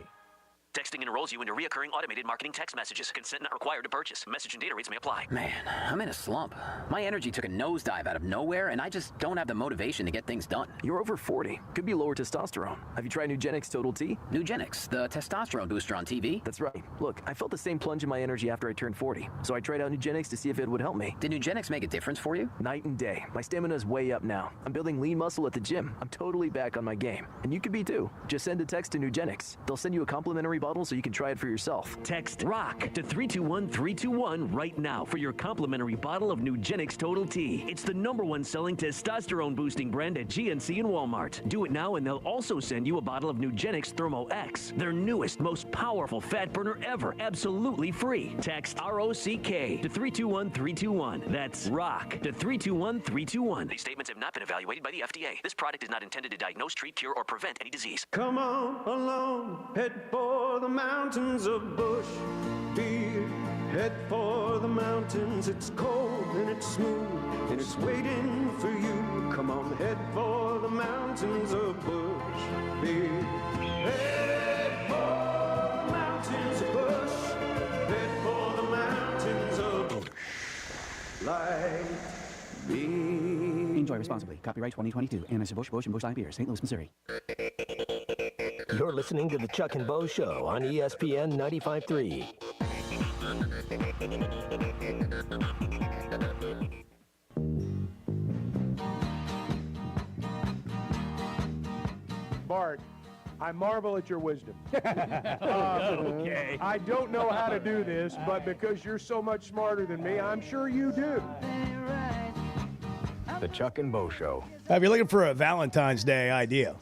Texting enrolls you into recurring automated marketing text messages. Consent not required to purchase. Message and data rates may apply. Man, I'm in a slump. My energy took a nosedive out of nowhere, and I just don't have the motivation to get things done. You're over 40. Could be lower testosterone. Have you tried Nugenix Total T? Nugenix, the testosterone booster on TV? That's right. Look, I felt the same plunge in my energy after I turned 40, so I tried out Nugenix to see if it would help me. Did Nugenix make a difference for you? Night and day. My stamina is way up now. I'm building lean muscle at the gym. I'm totally back on my game. And you could be too. Just send a text to Nugenix. They'll send you a complimentary bottle so you can try it for yourself. Text ROCK to 321-321 right now for your complimentary bottle of Nugenix Total T. It's the #1 selling testosterone boosting brand at GNC and Walmart. Do it now and they'll also send you a bottle of Nugenix Thermo X, their newest, most powerful fat burner ever, absolutely free. Text ROCK to 321-321. That's ROCK to 321-321. These statements have not been evaluated by the FDA. This product is not intended to diagnose, treat, cure, or prevent any disease. Come on along, head for the mountains of Bush Beer. Head for the mountains, it's cold and it's smooth, and it's waiting for you. Come on, head for the mountains of Bush Beer. Head for the mountains of Bush. Head for the mountains of Bush. Like beer. Enjoy responsibly. Copyright 2022. Anheuser-Busch, Busch, and Busch Light Beer, St. Louis, Missouri. You're listening to The Chuck and Bo Show on ESPN 95.3. Bart, I marvel at your wisdom. Okay. I don't know how to do this, but because you're so much smarter than me, I'm sure you do. The Chuck and Bo Show. If you're looking for a Valentine's Day idea,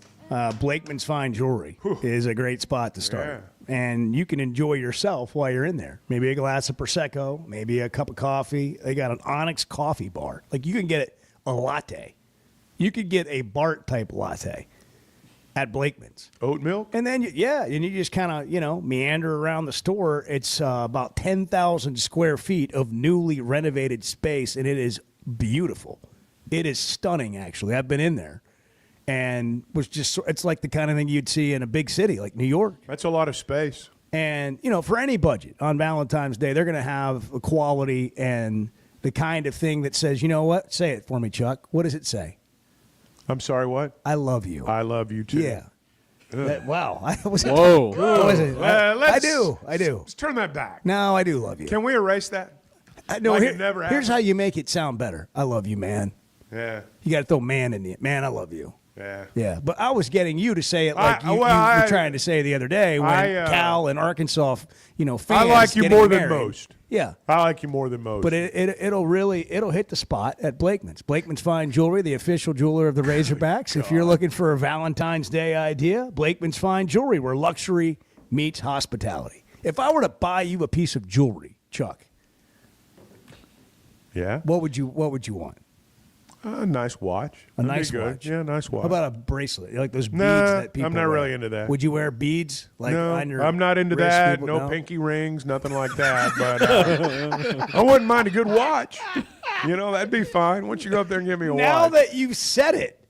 Blakeman's Fine Jewelry is a great spot to start. And you can enjoy yourself while you're in there. Maybe a glass of Prosecco, maybe a cup of coffee. They got an Onyx coffee bar. Like, you can get a latte. You could get a Bart-type latte at Blakeman's. Oat milk? And then, and you just kind of, meander around the store. It's about 10,000 square feet of newly renovated space, and it is beautiful. It is stunning, actually. I've been in there. And it's like the kind of thing you'd see in a big city like New York. That's a lot of space. And, for any budget on Valentine's Day, they're going to have a quality and the kind of thing that says, you know what? Say it for me, Chuck. What does it say? I'm sorry, what? I love you. I love you, too. Yeah. Wow. Whoa. I do. Let's turn that back. No, I do love you. Can we erase that? No, it never here's happened. how you make it sound better. I love you, man. Yeah. You got to throw man in it. Man, I love you. Yeah. Yeah, but I was getting you to say it like you were trying to say the other day when Cal and Arkansas, fans. I like you getting more married. than most. Yeah, I like you more than most. but it'll hit the spot at Blakeman's. Blakeman's Fine Jewelry, the official jeweler of the Razorbacks. If you're looking for a Valentine's Day idea, Blakeman's Fine Jewelry, where luxury meets hospitality. If I were to buy you a piece of jewelry, Chuck, yeah, what would you want? A nice watch. A That'd be nice good. watch. Yeah, nice watch. How about a bracelet? You like those beads Nah, that people I'm not wear? really into that. Would you wear beads? No, on your I'm not into wrist? that. People- No pinky rings, nothing like that. But I wouldn't mind a good watch. That'd be fine. Why don't you go up there and give me a Now watch? that you've said it,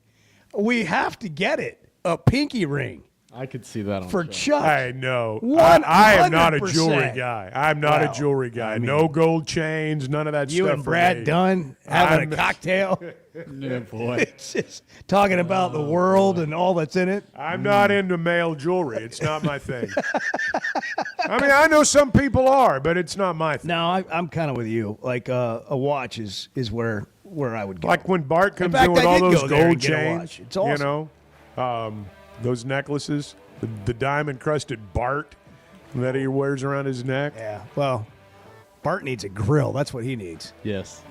we have to get it. A pinky ring. I could see that on For Chuck. I know. I am not a 100%. jewelry guy. I'm not a jewelry guy. No gold chains, none of that stuff. You and for Brad me. Dunn having a cocktail. Yeah, boy. It's just talking about the world and all that's in it. I'm not into male jewelry. It's not my thing. I mean, I know some people are, but it's not my thing. No, I'm kind of with you. Like a watch is where I would go. Like when Bart comes fact, in with I all did those go there and gold get a chains, watch. It's awesome. Those necklaces, the diamond-crusted Bart that he wears around his neck. Yeah, well, Bart needs a grill. That's what he needs. Yes.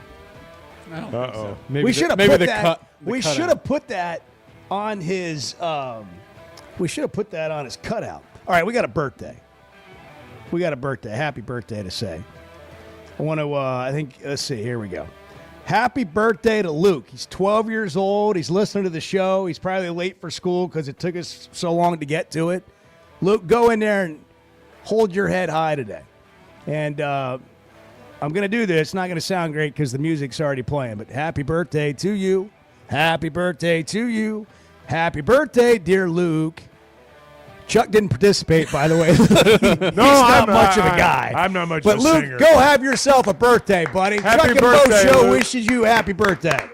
Uh-oh. Maybe we the- should have maybe put the that. cut- the we cutout. should have put that on his. We should have put that on his cutout. All right, we got a birthday. We got a birthday. Happy birthday to say. I want to. I think. Let's see. Here we go. Happy birthday to Luke. He's 12 years old. He's listening to the show. He's probably late for school because it took us so long to get to it. Luke, go in there and hold your head high today. And I'm going to do this. It's not going to sound great because the music's already playing, but happy birthday to you. Happy birthday to you. Happy birthday, dear Luke. Chuck didn't participate, by the way. He's not much of a guy. I'm not much but of a Luke, singer. go have yourself a birthday, buddy. Happy Chuck and birthday, Bo Show Luke. wishes you a happy birthday.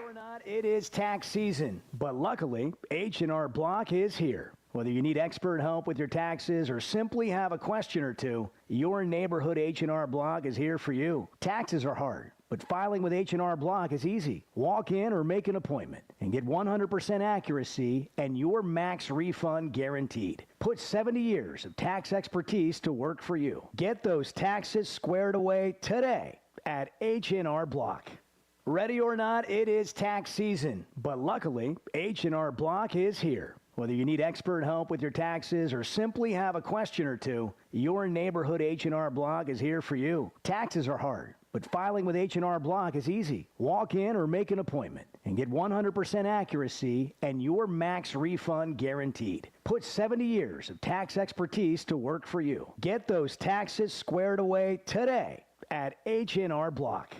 It is tax season, but luckily, H&R Block is here. Whether you need expert help with your taxes or simply have a question or two, your neighborhood H&R Block is here for you. Taxes are hard, but filing with H&R Block is easy. Walk in or make an appointment and get 100% accuracy and your max refund guaranteed. Put 70 years of tax expertise to work for you. Get those taxes squared away today at H&R Block. Ready or not, it is tax season, but luckily, H&R Block is here. Whether you need expert help with your taxes or simply have a question or two, your neighborhood H&R Block is here for you. Taxes are hard, but filing with H&R Block is easy. Walk in or make an appointment and get 100% accuracy and your max refund guaranteed. Put 70 years of tax expertise to work for you. Get those taxes squared away today at H&R Block.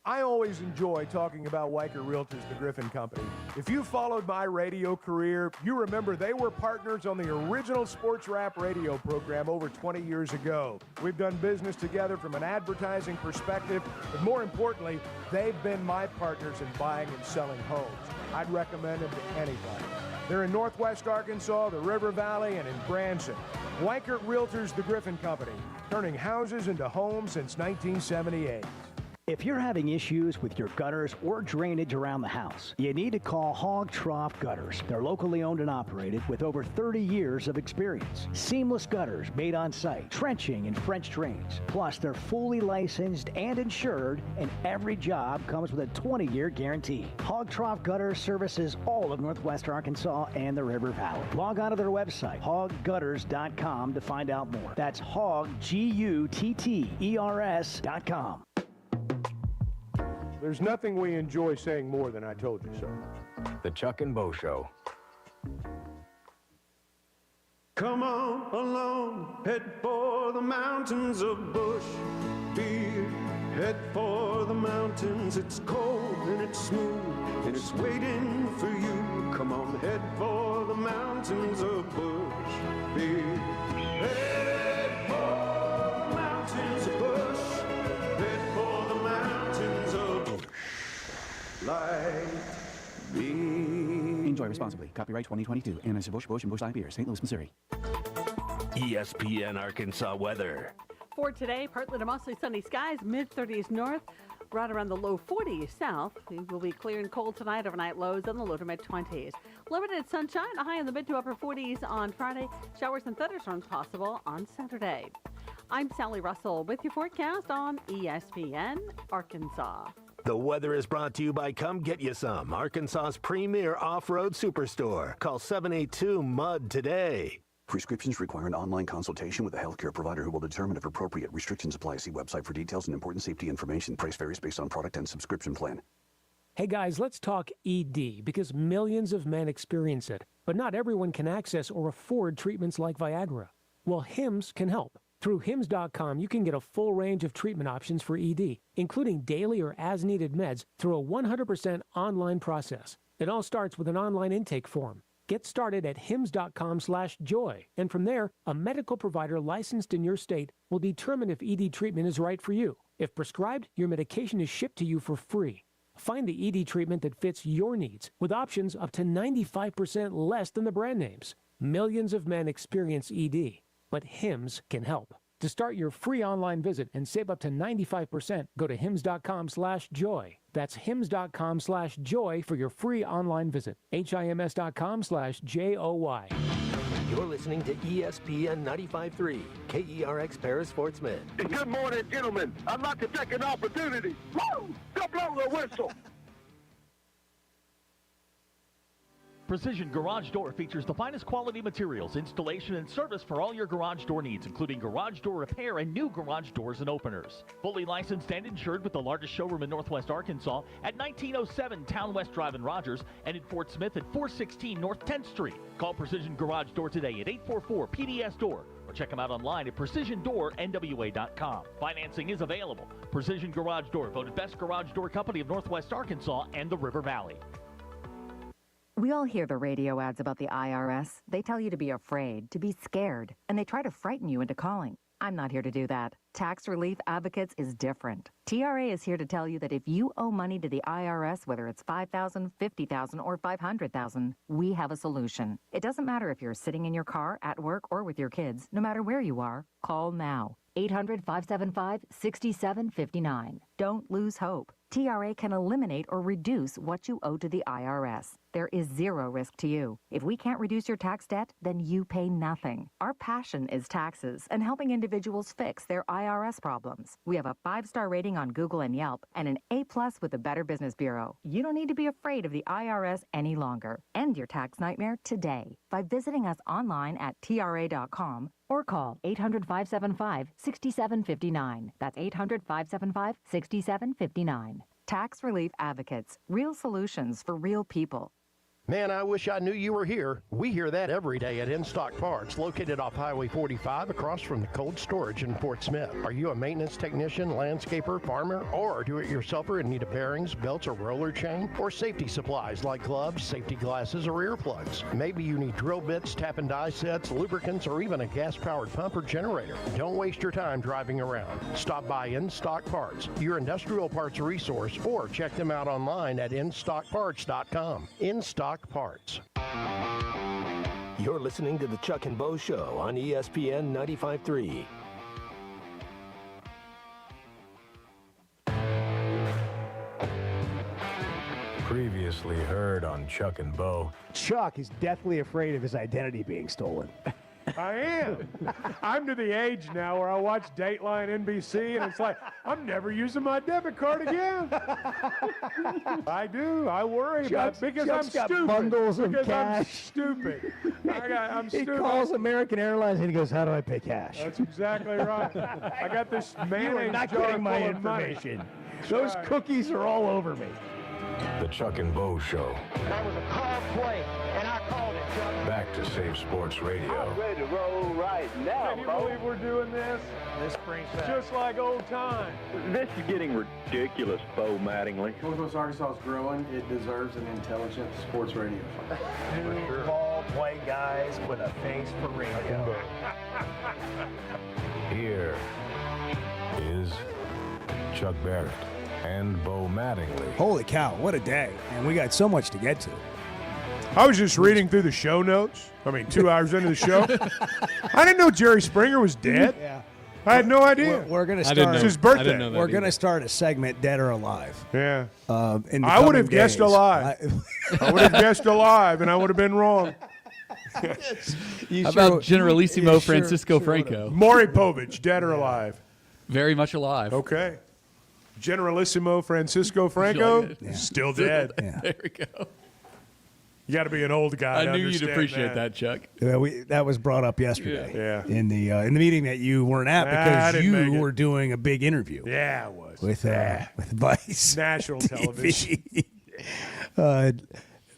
I always enjoy talking about Weicker Realtors, the Griffin Company. If you followed my radio career, you remember they were partners on the original sports rap radio program over 20 years ago. We've done business together from an advertising perspective, but more importantly, they've been my partners in buying and selling homes. I'd recommend them to anybody. They're in Northwest Arkansas, the River Valley, and in Branson. Weicker Realtors, the Griffin Company, turning houses into homes since 1978. If you're having issues with your gutters or drainage around the house, you need to call Hog Trough Gutters. They're locally owned and operated with over 30 years of experience. Seamless gutters made on site, trenching and French drains. Plus, they're fully licensed and insured, and every job comes with a 20-year guarantee. Hog Trough Gutters services all of Northwest Arkansas and the River Valley. Log on to their website, hoggutters.com, to find out more. That's hog, Gutters.com. There's nothing we enjoy saying more than I told you so. The Chuck and Bo Show. Come on along, head for the mountains of Bush Beer. Head for the mountains, it's cold and it's smooth, and it's waiting for you. Come on, head for the mountains of Bush Beer. Head for the mountains of Bush. Head for the mountains of Bush. Like me. Enjoy responsibly. Copyright 2022. Anheuser-Busch, Busch, and Busch Light Beer, St. Louis, Missouri. ESPN Arkansas weather. For today, partly to mostly sunny skies, mid-30s north, right around the low 40s south. We will be clear and cold tonight, overnight lows in the low to mid 20s. Limited sunshine, a high in the mid to upper 40s on Friday. Showers and thunderstorms possible on Saturday. I'm Sally Russell with your forecast on ESPN Arkansas. The weather is brought to you by Come Get You Some, Arkansas's premier off-road superstore. Call 782-MUD today. Prescriptions require an online consultation with a healthcare provider who will determine if appropriate. Restrictions apply. See website for details and important safety information. Price varies based on product and subscription plan. Hey guys, let's talk ED because millions of men experience it, but not everyone can access or afford treatments like Viagra. Well, HIMS can help. Through HIMS.com, you can get a full range of treatment options for ED, including daily or as-needed meds through a 100% online process. It all starts with an online intake form. Get started at hims.com/joy, and from there, a medical provider licensed in your state will determine if ED treatment is right for you. If prescribed, your medication is shipped to you for free. Find the ED treatment that fits your needs, with options up to 95% less than the brand names. Millions of men experience ED, but HIMS can help. To start your free online visit and save up to 95%, go to hims.com/joy. That's hims.com/joy for your free online visit. HIMS.com/JOY. You're listening to ESPN 95.3, KERX Paris Fort Smith. Good morning, gentlemen. I'd like to take an opportunity. Woo! Go blow the whistle. Precision Garage Door features the finest quality materials, installation, and service for all your garage door needs, including garage door repair and new garage doors and openers. Fully licensed and insured with the largest showroom in Northwest Arkansas at 1907 Town West Drive in Rogers and in Fort Smith at 416 North 10th Street. Call Precision Garage Door today at 844-PDS-DOOR or check them out online at precisiondoornwa.com. Financing is available. Precision Garage Door, voted best garage door company of Northwest Arkansas and the River Valley. We all hear the radio ads about the IRS. They tell you to be afraid, to be scared, and they try to frighten you into calling. I'm not here to do that. Tax Relief Advocates is different. TRA is here to tell you that if you owe money to the IRS, whether it's $5,000, $50,000, or $500,000, we have a solution. It doesn't matter if you're sitting in your car, at work, or with your kids. No matter where you are, call now. 800-575-6759. Don't lose hope. TRA can eliminate or reduce what you owe to the IRS. There is zero risk to you. If we can't reduce your tax debt, then you pay nothing. Our passion is taxes and helping individuals fix their IRS problems. We have a 5-star rating on Google and Yelp and an A+ with the Better Business Bureau. You don't need to be afraid of the IRS any longer. End your tax nightmare today by visiting us online at TRA.com or call 800-575-6759. That's 800-575-6759. Tax Relief Advocates. Real solutions for real people. Man, I wish I knew you were here. We hear that every day at In Stock Parts, located off Highway 45 across from the cold storage in Fort Smith. Are you a maintenance technician, landscaper, farmer, or do-it-yourselfer in need of bearings, belts, or roller chain? Or safety supplies like gloves, safety glasses, or earplugs? Maybe you need drill bits, tap and die sets, lubricants, or even a gas-powered pump or generator. Don't waste your time driving around. Stop by In Stock Parts, your industrial parts resource, or check them out online at InStockParts.com. In Stock Parts. You're listening to the Chuck and Bo Show on ESPN 95.3. Previously heard on Chuck and Bo. Chuck is deathly afraid of his identity being stolen. I am. I'm to the age now where I watch Dateline NBC, and it's like, I'm never using my debit card again. I do. I worry about it because I'm got stupid. bundles of because I'm cash. stupid. I'm He stupid. calls American Airlines and he goes, "How do I pay cash?" That's exactly right. I got this You are mayonnaise not jar getting my full of money. information. Those cookies are all over me. The Chuck and Bo Show. That was a call play, and I called it, Chuck. Back to Save Sports Radio. I'm ready to roll right now, Can you Bo. believe we're doing this? This brings back. Just like old times. This is getting ridiculous, Bo Mattingly. Northwest Arkansas is growing. It deserves an intelligent sports radio. Two ball play guys with a face for radio. Here is Chuck Barrett and Bo Mattingly. Holy cow, what a day. And we got so much to get to. I was just reading through the show notes. 2 hours into the show. I didn't know Jerry Springer was dead. Yeah. I had no idea. We're going to I didn't start. know- It's his birthday. I didn't know that We're going to either. start a segment, Dead or Alive. Yeah. In the I would have coming guessed days. alive. I would have guessed alive, and I would have been wrong. How about Generalissimo Francisco Franco? Maury Povich, dead or alive? Very much alive. Okay. Generalissimo Francisco Franco, like that? still dead. There we go. You got to be an old guy. I to knew you'd understand appreciate that, Chuck. Yeah, that was brought up yesterday. Yeah. In the meeting that you weren't at I because didn't make you it. were doing a big interview. Yeah, it was. With Vice. National television.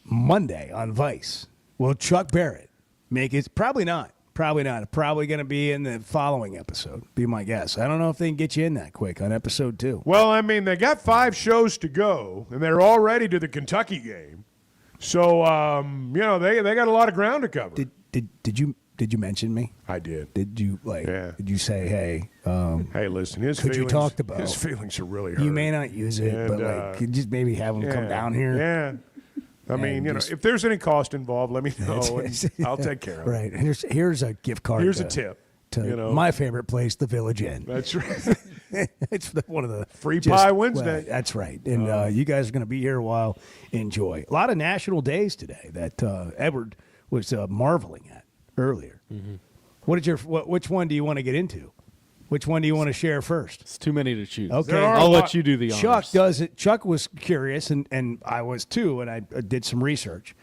Monday on Vice. Will Chuck Barrett make it? Probably not. Probably not. Probably going to be in the following episode, be my guess. I don't know if they can get you in that quick on episode 2. Well, I mean, they got 5 shows to go, and they're already to the Kentucky game. So, they got a lot of ground to cover. Did you mention me? I did. Did you Did you say, hey? Hey, listen. Could you talk about his feelings are really hurt. You may not use it, And, but could you just maybe have him come down here? Yeah. I mean, if there's any cost involved, let me know, and I'll take care of it. Right. Here's a gift card. Here's a tip. To You know. my favorite place, the Village Inn. That's right. It's one of the Free Pie Wednesday. Well, that's right. And you guys are going to be here a while. Enjoy. A lot of national days today that Edward was marveling at earlier. Mm-hmm. Which one do you want to get into? Which one do you want to share first? It's too many to choose. Okay, I'll let you do the honors. Chuck does it. Chuck was curious, and I was too, and I did some research.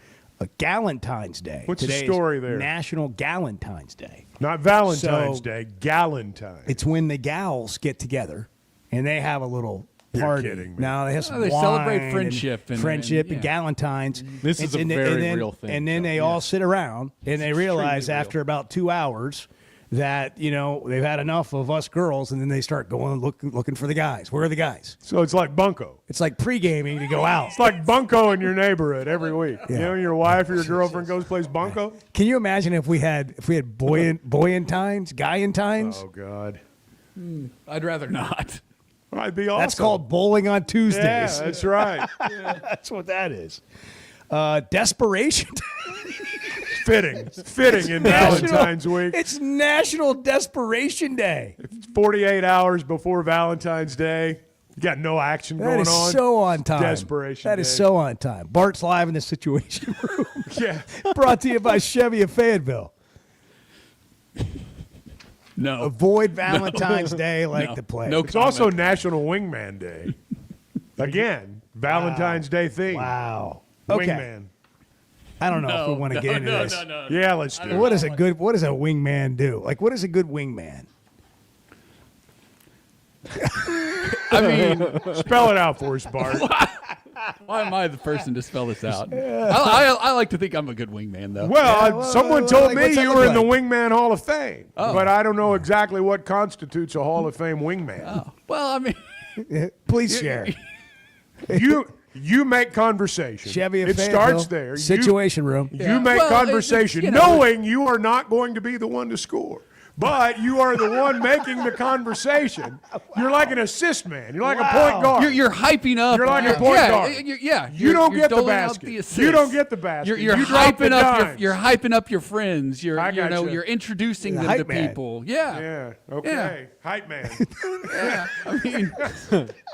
Galentine's Day. What's the Today's story there? National Galentine's Day. Not Valentine's So, Day, Galentine. It's when the gals get together and they have a little You're party. kidding me. Now they have some they wine celebrate friendship and and Galentine's. This is a very real thing, And then Chuck. they all sit around and they realize real. after about 2 hours that they've had enough of us girls, and then they start going looking for the guys. Where are the guys? So it's like bunco. It's like pre-gaming to go out. It's like bunco in your neighborhood every week. Yeah. You know, your wife or your girlfriend goes plays bunco. Can you imagine if we had boyantines, guyantines? Oh God, I'd rather not. I'd be awesome. That's called bowling on Tuesdays. Yeah, that's right. That's what that is. Desperation. Fitting in Valentine's week. It's National Desperation Day. It's 48 hours before Valentine's Day. You got no action That going is on. so on time. Desperation That Day. is so on time. Bart's live in the Situation Room. Yeah. Brought to you by Chevy of Fayetteville. No. Avoid Valentine's Day like the plague. No It's also National Wingman Day. Again, Valentine's Day theme. Wow. Okay. Wingman. I don't know if we want to get into this. No. Yeah, let's do it. What does a wingman do? Like, what is a good wingman? I mean, spell it out for us, Bart. why am I the person to spell this out? I like to think I'm a good wingman, though. Well, someone told me what's that you look were in the like? Wingman Hall of Fame, but I don't know exactly what constitutes a Hall of Fame wingman. Oh, well, I mean, Please share. You make conversation. Chevy of it Fayetteville, starts there. Situation Room. You make Well, conversation, knowing you are not going to be the one to score. But you are the one making the conversation. You're like an assist man. You're like a point guard. You're hyping up. You're like a point guard. You don't get the basket. You don't get the basket. You're you drop the hyping up. dimes. You're hyping up your friends. You're gotcha. you're introducing them hype to man. people. Yeah. Yeah. Okay. Hype man. Yeah. I mean,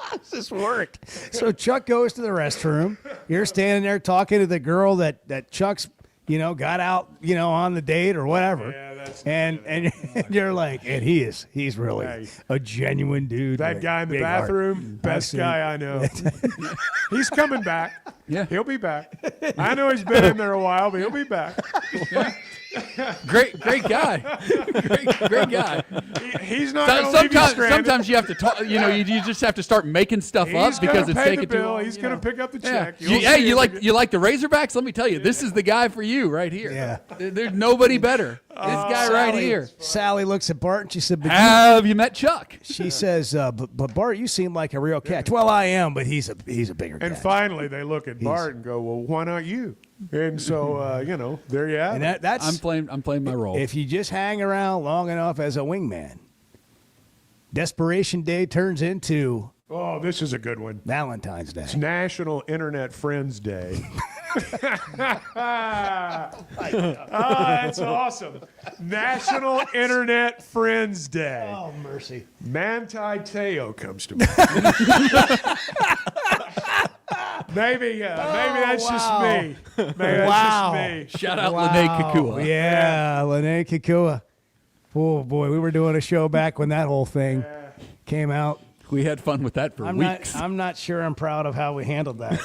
How's this work? So Chuck goes to the restroom. You're standing there talking to the girl that Chuck's got out on the date or whatever. Yeah, that's and you're like, and he's really a genuine dude. That with guy in the big heart. bathroom, best see. guy I know. He's coming back. Yeah. He'll be back. I know he's been in there a while, but he'll be back. great guy. Great guy. He's not going to leave you stranded. Sometimes you have to talk. You just have to start making stuff up because it's taking too long. He's going to pick up the check. You like the Razorbacks? Let me tell you, this is the guy for you right here. Yeah. There's nobody better. This guy right here. Sally looks at Bart and she said, "Have you met Chuck?" She says, but Bart, you seem like a real catch. Well, I am, but he's a bigger And catch. finally, they look at Bart and go, "Well, why not you?" And so, there you have And it. that's I'm playing my role. If you just hang around long enough as a wingman, Desperation Day turns into Oh, this is a good one. Valentine's Day. It's National Internet Friends Day. That's awesome. National Internet Friends Day. Oh, mercy. Manti Te'o comes to mind. Maybe that's just me. Maybe that's just me. Shout out Lene Kikua. Yeah, Lene Kikua. Oh, boy, we were doing a show back when that whole thing came out. We had fun with that for weeks. I'm not sure I'm proud of how we handled that.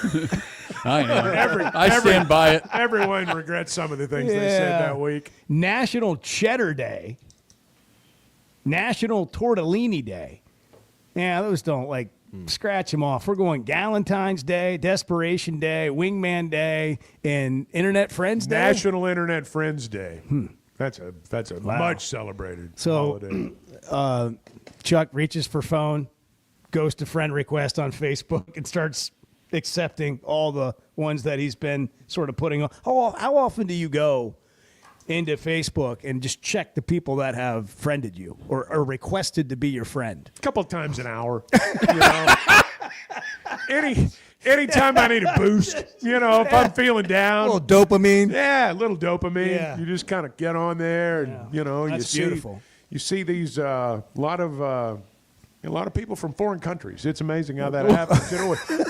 I am. I stand by it. Everyone regrets some of the things they said that week. National Cheddar Day. National Tortellini Day. Yeah, those don't, scratch them off. We're going Valentine's Day, Desperation Day, Wingman Day, and Internet Friends Day. National Internet Friends Day. That's a much celebrated holiday. Chuck reaches for phone, goes to friend request on Facebook, and starts accepting all the ones that he's been sort of putting on. How often do you go into Facebook and just check the people that have friended you or requested to be your friend? A couple times an hour. Anytime I need a boost, if I'm feeling down. A little dopamine. Yeah, a little dopamine. Yeah. You just kind of get on there and, That's beautiful. You see these, a lot of people from foreign countries. It's amazing how that happens.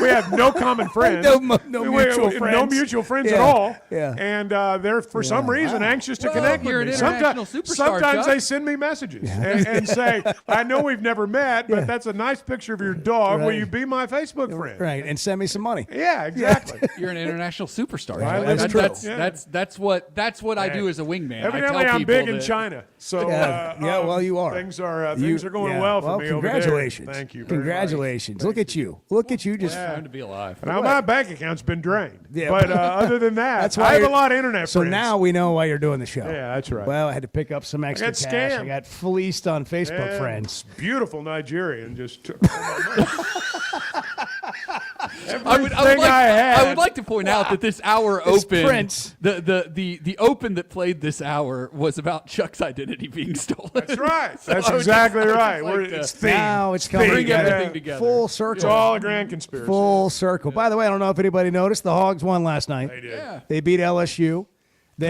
We have no common friends. No mutual friends. No mutual friends at all. Yeah. And they're, for some reason, anxious to connect you're with me. an international superstar, Sometimes Chuck. they send me messages and say, I know we've never met, but that's a nice picture of your dog. Will you be my Facebook friend? Right, and send me some money. Yeah, exactly. You're an international superstar. Right, Chuck. that's true. That's what I do as a wingman. Evidently, I'm big in China. So well, you are. Things are going well for me over there. Congratulations. Thank you. Congratulations. Look at you. Look at you just Time to be alive. Now, my bank account's been drained. Yeah. But other than that, That's why I have a you're- lot of internet So friends. now we know why you're doing the show. Yeah, that's right. Well, I had to pick up some extra got cash. scammed. I got fleeced on Facebook friends. Beautiful Nigerian just took I would like to point out that this hour open, Prince. the open that played this hour was about Chuck's identity being stolen. That's right. So That's I would exactly just right. like to It's themed. Now it's coming bring together. everything together. Full It's circle. all a grand conspiracy. Full circle. By the way, I don't know if anybody noticed, the Hogs won last night. They did. Yeah. They beat LSU. They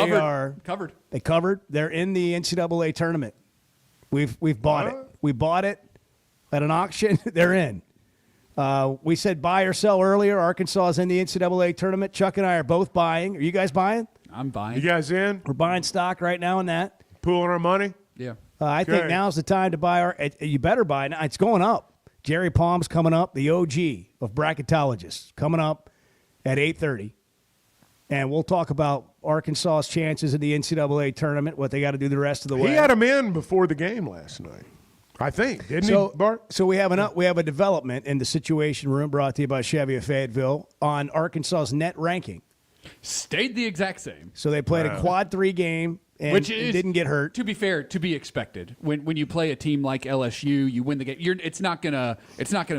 Covered. They covered. They're in the NCAA tournament. We've bought it. We bought it at an auction. They're in. We said buy or sell earlier. Arkansas is in the NCAA tournament. Chuck and I are both buying. Are you guys buying? I'm buying. You guys in? We're buying stock right now in that. Pooling our money? Yeah. I think Okay. now's the time to buy. You better buy. Now. It's going up. Jerry Palm's coming up, the OG of bracketologists, coming up at 8:30. And we'll talk about Arkansas's chances in the NCAA tournament, what they got to do the rest of the way. He had him in before the game last night. I think, didn't he, Bart? So we have a development in the Situation Room brought to you by Chevy of Fayetteville on Arkansas's net ranking. Stayed the exact same. So they played a quad 3 game and Which is, didn't get hurt. To be fair, to be expected. When you play a team like LSU, you win the game. It's not gonna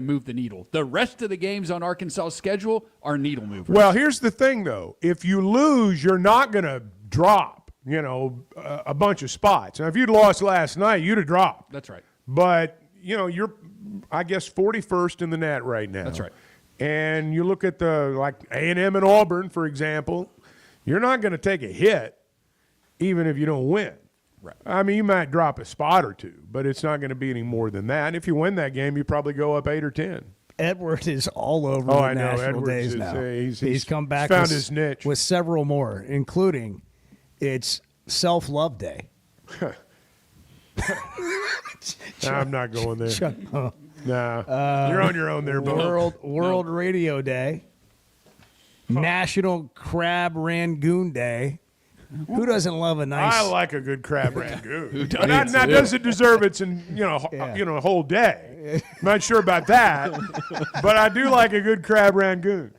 move the needle. The rest of the games on Arkansas's schedule are needle movers. Well, here's the thing, though. If you lose, you're not going to drop, a bunch of spots. Now, if you'd lost last night, you'd have dropped. That's right. But, you're, I guess, 41st in the net right now. That's right. And you look at A&M and Auburn, for example, you're not going to take a hit even if you don't win. Right. I mean, you might drop a spot or two, but it's not going to be any more than that. And if you win that game, you probably go up 8 or 10. Edward is all over Oh, the I know. national Edwards days is, now. he's come back found with, his niche. with several more, including it's Self-Love Day. I'm not going there. Chuck, Nah, you're on your own there, Bo. World Radio Day. National Crab Rangoon Day. Who doesn't love a nice? I like a good crab rangoon. Who But not does it deserve its a whole day. Not sure about that, but I do like a good crab rangoon.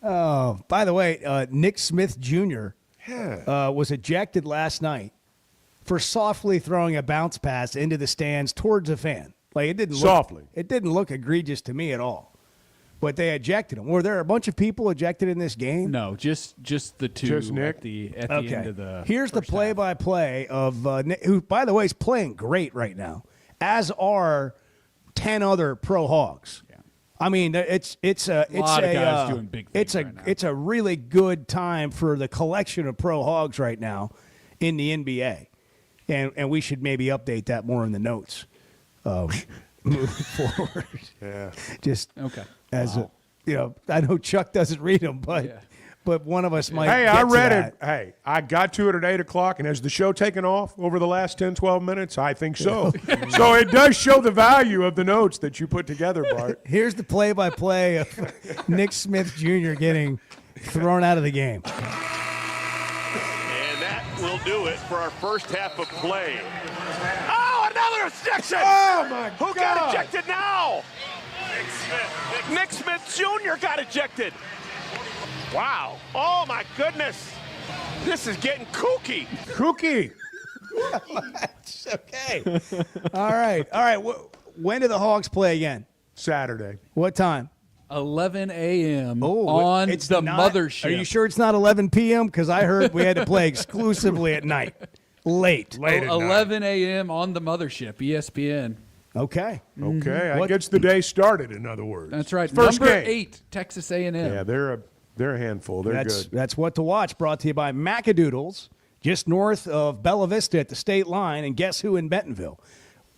Oh, by the way, Nick Smith Jr. Was ejected last night for softly throwing a bounce pass into the stands towards a fan. Like it didn't Softly. It didn't look egregious to me at all. But they ejected him. Were there a bunch of people ejected in this game? No, just the two. Just Nick? at the end of the. Here's the first half. play-by-play of Nick, who, by the way, is playing great right now, as are 10 other pro Hogs. Yeah. I mean, it's a lot of guys doing big things right now. It's a really good time for the collection of pro hogs right now in the NBA, and we should maybe update that more in the notes moving forward. Yeah, just okay. As I know Chuck doesn't read them, but one of us might. Hey, get I to read that. it. Hey, I got to it at 8 o'clock, and has the show taken off over the last 10, 12 minutes? I think so. So it does show the value of the notes that you put together, Bart. Here's the play-by-play of Nick Smith Jr. getting thrown out of the game. And that will do it for our first half of play. Oh, another ejection! Oh, my God. Who got ejected now? Nick Smith Jr. got ejected. Wow. Oh, my goodness. This is getting kooky. Kooky. It's okay. All right. When do the Hogs play again? Saturday. What time? 11 a.m. on the mothership. Are you sure it's not 11 p.m.? Because I heard we had to play exclusively at night. Late at 11 a.m. on the mothership, ESPN. Okay. Okay. That gets the day started, in other words. That's right. First Number game. 8, Texas A&M. Yeah, they're a handful. They're good. That's what to watch. Brought to you by Macadoodles, just north of Bella Vista at the state line. And guess who in Bentonville?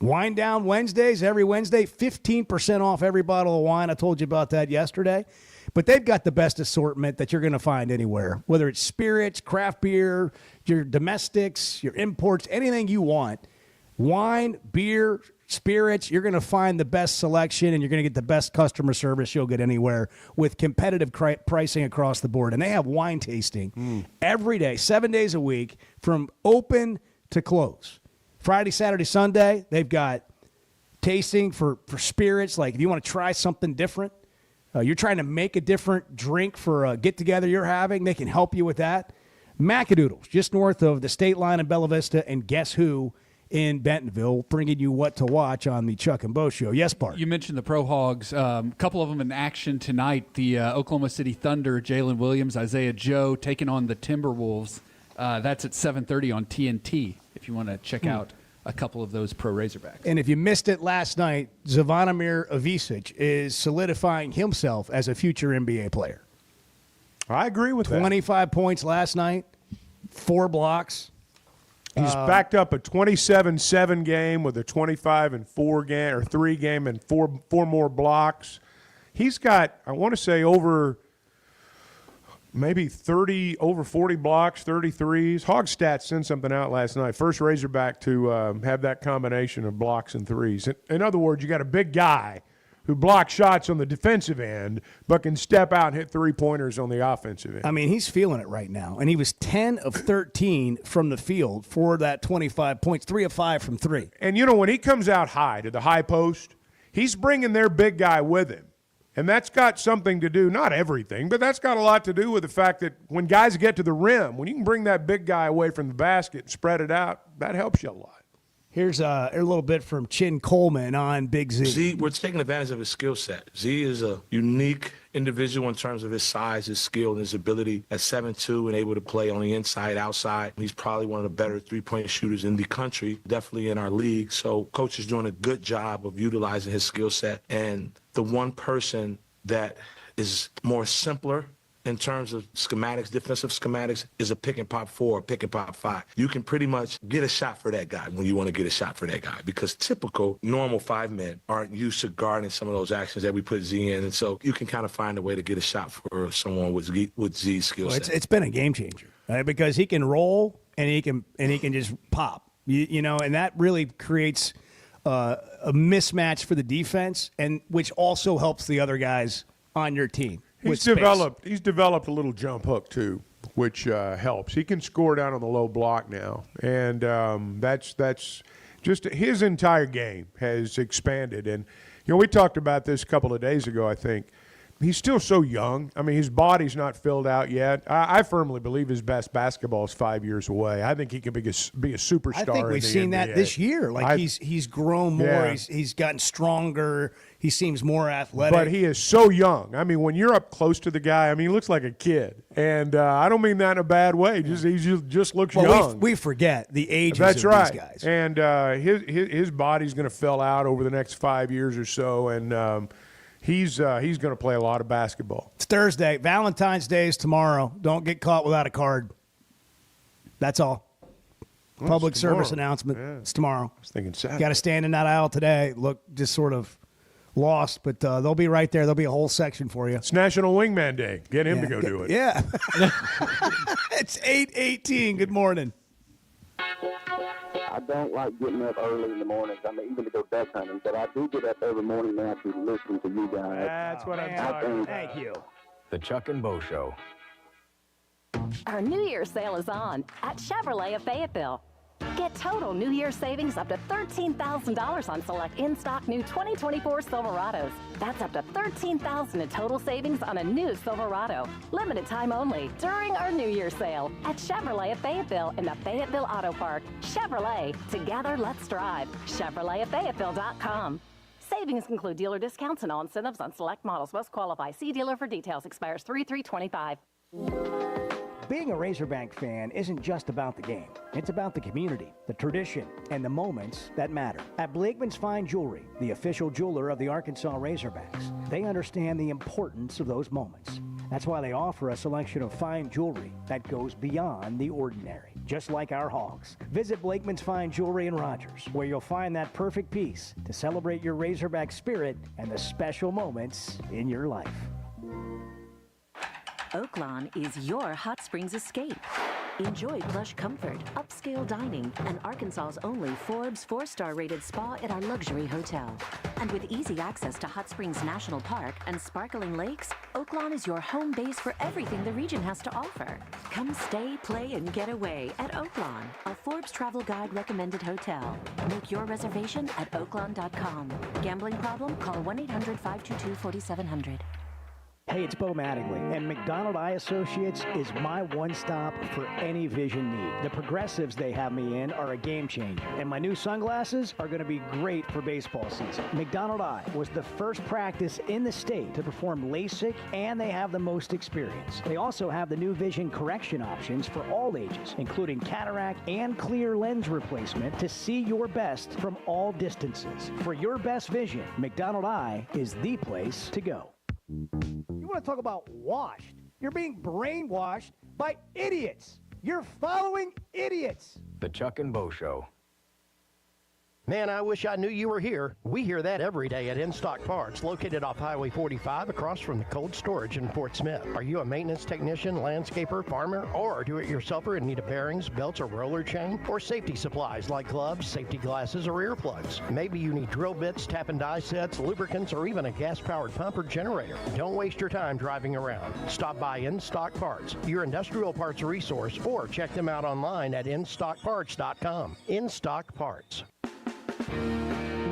Wine Down Wednesdays, every Wednesday, 15% off every bottle of wine. I told you about that yesterday. But they've got the best assortment that you're going to find anywhere, whether it's spirits, craft beer, your domestics, your imports, anything you want. Wine, beer, spirits, you're going to find the best selection, and you're going to get the best customer service you'll get anywhere with competitive pricing across the board. And they have wine tasting every day, 7 days a week, from open to close. Friday, Saturday, Sunday, they've got tasting for spirits. Like if you want to try something different, you're trying to make a different drink for a get-together you're having, they can help you with that. Macadoodles, just north of the state line in Bella Vista, and guess who in Bentonville, bringing you what to watch on the Chuck and Bo Show. Yes, Bart. You mentioned the Pro Hogs. A couple of them in action tonight. The Oklahoma City Thunder, Jalen Williams, Isaiah Joe, taking on the Timberwolves. That's at 7:30 on TNT if you want to check out a couple of those pro Razorbacks. And if you missed it last night, Zvonimir Ivisic is solidifying himself as a future NBA player. I agree with 25 points last night, 4 blocks. He's backed up a 27-7 game with a 25-4 game or 3 game and four more blocks. He's got, I want to say, over maybe 40 blocks, 33s. Hogstats sent something out last night. First Razorback to have that combination of blocks and threes. In other words, you got a big guy who blocks shots on the defensive end but can step out and hit three-pointers on the offensive end. I mean, he's feeling it right now. And he was 10 of 13 from the field for that 25 points, 3 of 5 from 3. And, when he comes out high to the high post, he's bringing their big guy with him. And that's got something to do, not everything, but that's got a lot to do with the fact that when guys get to the rim, when you can bring that big guy away from the basket and spread it out, that helps you a lot. Here's a little bit from Chin Coleman on Big Z. Z, we're taking advantage of his skill set. Z is a unique individual in terms of his size, his skill, and his ability at 7'2" and able to play on the inside, outside. He's probably one of the better three-point shooters in the country, definitely in our league. So Coach is doing a good job of utilizing his skill set. And the one person that is more simpler in terms of schematics, defensive schematics, is a pick and pop 4, pick and pop 5. You can pretty much get a shot for that guy when you want to get a shot for that guy, because typical normal 5 men aren't used to guarding some of those actions that we put Z in. And so you can kind of find a way to get a shot for someone with Z's skill set. It's been a game changer, right? Because he can roll and he can just pop, and that really creates a mismatch for the defense, and which also helps the other guys on your team. He's developed a little jump hook too, which helps. He can score down on the low block now, and that's just his entire game has expanded. And we talked about this a couple of days ago, I think. He's still so young. I mean, his body's not filled out yet. I firmly believe his best basketball is 5 years away. I think he can be a superstar. I think we've seen that this year. He's grown more. Yeah. He's gotten stronger. He seems more athletic. But he is so young. I mean, when you're up close to the guy, he looks like a kid. And I don't mean that in a bad way. He just looks young. We forget the ages That's of right. these guys. And his body's going to fill out over the next 5 years or so. And he's going to play a lot of basketball. It's Thursday. Valentine's Day is tomorrow. Don't get caught without a card. That's all. Well, Public it's tomorrow. service announcement. Yeah. It's tomorrow. I was thinking Saturday. Got to stand in that aisle today. Look just sort of lost, but they'll be right there. There'll be a whole section for you. It's National Wingman Day. Get him to go do it. Yeah. It's 8:18. Good morning. I don't like getting up early in the mornings. I mean, even to go duck hunting, but I do get up every morning now to listen to you guys. That's what I'm talking about. Thank you. The Chuck and Bo Show. Our New Year's sale is on at Chevrolet of Fayetteville. Get total New Year's savings up to $13,000 on select in-stock new 2024 Silverados. That's up to $13,000 in total savings on a new Silverado. Limited time only during our New Year's sale at Chevrolet of Fayetteville in the Fayetteville Auto Park. Chevrolet, together let's drive. ChevroletofFayetteville.com. Savings include dealer discounts and all incentives on select models. Must qualify. See dealer for details. Expires 3/3/25. Being a Razorback fan isn't just about the game. It's about the community, the tradition, and the moments that matter. At Blakeman's Fine Jewelry, the official jeweler of the Arkansas Razorbacks, they understand the importance of those moments. That's why they offer a selection of fine jewelry that goes beyond the ordinary, just like our hogs. Visit Blakeman's Fine Jewelry in Rogers, where you'll find that perfect piece to celebrate your Razorback spirit and the special moments in your life. Oaklawn is your hot springs escape. Enjoy plush comfort, upscale dining, and Arkansas's only Forbes 4-star rated spa at our luxury hotel. And with easy access to Hot Springs National Park and sparkling lakes, Oaklawn is your home base for everything the region has to offer. Come stay, play, and get away at Oaklawn, a Forbes Travel Guide recommended hotel. Make your reservation at oaklawn.com. Gambling problem? Call 1-800-522-4700. Hey, it's Bo Mattingly, and McDonald Eye Associates is my one-stop for any vision need. The progressives they have me in are a game changer, and my new sunglasses are going to be great for baseball season. McDonald Eye was the first practice in the state to perform LASIK, and they have the most experience. They also have the new vision correction options for all ages, including cataract and clear lens replacement to see your best from all distances. For your best vision, McDonald Eye is the place to go. You want to talk about washed? You're being brainwashed by idiots. You're following idiots. The Chuck and Bo Show. Man, I wish I knew you were here. We hear that every day at In Stock Parts, located off Highway 45 across from the cold storage in Fort Smith. Are you a maintenance technician, landscaper, farmer, or a do-it-yourselfer in need of bearings, belts, or roller chain? Or safety supplies like gloves, safety glasses, or earplugs? Maybe you need drill bits, tap and die sets, lubricants, or even a gas-powered pump or generator. Don't waste your time driving around. Stop by In Stock Parts, your industrial parts resource, or check them out online at InStockParts.com. In Stock Parts.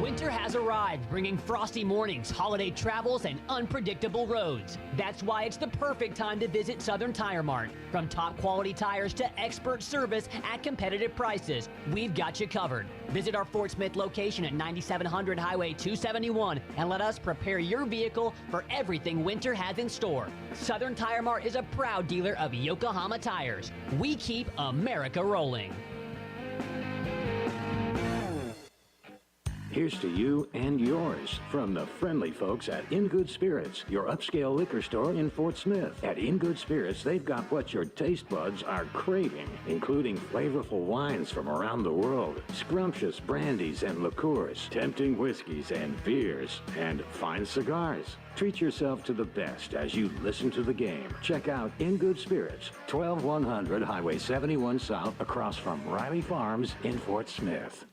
Winter has arrived, bringing frosty mornings, holiday travels, and unpredictable roads. That's why it's the perfect time to visit Southern Tire Mart. From top quality tires to expert service at competitive prices, we've got you covered. Visit our Fort Smith location at 9700 Highway 271 and let us prepare your vehicle for everything winter has in store. Southern Tire Mart is a proud dealer of Yokohama tires. We keep America rolling. Here's to you and yours from the friendly folks at In Good Spirits, your upscale liquor store in Fort Smith. At In Good Spirits, they've got what your taste buds are craving, including flavorful wines from around the world, scrumptious brandies and liqueurs, tempting whiskeys and beers, and fine cigars. Treat yourself to the best as you listen to the game. Check out In Good Spirits, 12100 Highway 71 South, across from Riley Farms in Fort Smith.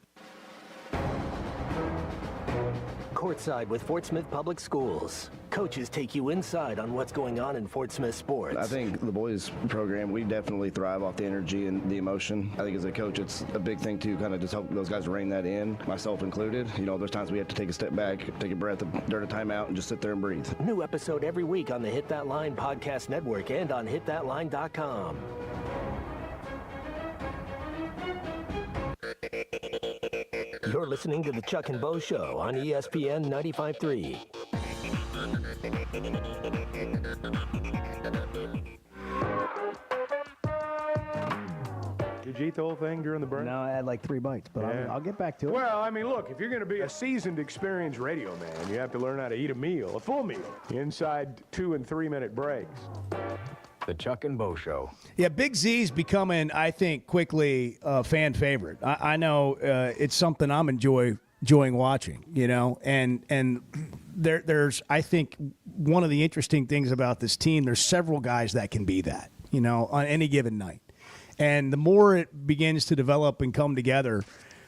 Courtside with Fort Smith Public Schools. Coaches take you inside on what's going on in Fort Smith sports. I think the boys program, we definitely thrive off the energy and the emotion. I think as a coach, it's a big thing to kind of just help those guys rein that in, myself included. You know, there's times we have to take a step back, take a breath during a timeout, and just sit there and breathe. New episode every week on the Hit That Line podcast network and on hitthatline.com. You're listening to the Chuck and Bo Show on ESPN 95.3. Did you eat the whole thing during the break? No, I had like 3 bites, but I'll get back to it. Well, I mean, look, if you're going to be a seasoned, experienced radio man, you have to learn how to eat a full meal, inside 2 and 3 minute breaks. The Chuck and Bo Show. Yeah, Big Z's becoming, I think, quickly a fan favorite. I know it's something I'm enjoying watching, and there's, I think, one of the interesting things about this team, there's several guys that can be that, on any given night. And the more it begins to develop and come together,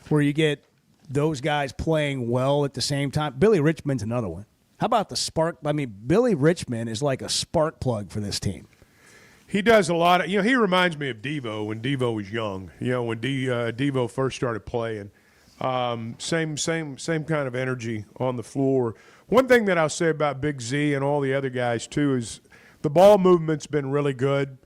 where you get those guys playing well at the same time. Billy Richmond's another one. How about the spark? I mean, Billy Richmond is like a spark plug for this team. He does a lot of, he reminds me of Devo when Devo was young. When Devo first started playing. Same kind of energy on the floor. One thing that I'll say about Big Z and all the other guys too is the ball movement's been really good.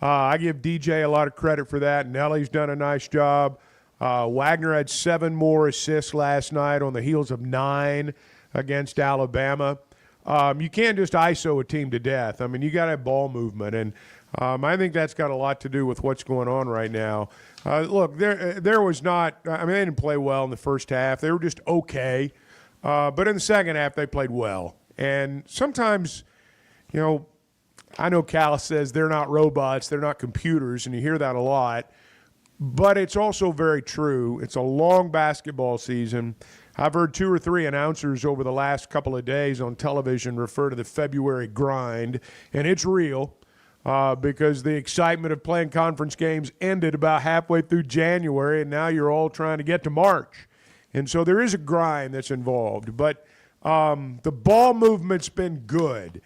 I give DJ a lot of credit for that. Nelly's done a nice job. Wagner had 7 more assists last night on the heels of 9 against Alabama. You can't just ISO a team to death. I mean, you got to have ball movement, and I think that's got a lot to do with what's going on right now. Look, there was not – I mean, they didn't play well in the first half. They were just okay. But in the second half, they played well. And sometimes, I know Cal says they're not robots, they're not computers, and you hear that a lot. But it's also very true. It's a long basketball season. I've heard 2 or 3 announcers over the last couple of days on television refer to the February grind, and it's real. Because the excitement of playing conference games ended about halfway through January, and now you're all trying to get to March. And so there is a grind that's involved. But the ball movement's been good.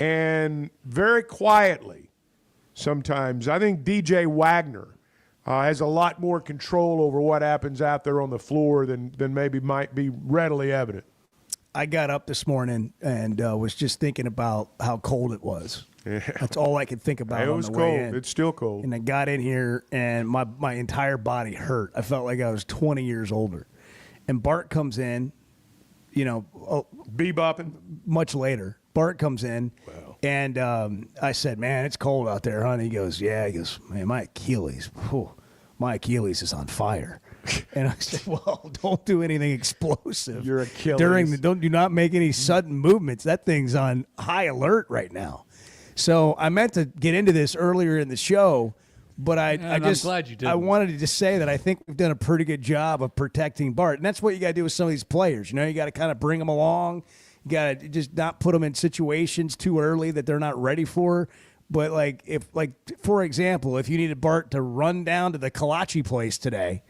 And very quietly, sometimes, I think DJ Wagner has a lot more control over what happens out there on the floor than maybe might be readily evident. I got up this morning and was just thinking about how cold it was. Yeah. That's all I could think about. It was on the way cold. in. It's still cold. And I got in here, and my entire body hurt. I felt like I was 20 years older. And Bart comes in, bebopping. Much later. Bart comes in, and I said, "Man, it's cold out there, huh?" And he goes, "Yeah." He goes, "Man, my Achilles is on fire." And I said, "Well, don't do anything explosive. Your Achilles. Do not make any sudden movements. That thing's on high alert right now." So I meant to get into this earlier in the show, but I'm glad you did. I wanted to just say that I think we've done a pretty good job of protecting Bart, and that's what you got to do with some of these players. You got to kind of bring them along. You got to just not put them in situations too early that they're not ready for. But for example, if you needed Bart to run down to the kolache place today,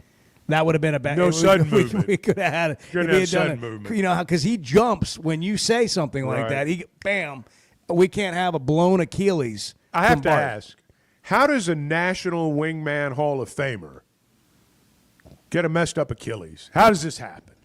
that would have been a bad. No sudden movement. We could have had. Couldn't have sudden movement. Because he jumps when you say something like that. He bam. We can't have a blown Achilles. I have to ask, how does a National Wingman Hall of Famer get a messed up Achilles? How does this happen?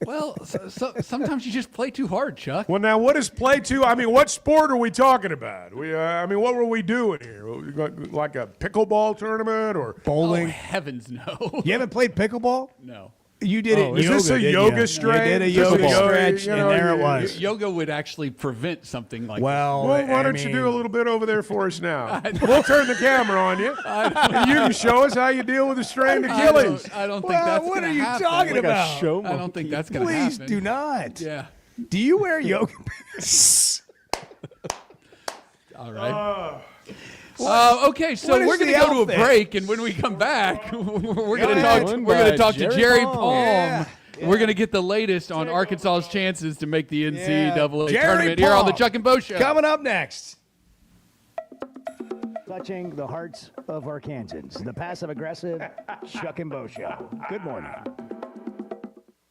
Well, so sometimes you just play too hard, Chuck. Well, now, what is play too? I mean, what sport are we talking about? What were we doing here? Like a pickleball tournament or bowling? Oh, heavens, no. You haven't played pickleball? No. You did it. Is yoga, this a yoga stretch? You did a yoga stretch, and there it was. Yoga would actually prevent something like well, this. Why don't you do a little bit over there for us now? We'll turn the camera on you, and you can show us how you deal with a strained Achilles. I don't think that's going to happen. What are you talking about? I don't think that's going to happen. Please do not. Yeah. Do you wear yoga pants? All right. Okay, so we're going to go to a break, and when we come back, we're going to talk to Jerry Palm. Yeah. We're going to get the latest on Arkansas's chances to make the NCAA Jerry tournament here on the Chuck and Bo Show. Coming up next. Touching the hearts of Arkansans, the passive-aggressive Chuck and Bo Show. Good morning.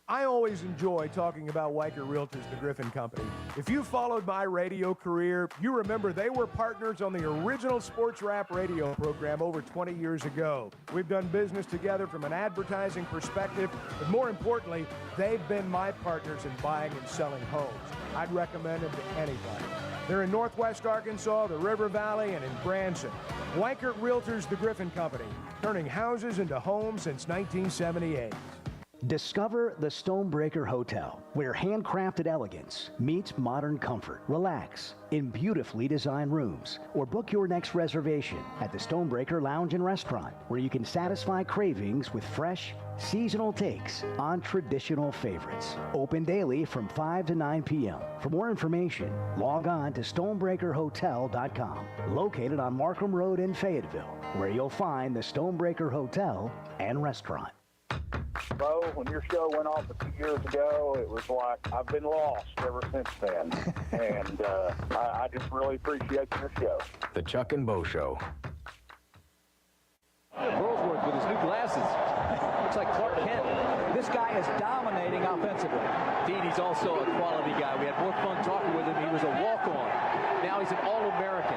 I always enjoy talking about Weichert Realtors, the Griffin Company. If you followed my radio career, you remember they were partners on the original sports rap radio program over 20 years ago. We've done business together from an advertising perspective, but more importantly, they've been my partners in buying and selling homes. I'd recommend them to anybody. They're in Northwest Arkansas, the River Valley, and in Branson. Weichert Realtors, the Griffin Company, turning houses into homes since 1978. Discover the Stonebreaker Hotel, where handcrafted elegance meets modern comfort. Relax in beautifully designed rooms, or book your next reservation at the Stonebreaker Lounge and Restaurant, where you can satisfy cravings with fresh, seasonal takes on traditional favorites. Open daily from 5 to 9 p.m. For more information, log on to stonebreakerhotel.com, located on Markham Road in Fayetteville, where you'll find the Stonebreaker Hotel and Restaurant. Bo, when your show went off a few years ago, it was like I've been lost ever since then. And I just really appreciate your show. The Chuck and Bo Show. Burlsworth with his new glasses. Looks like Clark Kent. This guy is dominating offensively. Indeed, he's also a quality guy. We had more fun talking with him. He was a walk-on. Now he's an All-American.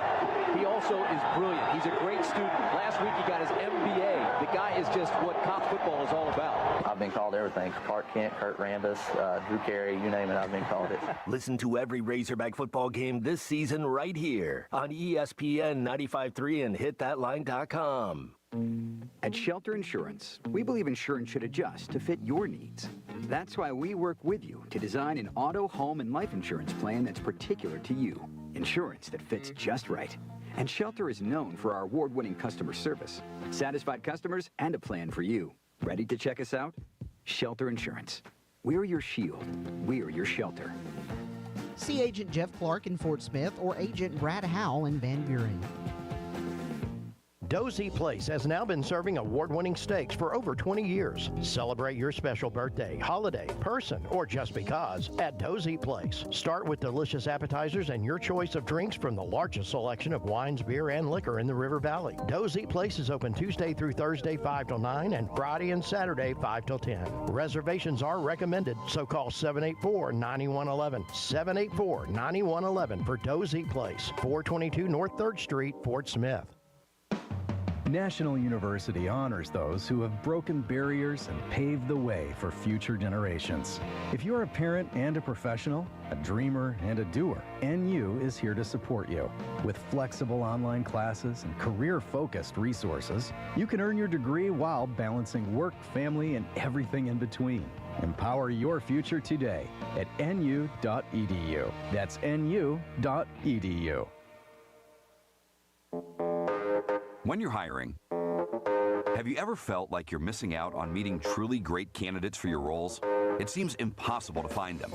He also is brilliant. He's a great student. Last week he got his MBA. The guy is just what college football is all about. I've been called everything. Clark Kent, Kurt Rambis, Drew Carey, you name it, I've been called it. Listen to every Razorback football game this season right here on ESPN 95.3 and hitthatline.com. At Shelter Insurance, we believe insurance should adjust to fit your needs. That's why we work with you to design an auto, home, and life insurance plan that's particular to you. Insurance that fits just right. And Shelter is known for our award-winning customer service, satisfied customers, and a plan for you. Ready to check us out? Shelter Insurance. We're your shield. We're your shelter. See Agent Jeff Clark in Fort Smith or Agent Brad Howell in Van Buren. Dozy Place has now been serving award-winning steaks for over 20 years. Celebrate your special birthday, holiday, person, or just because at Dozy Place. Start with delicious appetizers and your choice of drinks from the largest selection of wines, beer, and liquor in the River Valley. Dozy Place is open Tuesday through Thursday 5 till 9 and Friday and Saturday 5 till 10. Reservations are recommended, so call 784-9111. 784-9111 for Dozy Place, 422 North 3rd Street, Fort Smith. National University honors those who have broken barriers and paved the way for future generations. If you're a parent and a professional, a dreamer and a doer, NU is here to support you. With flexible online classes and career-focused resources, you can earn your degree while balancing work, family, and everything in between. Empower your future today at nu.edu. That's nu.edu. When you're hiring, have you ever felt like you're missing out on meeting truly great candidates for your roles? It seems impossible to find them,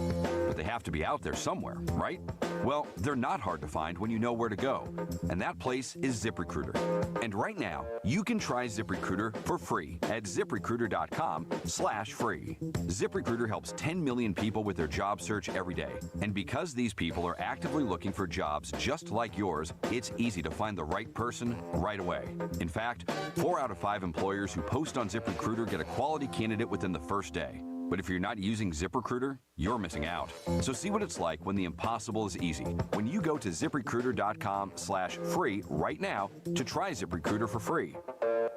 but they have to be out there somewhere, right? Well, they're not hard to find when you know where to go, and that place is ZipRecruiter. And right now, you can try ZipRecruiter for free at ZipRecruiter.com/free. ZipRecruiter helps 10 million people with their job search every day, and because these people are actively looking for jobs just like yours, it's easy to find the right person right away. In fact, 4 out of 5 employers who post on ZipRecruiter get a quality candidate within the first day. But if you're not using ZipRecruiter, you're missing out. So see what it's like when the impossible is easy. When you go to ZipRecruiter.com/free right now to try ZipRecruiter for free.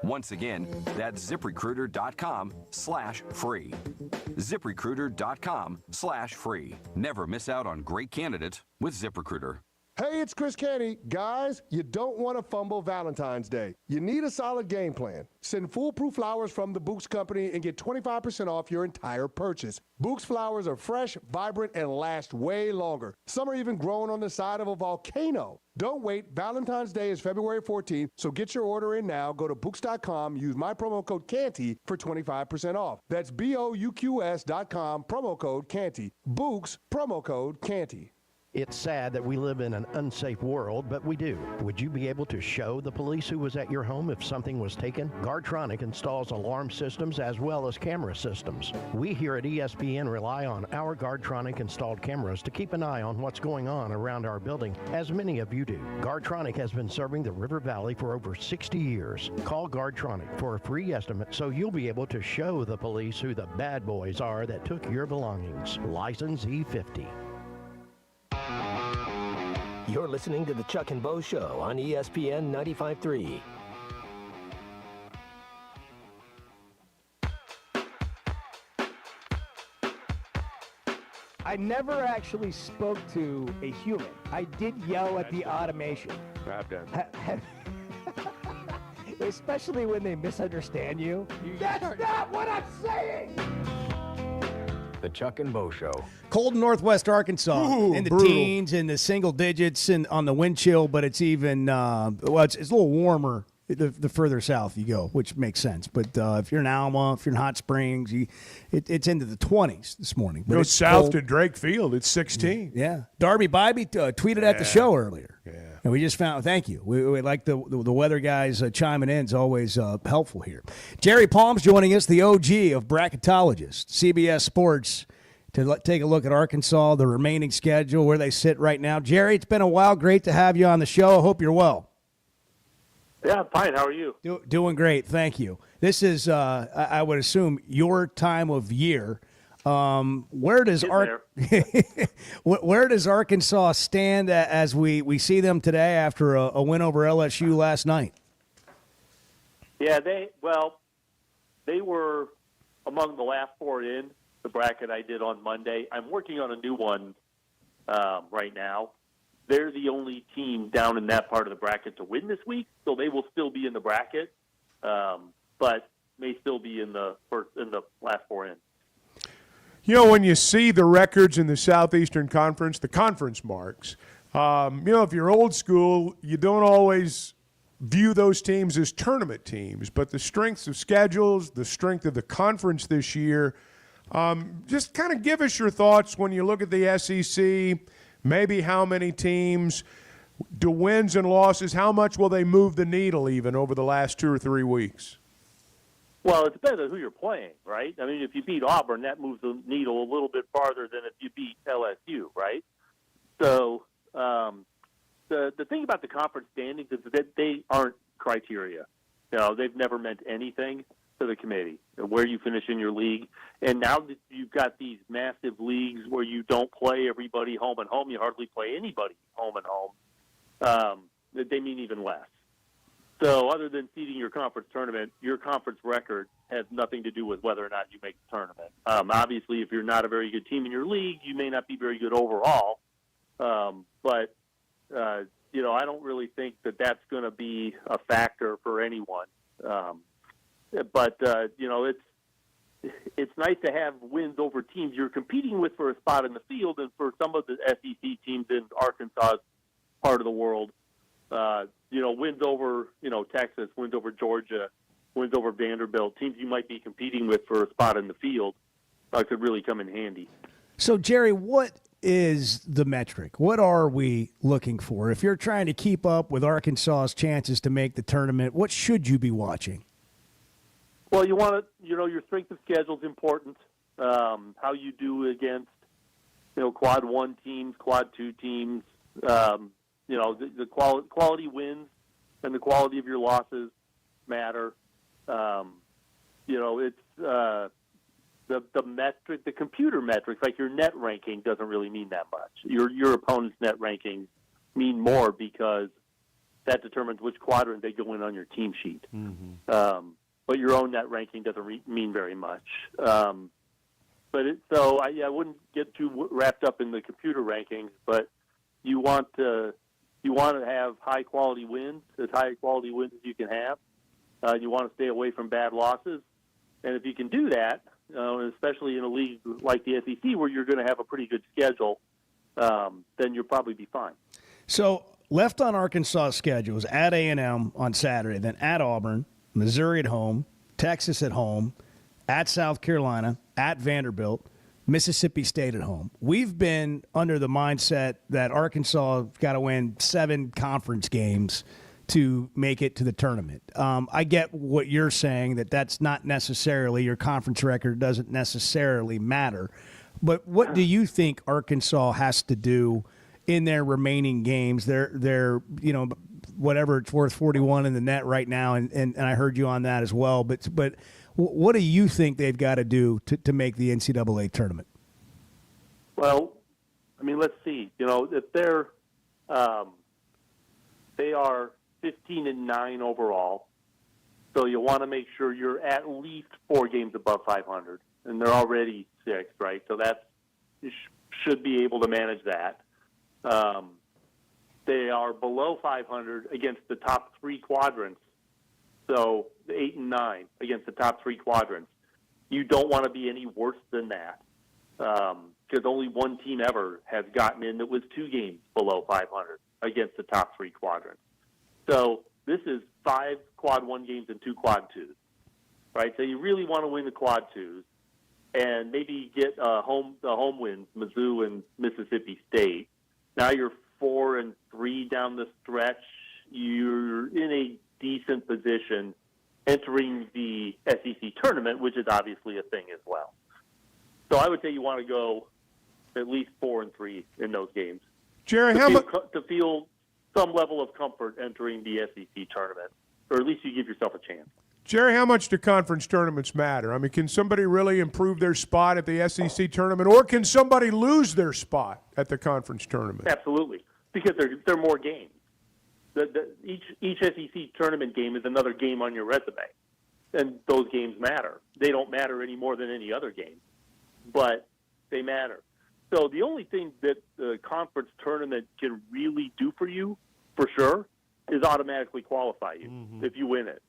Once again, that's ZipRecruiter.com/free. ZipRecruiter.com/free. Never miss out on great candidates with ZipRecruiter. Hey, it's Chris Canty. Guys, you don't want to fumble Valentine's Day. You need a solid game plan. Send foolproof flowers from the Books Company and get 25% off your entire purchase. Books flowers are fresh, vibrant, and last way longer. Some are even grown on the side of a volcano. Don't wait. Valentine's Day is February 14th, so get your order in now. Go to Books.com. Use my promo code CANTY for 25% off. That's BOUQS.com, promo code CANTY. Books, promo code CANTY. It's sad that we live in an unsafe world, but we do. Would you be able to show the police who was at your home if something was taken? Guardtronic installs alarm systems as well as camera systems. We here at ESPN rely on our Guardtronic installed cameras to keep an eye on what's going on around our building, as many of you do. Guardtronic has been serving the River Valley for over 60 years. Call Guardtronic for a free estimate so you'll be able to show the police who the bad boys are that took your belongings. License E50. You're listening to the Chuck and Bo Show on ESPN 95.3. I never actually spoke to a human. I did yell at the automation. I've done. Especially when they misunderstand you. That's not what I'm saying! The Chuck and Bo Show. Cold in northwest Arkansas, in the brutal. teens, in the single digits, and on the wind chill. But it's even it's a little warmer the further south you go, which makes sense. But if you're in Alma, if you're in Hot Springs, it's into the 20s this morning. But Go it's south cold. to Drake Field. It's 16. Yeah, Darby Bybee tweeted at the show earlier. Yeah, and we just found. Thank you. We like the weather guys chiming in. Is always helpful here. Jerry Palm's joining us, the OG of bracketologists, CBS Sports, to take a look at Arkansas, the remaining schedule, where they sit right now. Jerry, it's been a while. Great to have you on the show. I hope you're well. Yeah, I'm fine. How are you? Doing great, thank you. This is, I would assume, your time of year. Where does where does Arkansas stand as we see them today after a win over LSU last night? Yeah, they were among the last four in the bracket I did on Monday. I'm working on a new one right now. They're the only team down in that part of the bracket to win this week, so they will still be in the bracket, but may still be in the last four in. You know, when you see the records in the Southeastern Conference, the conference marks, if you're old school, you don't always view those teams as tournament teams, but the strengths of schedules, the strength of the conference this year, just kind of give us your thoughts when you look at the SEC. Maybe how many teams, do wins and losses, how much will they move the needle even over the last 2 or 3 weeks? Well, it depends on who you're playing, right? I mean, if you beat Auburn, that moves the needle a little bit farther than if you beat LSU, right? So the thing about the conference standings is that they aren't criteria. They've never meant anything to the committee, where you finish in your league. And now that you've got these massive leagues where you don't play everybody home and home, you hardly play anybody home and home, they mean even less. So other than seeding your conference tournament, your conference record has nothing to do with whether or not you make the tournament. Obviously, if you're not a very good team in your league, you may not be very good overall. But I don't really think that that's going to be a factor for anyone. But it's nice to have wins over teams you're competing with for a spot in the field, and for some of the SEC teams in Arkansas part of the world, wins over Texas, wins over Georgia, wins over Vanderbilt, teams you might be competing with for a spot in the field could really come in handy. So, Jerry, what is the metric? What are we looking for? If you're trying to keep up with Arkansas's chances to make the tournament, what should you be watching? Well, you want to, your strength of schedule is important. How you do against, quad 1 teams, quad 2 teams. The quality wins and the quality of your losses matter. It's the metric, the computer metrics, like your net ranking doesn't really mean that much. Your opponent's net rankings mean more because that determines which quadrant they go in on your team sheet. Mm-hmm. But your own net ranking doesn't mean very much. I wouldn't get too wrapped up in the computer rankings, but you want to have high quality wins, as high quality wins as you can have. You want to stay away from bad losses, and if you can do that, especially in a league like the SEC where you're going to have a pretty good schedule, then you'll probably be fine. So left on Arkansas' schedule is at A&M on Saturday, then at Auburn, Missouri at home, Texas at home, at South Carolina, at Vanderbilt, Mississippi State at home. We've been under the mindset that Arkansas got to win 7 conference games to make it to the tournament. I get what you're saying, that's not necessarily, your conference record doesn't necessarily matter. But what do you think Arkansas has to do in their remaining games? They're whatever it's worth, 41 in the net right now, and I heard you on that as well. But what do you think they've got to do to make the NCAA tournament? Well, I mean, let's see. If they are 15-9 overall, so you want to make sure you're at least 4 games above 500, and they're already 6, right? So you should be able to manage that. They are below 500 against the top 3 quadrants. So 8 and 9 against the top 3 quadrants. You don't want to be any worse than that. because only one team ever has gotten in that was 2 games below 500 against the top 3 quadrants. So this is 5 quad 1 games and 2 quad 2s, right? So you really want to win the quad 2s and maybe get the home wins, Mizzou and Mississippi State. Now you're 4-3 down the stretch. You're in a decent position entering the SEC tournament, which is obviously a thing as well. So I would say you want to go at least 4-3 in those games. Jerry, to feel some level of comfort entering the SEC tournament, or at least you give yourself a chance. Jerry, how much do conference tournaments matter? I mean, can somebody really improve their spot at the SEC tournament, or can somebody lose their spot at the conference tournament? Absolutely, because there are more games. Each SEC tournament game is another game on your resume, and those games matter. They don't matter any more than any other game, but they matter. So the only thing that the conference tournament can really do for you, for sure, is automatically qualify you if you win it.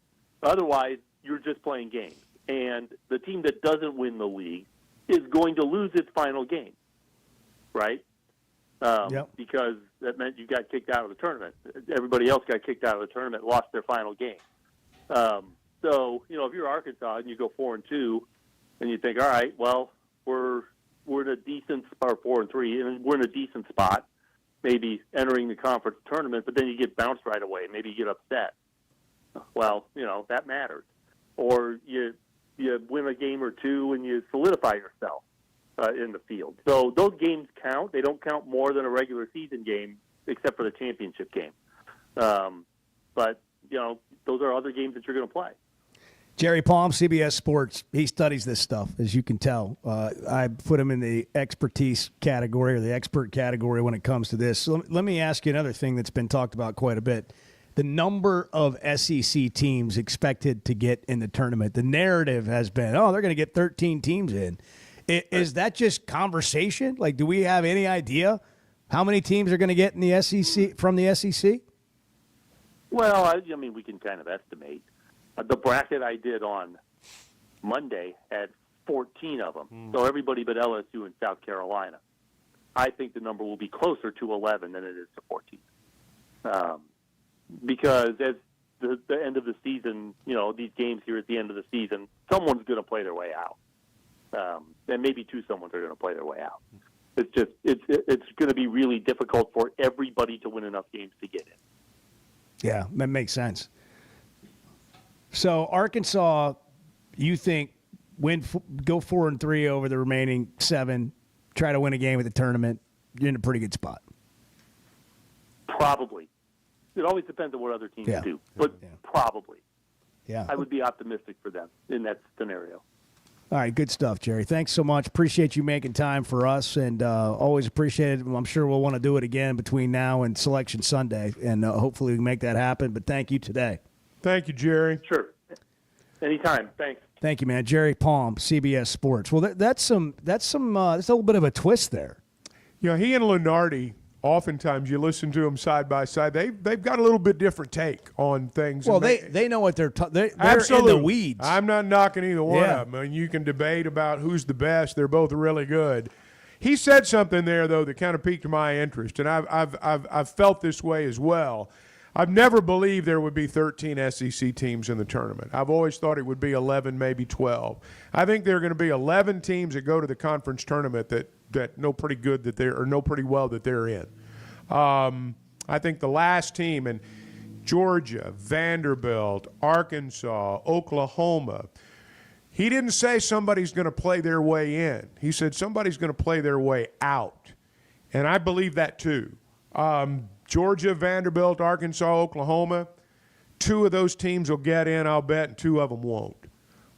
Otherwise, you're just playing games. And the team that doesn't win the league is going to lose its final game, right? Because that meant you got kicked out of the tournament. Everybody else got kicked out of the tournament, lost their final game. So, if you're Arkansas and you go 4-2, and you think, all right, well, we're in a decent spot, 4-3, and we're in a decent spot, maybe entering the conference tournament, but then you get bounced right away. Maybe you get upset. Well, that matters. Or you win a game or two and you solidify yourself in the field. So those games count. They don't count more than a regular season game, except for the championship game. But those are other games that you're going to play. Jerry Palm, CBS Sports, he studies this stuff, as you can tell. I put him in the expertise category or the expert category when it comes to this. So let me ask you another thing that's been talked about quite a bit. The number of SEC teams expected to get in the tournament. The narrative has been, they're going to get 13 teams in. Is that just conversation? Like, do we have any idea how many teams are going to get in the SEC from the SEC? Well, I mean, we can kind of estimate. The bracket I did on Monday had 14 of them. So everybody but LSU and South Carolina. I think the number will be closer to 11 than it is to 14. Because at the end of the season, these games here at the end of the season, someone's going to play their way out. And maybe someone's are going to play their way out. It's just it's going to be really difficult for everybody to win enough games to get in. Yeah, that makes sense. So Arkansas, you think go 4-3 over the remaining 7, try to win a game at the tournament, you're in a pretty good spot. Probably. It always depends on what other teams do, but probably. Yeah. I would be optimistic for them in that scenario. All right, good stuff, Jerry. Thanks so much. Appreciate you making time for us, and always appreciate it. I'm sure we'll want to do it again between now and Selection Sunday, and hopefully we can make that happen. But thank you today. Thank you, Jerry. Sure. Anytime. Thanks. Thank you, man. Jerry Palm, CBS Sports. Well, that's a little bit of a twist there. He and Lenardi, oftentimes you listen to them side by side. They've got a little bit different take on things. Well, they know what they're absolutely in the weeds. I'm not knocking either one of them. I mean, you can debate about who's the best. They're both really good. He said something there though that kind of piqued my interest, and I've felt this way as well. I've never believed there would be 13 SEC teams in the tournament. I've always thought it would be 11, maybe 12. I think there are going to be 11 teams that go to the conference tournament that know pretty well that they're in. I think the last team, and Georgia, Vanderbilt, Arkansas, Oklahoma, he didn't say somebody's going to play their way in. He said somebody's going to play their way out. And I believe that too. Georgia, Vanderbilt, Arkansas, Oklahoma, 2 of those teams will get in, I'll bet, and 2 of them won't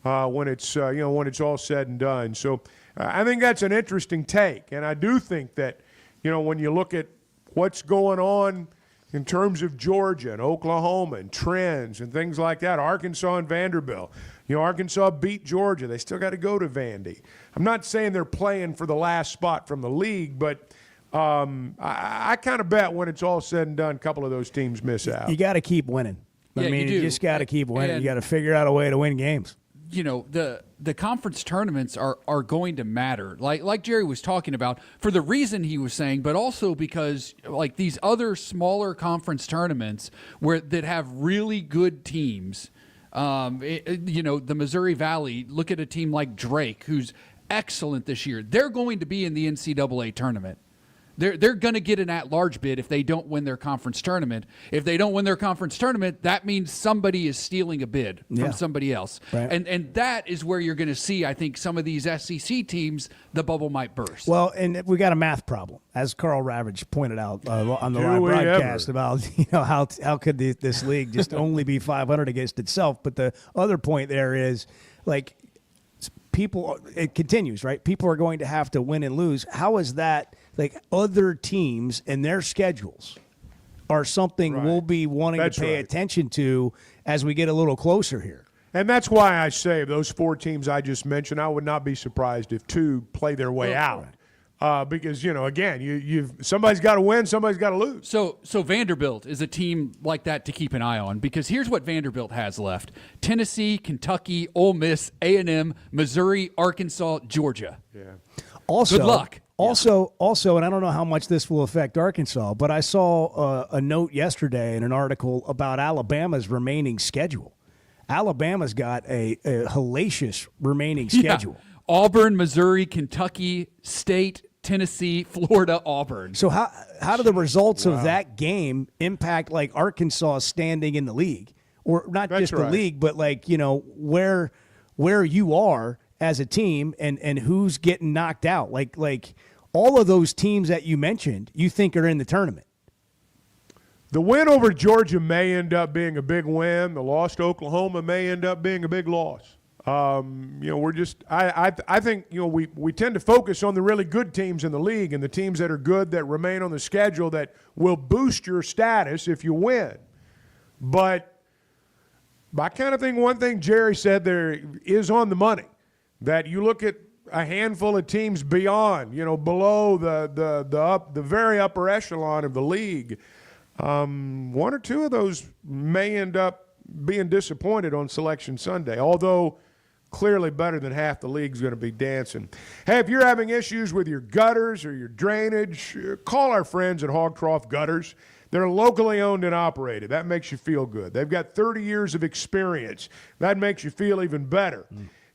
when it's all said and done. So I think that's an interesting take. And I do think that, when you look at what's going on in terms of Georgia and Oklahoma and trends and things like that, Arkansas and Vanderbilt. Arkansas beat Georgia. They still got to go to Vandy. I'm not saying they're playing for the last spot from the league, but I kind of bet when it's all said and done, a couple of those teams miss out. You got to keep winning. I mean, you just got to keep winning. You got to figure out a way to win games. the conference tournaments are going to matter, like Jerry was talking about, for the reason he was saying, but also because like these other smaller conference tournaments that have really good teams, the Missouri Valley. Look at a team like Drake, who's excellent this year. They're going to be in the NCAA tournament. They're going to get an at-large bid if they don't win their conference tournament. If they don't win their conference tournament, that means somebody is stealing a bid from somebody else. Right. And that is where you're going to see, I think, some of these SEC teams, the bubble might burst. Well, and we got a math problem, as Carl Ravage pointed out on the live broadcast about how could this league just only be 500 against itself. But the other point there is, like, it continues, right? People are going to have to win and lose. How is that? Like, other teams and their schedules are something we'll be wanting to pay attention to as we get a little closer here. And that's why I say those 4 teams I just mentioned, I would not be surprised if 2 play their way out. Because, again, somebody's got to win, somebody's got to lose. So Vanderbilt is a team like that to keep an eye on, because here's what Vanderbilt has left: Tennessee, Kentucky, Ole Miss, A&M, Missouri, Arkansas, Georgia. Yeah. Also, good luck. Also, and I don't know how much this will affect Arkansas, but I saw a note yesterday in an article about Alabama's remaining schedule. Alabama's got a hellacious remaining schedule. Yeah. Auburn, Missouri, Kentucky, State, Tennessee, Florida, Auburn. So how do the results of that game impact, like, Arkansas standing in the league? Or not just the league, but, like, where you are as a team and who's getting knocked out. Like all of those teams that you mentioned, you think are in the tournament. The win over Georgia may end up being a big win. The loss to Oklahoma may end up being a big loss. We're just I think we tend to focus on the really good teams in the league and the teams that are good that remain on the schedule that will boost your status if you win. But I kind of think one thing Jerry said there is on the money, that you look at a handful of teams beyond, below the very upper echelon of the league. 1 or 2 of those may end up being disappointed on Selection Sunday, although clearly better than half the league's going to be dancing. Hey, if you're having issues with your gutters or your drainage, call our friends at Hog Trough Gutters. They're locally owned and operated. That makes you feel good. They've got 30 years of experience. That makes you feel even better.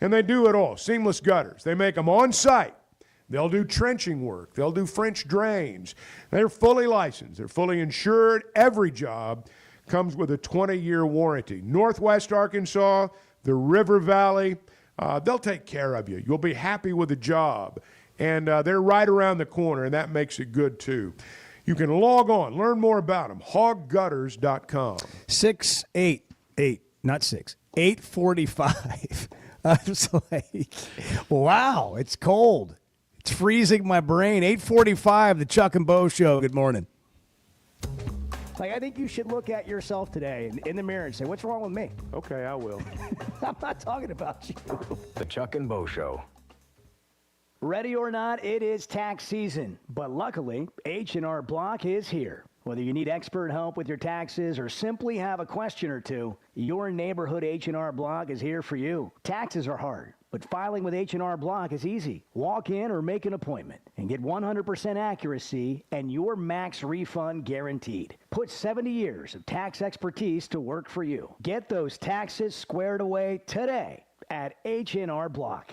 And they do it all. Seamless gutters. They make them on site. They'll do trenching work. They'll do French drains. They're fully licensed. They're fully insured. Every job comes with a 20-year warranty. Northwest Arkansas, the River Valley, they'll take care of you. You'll be happy with the job. And they're right around the corner, and that makes it good too. You can log on, learn more about them, hoggutters.com. 8:45. I was like, wow, it's cold. It's freezing my brain. 8:45, the Chuck and Bo Show. Good morning. Like, I think you should look at yourself today in the mirror and say, what's wrong with me? Okay, I will. I'm not talking about you. The Chuck and Bo Show. Ready or not, it is tax season. But luckily, H&R Block is here. Whether you need expert help with your taxes or simply have a question or two, your neighborhood H&R Block is here for you. Taxes are hard, but filing with H&R Block is easy. Walk in or make an appointment and get 100% accuracy and your max refund guaranteed. Put 70 years of tax expertise to work for you. Get those taxes squared away today at H&R Block.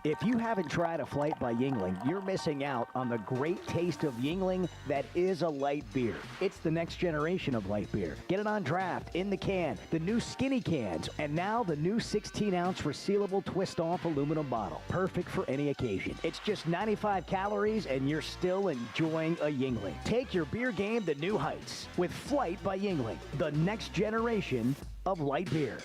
If you haven't tried a flight by Yuengling, you're missing out on the great taste of Yuengling that is a light beer. It's the next generation of light beer. Get it on draft, in the can, the new skinny cans, and now the new 16-ounce resealable twist-off aluminum bottle. Perfect for any occasion. It's just 95 calories, and you're still enjoying a Yuengling. Take your beer game to new heights with Flight by Yuengling, the next generation of light beer.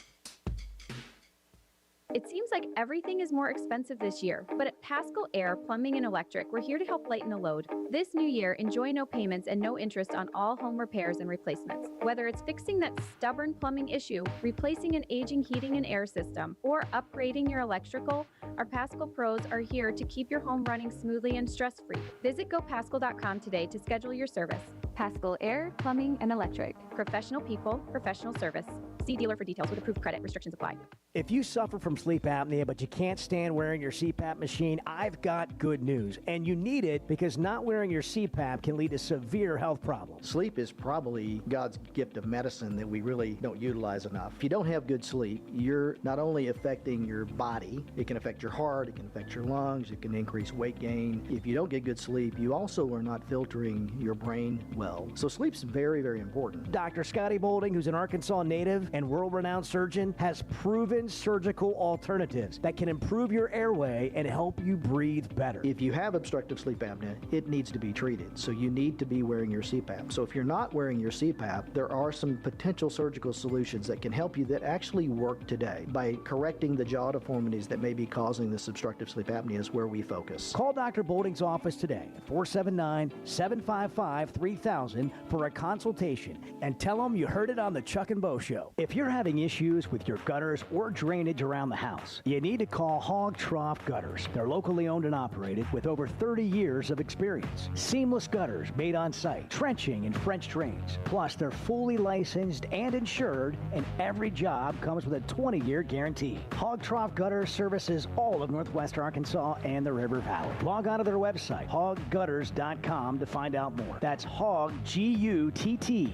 It seems like everything is more expensive this year, but at Pascal Air Plumbing and Electric, we're here to help lighten the load. This new year, enjoy no payments and no interest on all home repairs and replacements. Whether it's fixing that stubborn plumbing issue, replacing an aging heating and air system, or upgrading your electrical, our Pascal pros are here to keep your home running smoothly and stress-free. Visit gopascal.com today to schedule your service. Pascal Air Plumbing and Electric. Professional people, professional service. See See dealer for details with approved credit. Restrictions apply. If you suffer from sleep apnea but you can't stand wearing your CPAP machine, I've got good news. And you need it because not wearing your CPAP can lead to severe health problems. Sleep is probably God's gift of medicine that we really don't utilize enough. If you don't have good sleep, you're not only affecting your body, it can affect your heart, it can affect your lungs, it can increase weight gain. If you don't get good sleep, you also are not filtering your brain well. So sleep's very, very important. Dr. Scotty Boulding, who's an Arkansas native and world-renowned surgeon, has proven surgical alternatives that can improve your airway and help you breathe better. If you have obstructive sleep apnea, it needs to be treated. So you need to be wearing your CPAP. So if you're not wearing your CPAP, there are some potential surgical solutions that can help you that actually work today. By correcting the jaw deformities that may be causing this obstructive sleep apnea is where we focus. Call Dr. Boulding's office today at 479-755-3000 for a consultation and tell them you heard it on the Chuck and Bo Show. If you're having issues with your gutters or drainage around the house, you need to call Hog Trough Gutters. They're locally owned and operated with over 30 years of experience. Seamless gutters made on site, trenching and French drains. Plus, they're fully licensed and insured, and every job comes with a 20-year guarantee. Hog Trough Gutters services all of Northwest Arkansas and the River Valley. Log on to their website, hoggutters.com, to find out more. That's hog, Gutters.com.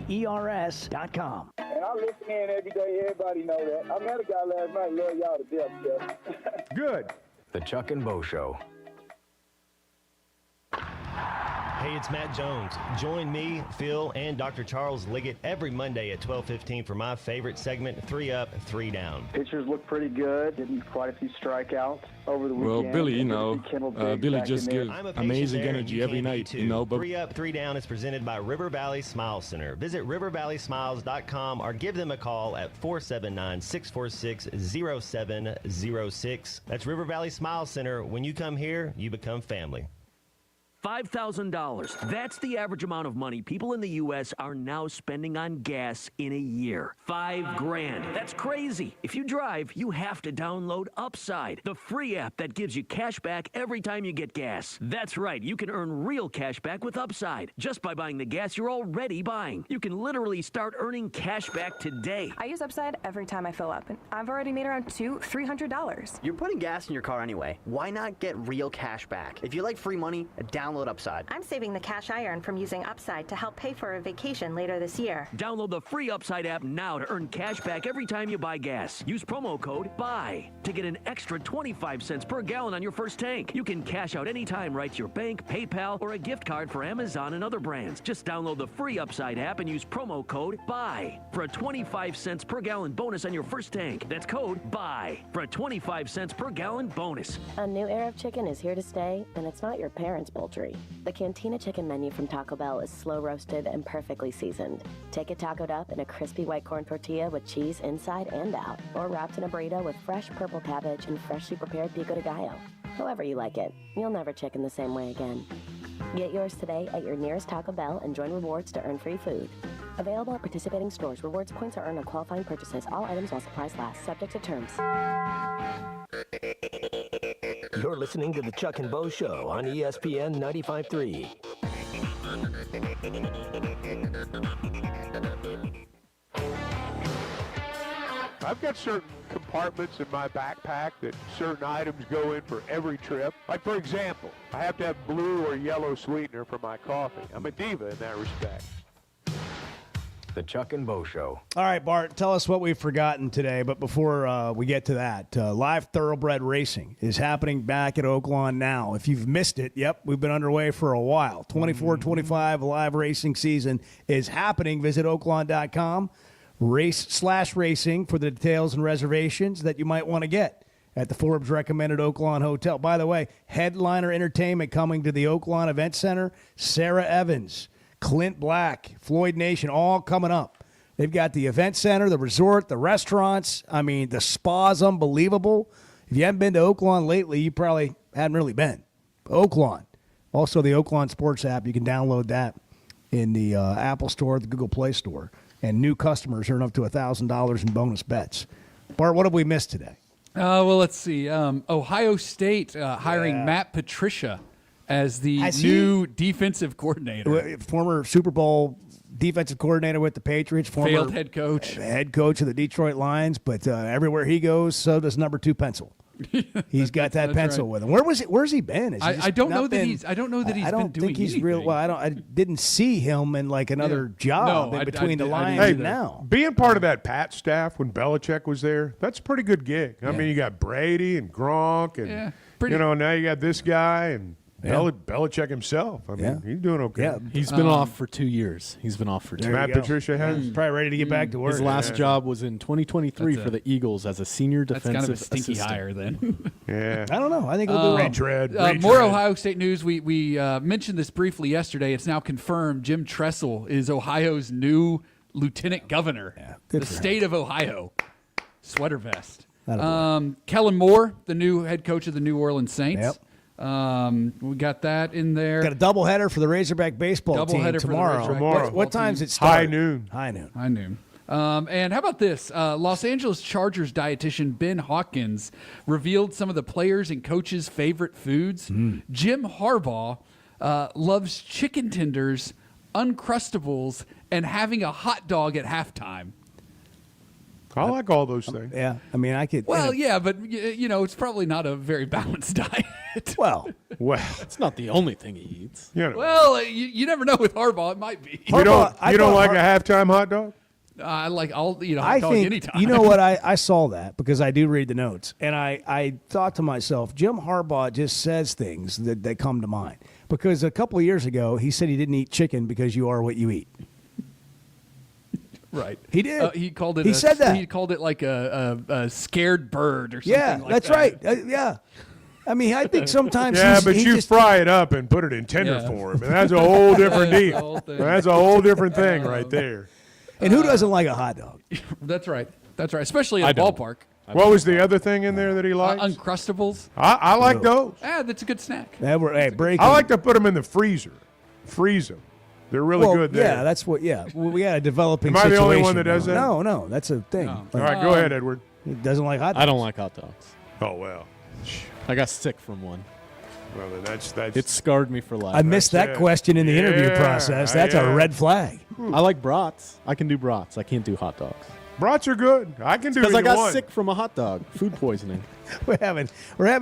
And I listen in every day. Everybody know that. I met a guy last night. Love y'all to death, Jeff. Good. The Chuck and Bo Show. Hey, it's Matt Jones. Join me, Phil, and Dr. Charles Liggett every Monday at 12:15 for my favorite segment, 3 Up, 3 Down. Pitchers look pretty good. Getting quite a few strikeouts over the weekend. Well, Billy, Billy just gives amazing energy every night, But 3 Up, 3 Down is presented by River Valley Smile Center. Visit rivervalleysmiles.com or give them a call at 479-646-0706. That's River Valley Smile Center. When you come here, you become family. $5,000. That's the average amount of money people in the U.S. are now spending on gas in a year. $5,000. That's crazy. If you drive, you have to download Upside, the free app that gives you cash back every time you get gas. That's right. You can earn real cash back with Upside just by buying the gas you're already buying. You can literally start earning cash back today. I use Upside every time I fill up, and I've already made around $300. You're putting gas in your car anyway. Why not get real cash back? If you like free money, download Upside. I'm saving the cash I earn from using Upside to help pay for a vacation later this year. Download the free Upside app now to earn cash back every time you buy gas. Use promo code BUY to get an extra 25 cents per gallon on your first tank. You can cash out anytime right to your bank, PayPal, or a gift card for Amazon and other brands. Just download the free Upside app and use promo code BUY for a 25 cents per gallon bonus on your first tank. That's code BUY for a 25 cents per gallon bonus. A new era of chicken is here to stay, and it's not your parents' poultry. The Cantina chicken menu from Taco Bell is slow roasted and perfectly seasoned. Take it tacoed up in a crispy white corn tortilla with cheese inside and out, or wrapped in a burrito with fresh purple cabbage and freshly prepared pico de gallo. However you like it, you'll never chicken the same way again. Get yours today at your nearest Taco Bell and join rewards to earn free food. Available at participating stores. Rewards points are earned on qualifying purchases. All items while supplies last. Subject to terms. You're listening to the Chuck and Bo Show on ESPN 95.3. I've got certain compartments in my backpack that certain items go in for every trip. Like, for example, I have to have blue or yellow sweetener for my coffee. I'm a diva in that respect. The Chuck and Bo Show. All right, Bart, tell us what we've forgotten today. But before we get to that, live thoroughbred racing is happening back at Oaklawn now. If you've missed it, yep, we've been underway for a while. 24-25 live racing season is happening. Visit oaklawn.com, race/racing for the details and reservations that you might want to get at the Forbes recommended Oaklawn Hotel. By the way, headliner entertainment coming to the Oaklawn Event Center, Sarah Evans, Clint Black, Floyd Nation, all coming up. They've got the event center, the resort, the restaurants. I mean, the spa's unbelievable. If you haven't been to Oaklawn lately, you probably hadn't really been. Oaklawn. Also, the Oaklawn Sports app, you can download that in the Apple Store, the Google Play Store. And new customers earn up to $1,000 in bonus bets. Bart, what have we missed today? Well, let's see. Ohio State hiring Matt Patricia as the new defensive coordinator. Former Super Bowl defensive coordinator with the Patriots. Former failed head coach. Head coach of the Detroit Lions. But everywhere he goes, so does number 2 pencil. He's got that pencil with him. Where's he been? I don't know that he's been doing anything. I didn't see him in like another job in between the Lions and now. Being part of that Pat staff when Belichick was there, that's a pretty good gig. I mean, you got Brady and Gronk, and now you got this guy and Belichick himself. I mean, he's doing okay. Yeah. He's been off for 2 years. Matt Patricia has probably ready to get back to work. His last job was in 2023 for the Eagles as a senior defensive That's kind of a stinky assistant. hire then. Yeah. I don't know. I think we'll do retread. More Ohio State news. We mentioned this briefly yesterday. It's now confirmed. Jim Tressel is Ohio's new lieutenant governor. The state of Ohio. Sweater vest. Kellen Moore, the new head coach of the New Orleans Saints. Yep. We got that in there. Got a doubleheader for the Razorback baseball team tomorrow. What time's it start? High noon. High noon. And how about this? Los Angeles Chargers dietitian Ben Hawkins revealed some of the players' and coaches' favorite foods. Jim Harbaugh loves chicken tenders, Uncrustables, and having a hot dog at halftime. I like all those things. Yeah, I mean, I could. Well, yeah, but it's probably not a very balanced diet. Well, it's not the only thing he eats. Well, you never know with Harbaugh. It might be. You don't like a halftime hot dog? I like hot I dog think, anytime. you know what? I saw that because I do read the notes, and I thought to myself, Jim Harbaugh just says things that come to mind. Because a couple of years ago, he said he didn't eat chicken because you are what you eat. Right. He did. He called it. He said that. He called it like a scared bird or something. Yeah, like that's that. right. Yeah. I mean, I think sometimes. But you fry it up and put it in tender form, and that's a whole different deal. That's a whole different thing right there. And who doesn't like a hot dog? That's right. That's right. Especially at the ballpark. What was the other thing in there that he likes? Uncrustables. I like those. That's a good snack. I like to put them in the freezer. Freeze them. They're really good there. Yeah, that's what. Yeah, we got a developing. Am I the only situation one that does that? No, that's a thing. All right, go ahead, Edward. He doesn't like hot dogs. I don't like hot dogs. Oh well. I got sick from one. Well, then that's it scarred me for life. I missed that question in the interview process. That's a red flag. I like brats. I can do brats. I can't do hot dogs. Brats are good. I can do because I got one. sick from a hot dog. Food poisoning. We're having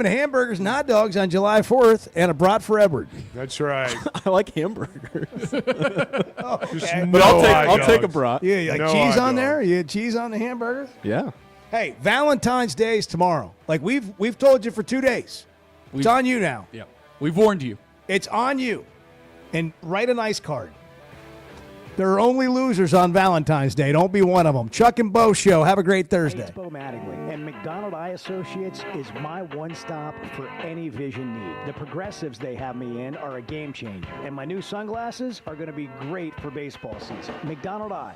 hamburgers and hot dogs on July 4th and a brat for Edward. That's right. I like hamburgers. Okay. But I'll take a brat. Yeah, you like cheese on there? You had cheese on the hamburgers? Yeah. Hey, Valentine's Day is tomorrow. Like we've told you for 2 days. It's on you now. Yeah. We've warned you. It's on you. And write a nice card. There are only losers on Valentine's Day. Don't be one of them. Chuck and Bo Show. Have a great Thursday. It's Bo Mattingly, and McDonald Eye Associates is my one stop for any vision need. The progressives they have me in are a game changer, and my new sunglasses are going to be great for baseball season. McDonald Eye.